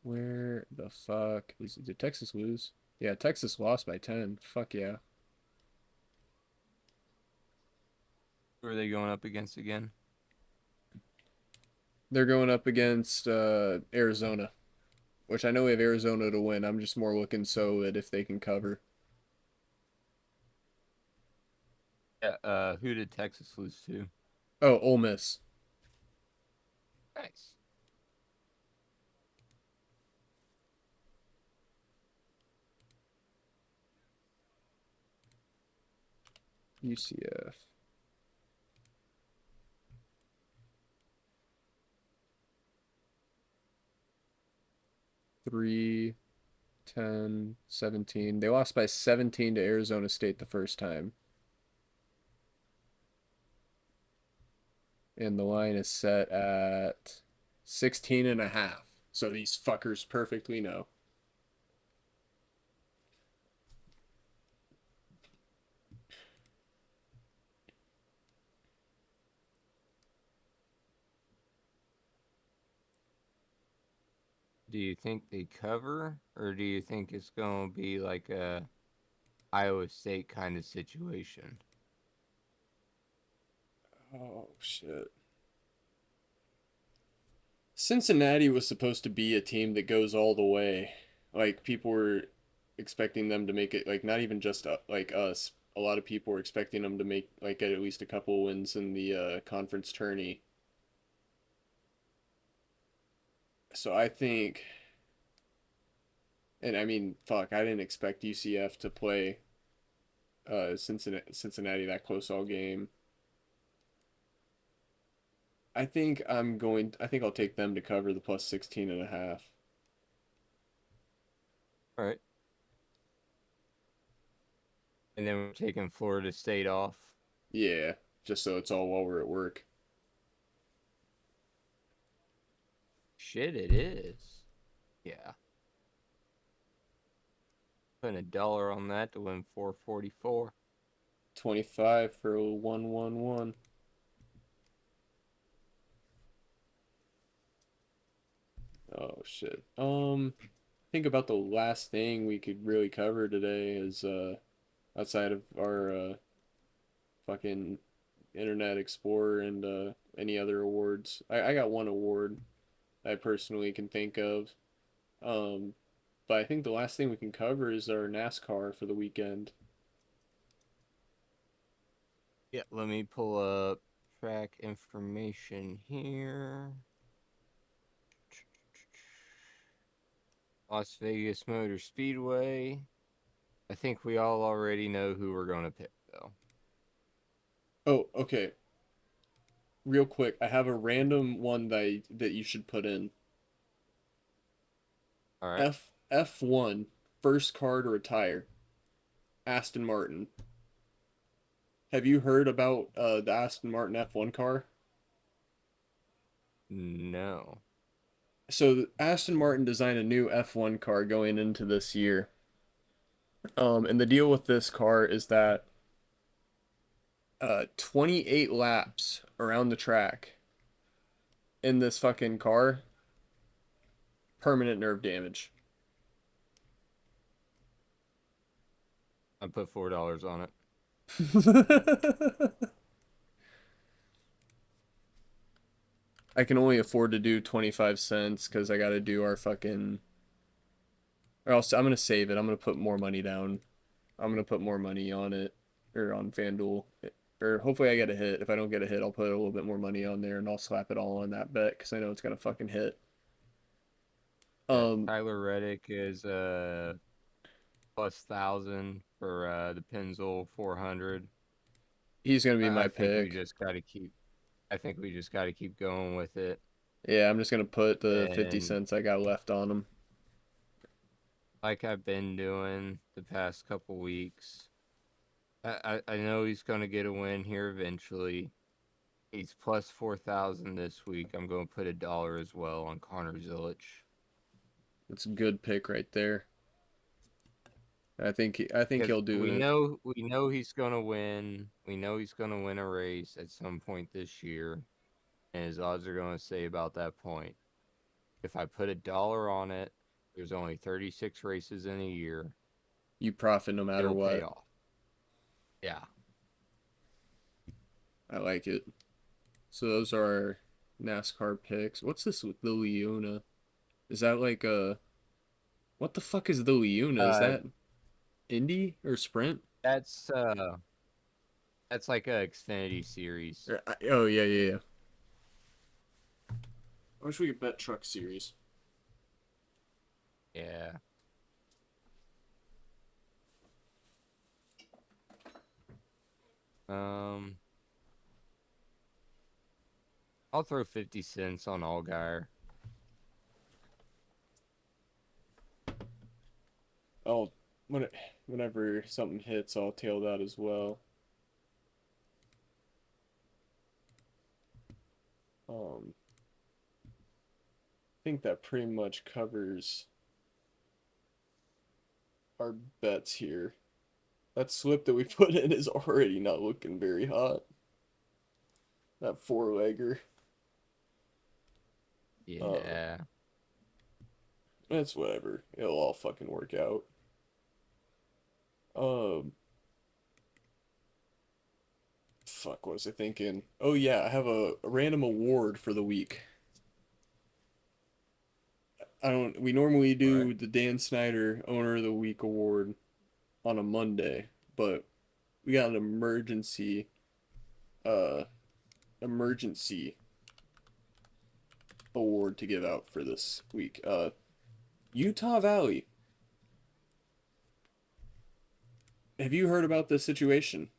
Where the fuck did Texas lose? Yeah, Texas lost by 10. Fuck yeah. Who are they going up against again? They're going up against Arizona, which I know we have Arizona to win. I'm just more looking so that if they can cover. Yeah. Who did Texas lose to? Oh, Ole Miss. Nice. UCF. Three, 10, 17. They lost by 17 to Arizona State the first time. And the line is set at 16.5. So these fuckers perfectly know. Do you think they cover, or do you think it's going to be like a Iowa State kind of situation? Oh, shit. Cincinnati was supposed to be a team that goes all the way. Like, people were expecting them to make it, like, not even just like us. A lot of people were expecting them to make, like, at least a couple wins in the conference tourney. So I think, and I mean, fuck, I didn't expect UCF to play Cincinnati that close all game. I think I'll take them to cover the plus 16.5. All right. And then we're taking Florida State off. Yeah, just so it's all while we're at work. shit, it is. Yeah. Putting $1 on that to win 444. 25 for 111. Oh shit. Think about the last thing we could really cover today is outside of our fucking Internet Explorer and any other awards. I got one award I personally can think of. Um, but I think the last thing we can cover is our NASCAR for the weekend. Yeah, let me pull up track information here. Las Vegas Motor Speedway. I think we all already know who we're going to pick, though. Oh, okay. Real quick, I have a random one that you should put in. All right. F1 first car to retire. Aston Martin. Have you heard about the Aston Martin F1 car? No. So Aston Martin designed a new F1 car going into this year. And the deal with this car is that 28 laps around the track in this fucking car, permanent nerve damage. I put $4 on it. I can only afford to do 25 cents because I got to do our fucking. Or else I'm going to save it. I'm going to put more money down. I'm going to put more money on it or on FanDuel. Or hopefully I get a hit. If I don't get a hit, I'll put a little bit more money on there and I'll slap it all on that bet because I know it's going to fucking hit. Tyler Reddick is plus 1,000 for the Pennzoil 400. He's going to be my I think we pick. just got to keep. I think we just got to keep going with it. Yeah, I'm just going to put the 50 And cents I got left on him. like I've been doing the past couple weeks, I know he's going to get a win here eventually. He's plus 4,000 this week. I'm going to put $1 as well on Connor Zillisch. That's a good pick right there. I think he'll do we it. know he's going to win. We know he's going to win a race at some point this year, and his odds are going to say about that point. If I put $1 on it, there's only 36 races in a year. You profit no matter It'll what. pay off. Yeah. I like it. So those are our NASCAR picks. What's this with the Leona? Is that like a... What the fuck is the Leona? Is that Indy or Sprint? That's like a Xfinity series. Oh, yeah, yeah, yeah. I wish we could bet Truck Series. Yeah. I'll throw 50 cents on Allgaier. Whenever something hits, I'll tail that as well. I think that pretty much covers our bets here. That slip that we put in is already not looking very hot. That four-legger. Yeah. That's whatever. It'll all fucking work out. Fuck, what was I thinking? Oh yeah, I have a random award for the week. We normally do the Dan Snyder Owner of the Week award on a Monday, but we got an emergency award to give out for this week. Utah Valley. Have you heard about this situation?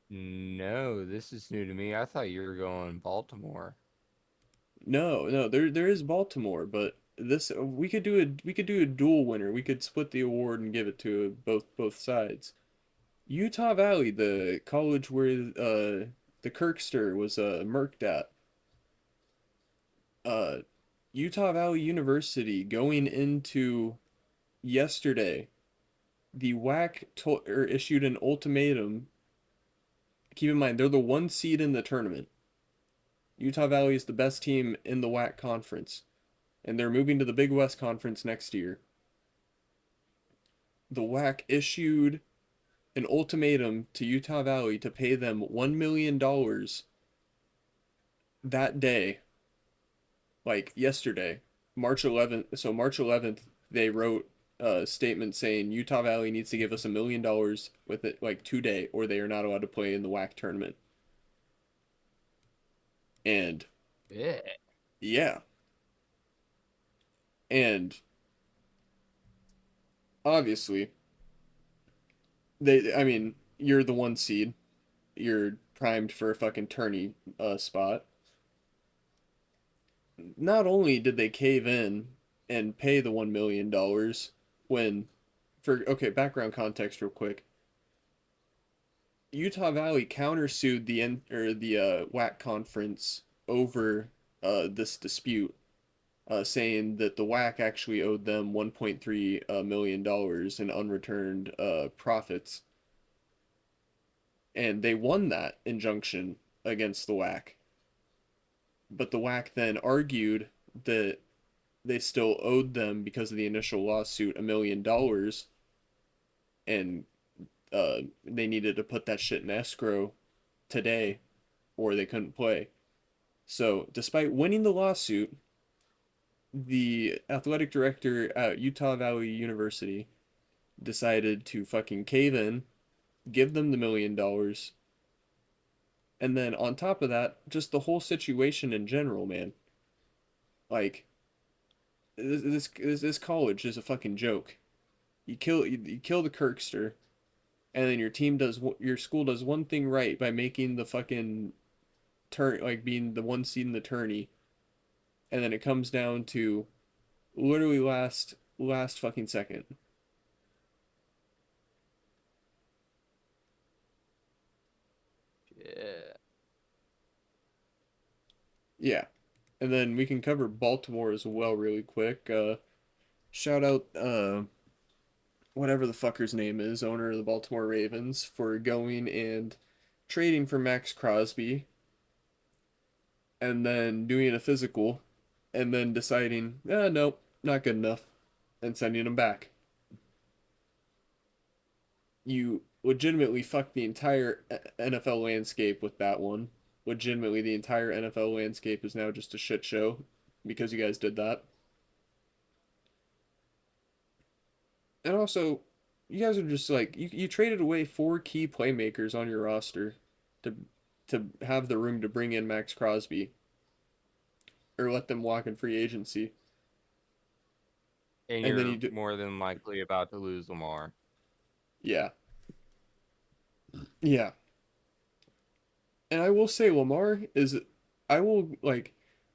No, this is new to me. I thought you were going Baltimore. No, there is Baltimore, but this we could do a dual winner. We could split the award and give it to both sides. Utah Valley, the college where the Kirkster was murked at. Utah Valley University going into yesterday, the issued an ultimatum. Keep in mind, they're the 1 seed in the tournament. Utah Valley is the best team in the WAC conference, and they're moving to the Big West Conference next year. The WAC issued an ultimatum to Utah Valley to pay them $1 million that day, like yesterday, March 11th. So March 11th, they wrote a statement saying Utah Valley needs to give us $1 million with it like today, or they are not allowed to play in the WAC tournament. And Yeah. yeah, and obviously I mean, you're the 1 seed. You're primed for a fucking tourney spot. Not only did they cave in and pay the $1 million when, okay, background context real quick. Utah Valley countersued the WAC conference over this dispute, saying that the WAC actually owed them $1.3 million in unreturned profits, and they won that injunction against the WAC. But the WAC then argued that they still owed them because of the initial lawsuit $1 million, and they needed to put that shit in escrow today, or they couldn't play. So, despite winning the lawsuit, the athletic director at Utah Valley University decided to fucking cave in, give them the $1 million, and then on top of that, just the whole situation in general, man. Like, this college is a fucking joke. You kill the Kirkster, and then your school does one thing right by making the fucking like being the 1 seed in the tourney, and then it comes down to literally last fucking second. Yeah. Yeah, and then we can cover Baltimore as well really quick. Shout out whatever the fucker's name is, owner of the Baltimore Ravens, for going and trading for Max Crosby, and then doing a physical, and then deciding, nope, not good enough, and sending him back. You legitimately fucked the entire NFL landscape with that one. Legitimately, the entire NFL landscape is now just a shit show because you guys did that. And also, you guys are just like you traded away 4 key playmakers on your roster to have the room to bring in Max Crosby or let them walk in free agency. And And then you're more than likely about to lose Lamar. Yeah. Yeah. And I will say Lamar is an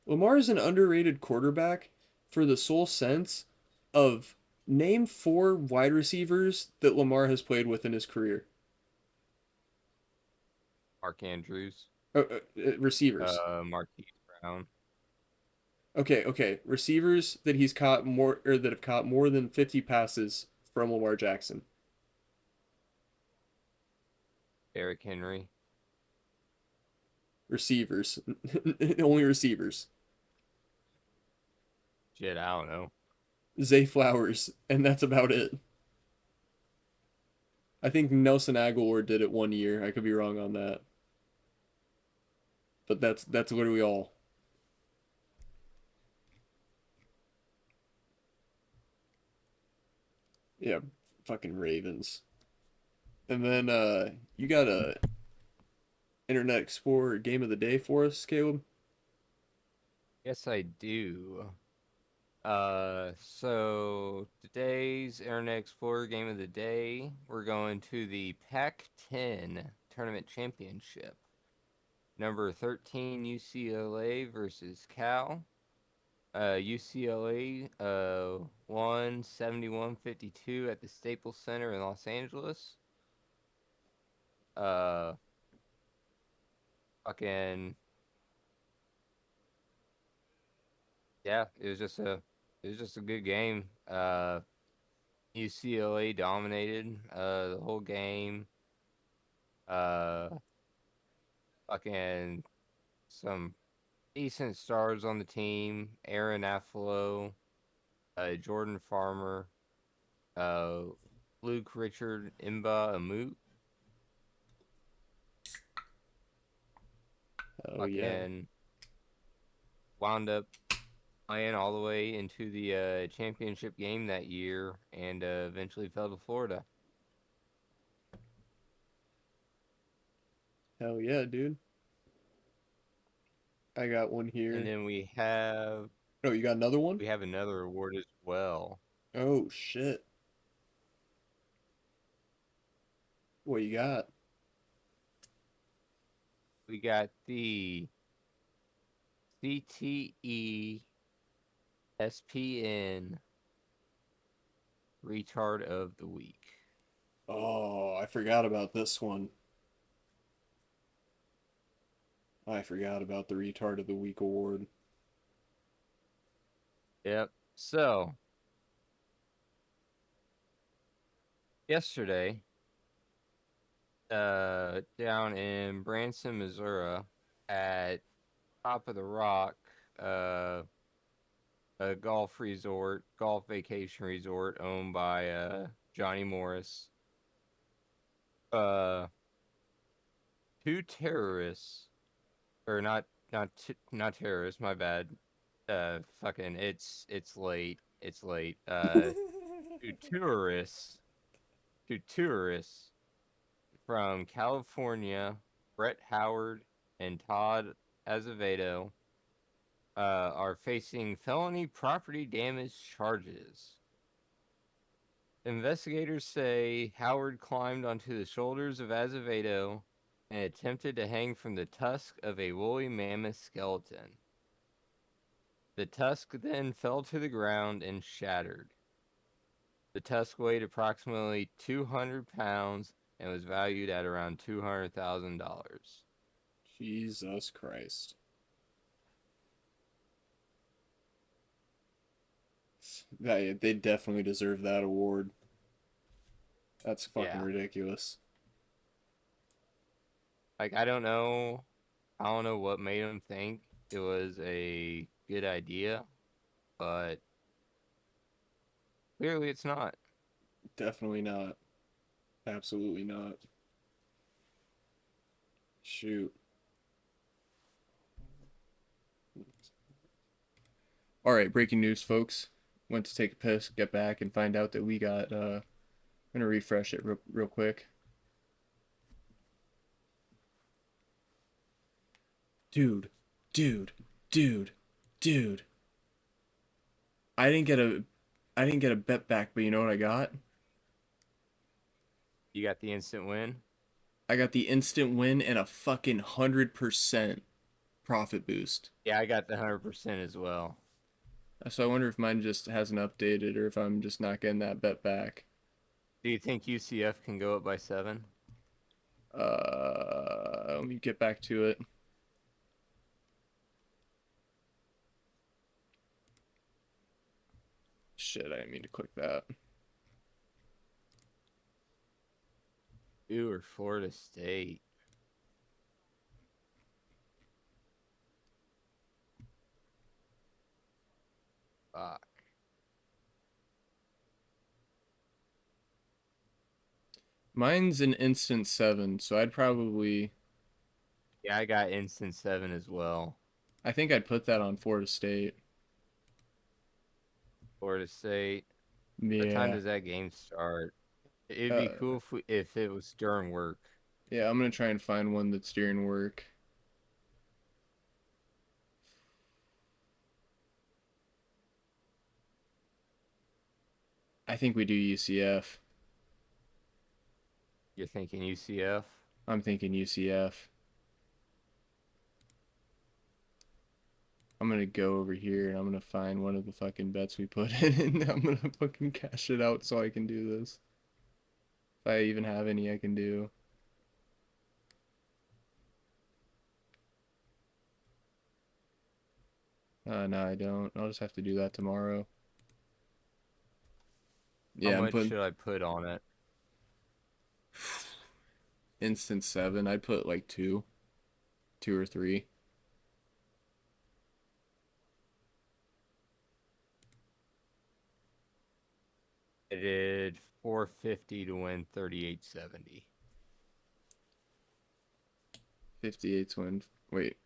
underrated quarterback for the sole sense of name 4 wide receivers that Lamar has played with in his career. Mark Andrews. Receivers. Marquise Brown. Okay. Receivers that he's caught more or that have caught more than 50 passes from Lamar Jackson. Eric Henry. Receivers. Only receivers. Shit, I don't know. Zay Flowers, and that's about it. I think Nelson Aguilar did it 1 year. I could be wrong on that. But that's literally all. Yeah, fucking Ravens. And then you got a Internet Explorer game of the day for us, Caleb? Yes, I do. So today's Internet Explorer game of the day, we're going to the Pac-10 Tournament Championship. Number 13 UCLA versus Cal. UCLA won 71-52 at the Staples Center in Los Angeles. Fucking Yeah, it was just a good game. UCLA dominated the whole game. Uh, Fucking some decent stars on the team. Aaron Affalo, Jordan Farmer, uh, Luke Richard Imba Amut. Oh yeah. Fucking wound up playing all the way into the championship game that year and eventually fell to Florida. Hell yeah, dude. I got one And here. then we have Oh, you got another one? another award as well. Oh shit. What you got? We got the CTE SPN Retard of the Week. Oh, I forgot about this one. I forgot about the Retard of the Week award. Yep. So, yesterday, down in Branson, Missouri, at Top of the Rock, uh, a golf vacation resort owned by Johnny Morris. Uh, Two terrorists, or not terrorists. My bad. Fucking, it's late. It's late. Two tourists, two tourists from California, Brett Howard and Todd Azevedo, are facing felony property damage charges. Investigators say Howard climbed onto the shoulders of Azevedo and attempted to hang from the tusk of a woolly mammoth skeleton. The tusk then fell to the ground and shattered. The tusk weighed approximately 200 pounds and was valued at around $200,000. Jesus Christ. They definitely deserve that award. That's fucking Yeah. ridiculous. Like, I don't know what made him think it was a good idea, but clearly it's not. Definitely not. Absolutely not. Shoot. All right, breaking news, folks. Went to take a piss, get back, and find out that we got. I'm gonna refresh it real quick. Dude, dude, dude, dude. I didn't get a, I didn't get a bet back, but you know what I got? You got the instant win? I got the instant win and a fucking 100% profit boost. Yeah, I got the 100% as well. So I wonder if mine just hasn't updated or if I'm just not getting that bet back. Do you think UCF can go up by 7? Let me get back to it. Shit, I didn't mean to click that. Ooh, or Florida State. Fuck. Mine's an instant 7, so I'd probably. Yeah, I got instant 7 as well. I think I'd put that on Florida State. Florida State. What time Yeah. does that game start? It'd be cool if it was during work. Yeah, I'm gonna try and find one that's during work. I think we do UCF. You're thinking UCF? I'm thinking UCF. I'm gonna go over here and I'm gonna find one of the fucking bets we put in and I'm gonna fucking cash it out so I can do this. If I even have any I can do. No, I don't. I'll just have to do that tomorrow. How Yeah, I'm much putting should I put on it? instant 7. I'd put like 2, 2 or 3. I did 450 to win 3870. 58 win. Wait.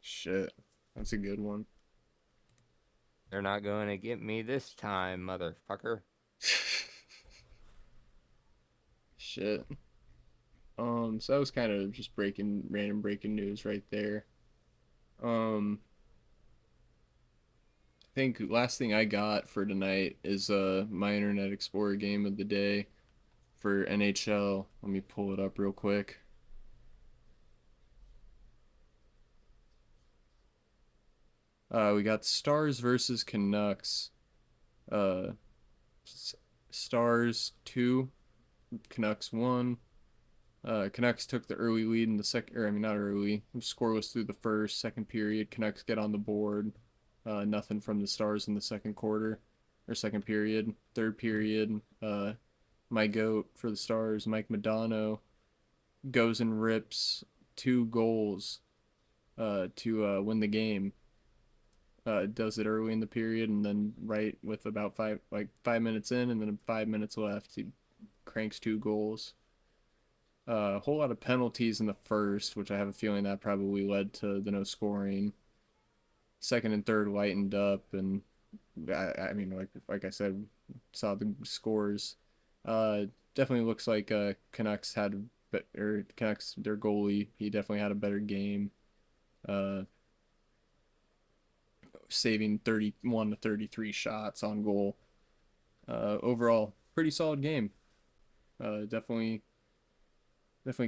Shit. That's a good one. They're not going to get me this time, motherfucker. Shit. So that was kind of just random breaking news right there. Um, I think last thing I got for tonight is my Internet Explorer game of the day for NHL. Let me pull it up real quick. We got Stars versus Canucks. Uh, Stars 2, Canucks 1. Canucks took the early lead in the second, or I mean, not early. Scoreless through the first, second period. Canucks get on the board. Nothing from the Stars in the second quarter, or second period. Third period, my goat for the Stars, Mike Modano, goes and rips 2 goals to win the game. Does it early in the period, and then right with about 5 minutes in, and then 5 minutes left, he cranks 2 goals. A whole lot of penalties in the first, which I have a feeling that probably led to the no scoring. Second and third lightened up, and I mean, like I said, saw the scores. Definitely looks like Canucks had, or Canucks, their goalie, he definitely had a better game. Uh, Saving 31 to 33 shots on goal. Overall, pretty solid game. Definitely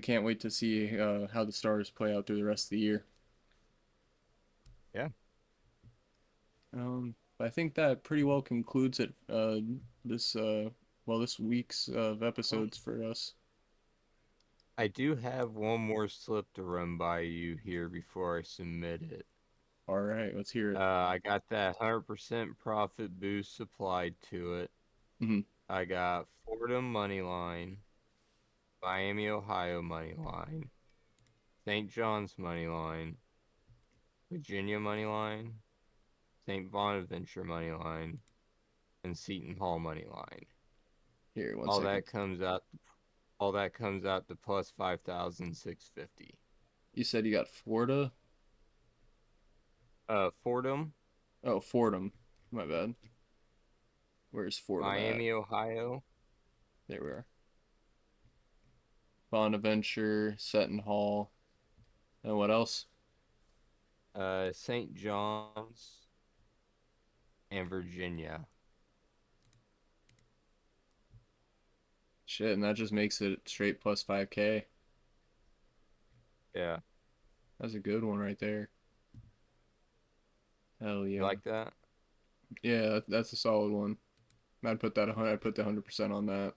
can't wait to see how the Stars play out through the rest of the year. Yeah. I think that pretty well concludes it. This this week's of episodes for us. I do have one more slip to run by you here before I submit it. All right, let's hear it. I got that 100% profit boost applied to it. Mm-hmm. I got Fordham money line, Miami, Ohio money line, St. John's money line, Virginia money line, St. Bonaventure money line, and Seton Hall money line. Here, one All second. that comes out. All that comes out to plus 5,650. You said you got Florida? Fordham, Oh, Fordham. My bad. Where's Fordham at? Miami, Ohio, There we are. Bonaventure, Seton Hall, and what else? St. John's, and Virginia. Shit, and that just makes it straight plus 5K. Yeah. That's a good one right there. Hell yeah. You like that? Yeah, that's a solid one. I'd put the 100% on that.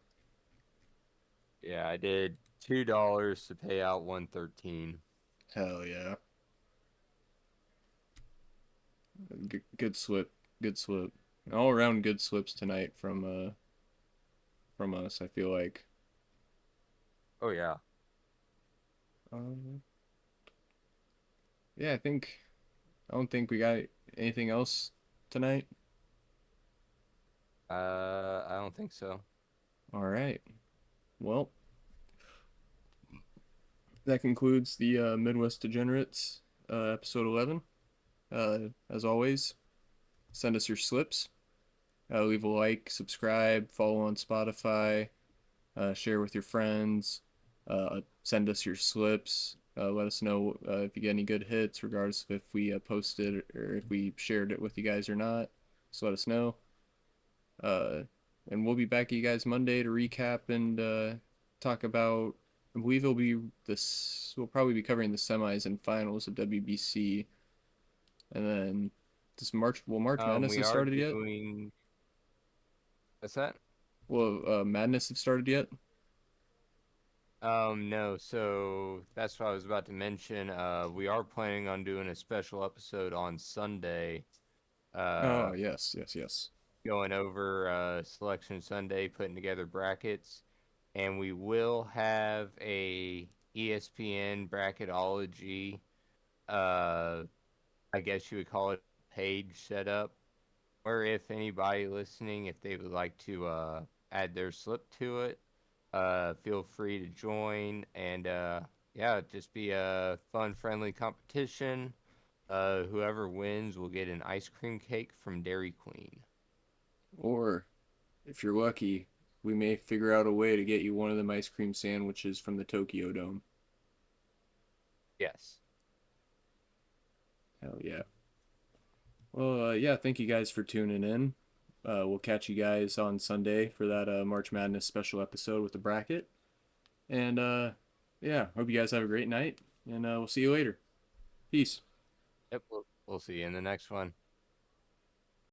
Yeah, I did $2 to pay out 113. Hell yeah. Good slip. Good slip. All around good slips tonight from us, I feel like. Oh yeah. Um, yeah, I don't think we got anything else tonight. I don't think so. All right. Well, that concludes the Midwest Degenerates episode 11. As always, send us your slips. Leave a like, subscribe, follow on Spotify, share with your friends, send us your slips. Let us know if you get any good hits, regardless of if we posted or if we shared it with you guys or not. So let us know. And we'll be back at you guys Monday to recap and talk about. I believe we'll probably be covering the semis and finals of WBC, and then March Madness We have are started yet? doing. What's that? Will Madness have started yet? No, so that's what I was about to mention. We are planning on doing a special episode on Sunday, Oh, uh, yes, yes, yes. going over Selection Sunday, putting together brackets, and we will have a ESPN bracketology, uh, I guess you would call it page set up, or if anybody listening, if they would like to add their slip to it, feel free to join, and yeah, just be a fun, friendly competition. Whoever wins will get an ice cream cake from Dairy Queen. Or if you're lucky, we may figure out a way to get you one of them ice cream sandwiches from the Tokyo Dome. Yes. Hell yeah. Well, yeah, thank you guys for tuning in. We'll catch you guys on Sunday for that March Madness special episode with the bracket. And yeah, hope you guys have a great night, and we'll see you later. Peace. Yep. We'll see you in the next one.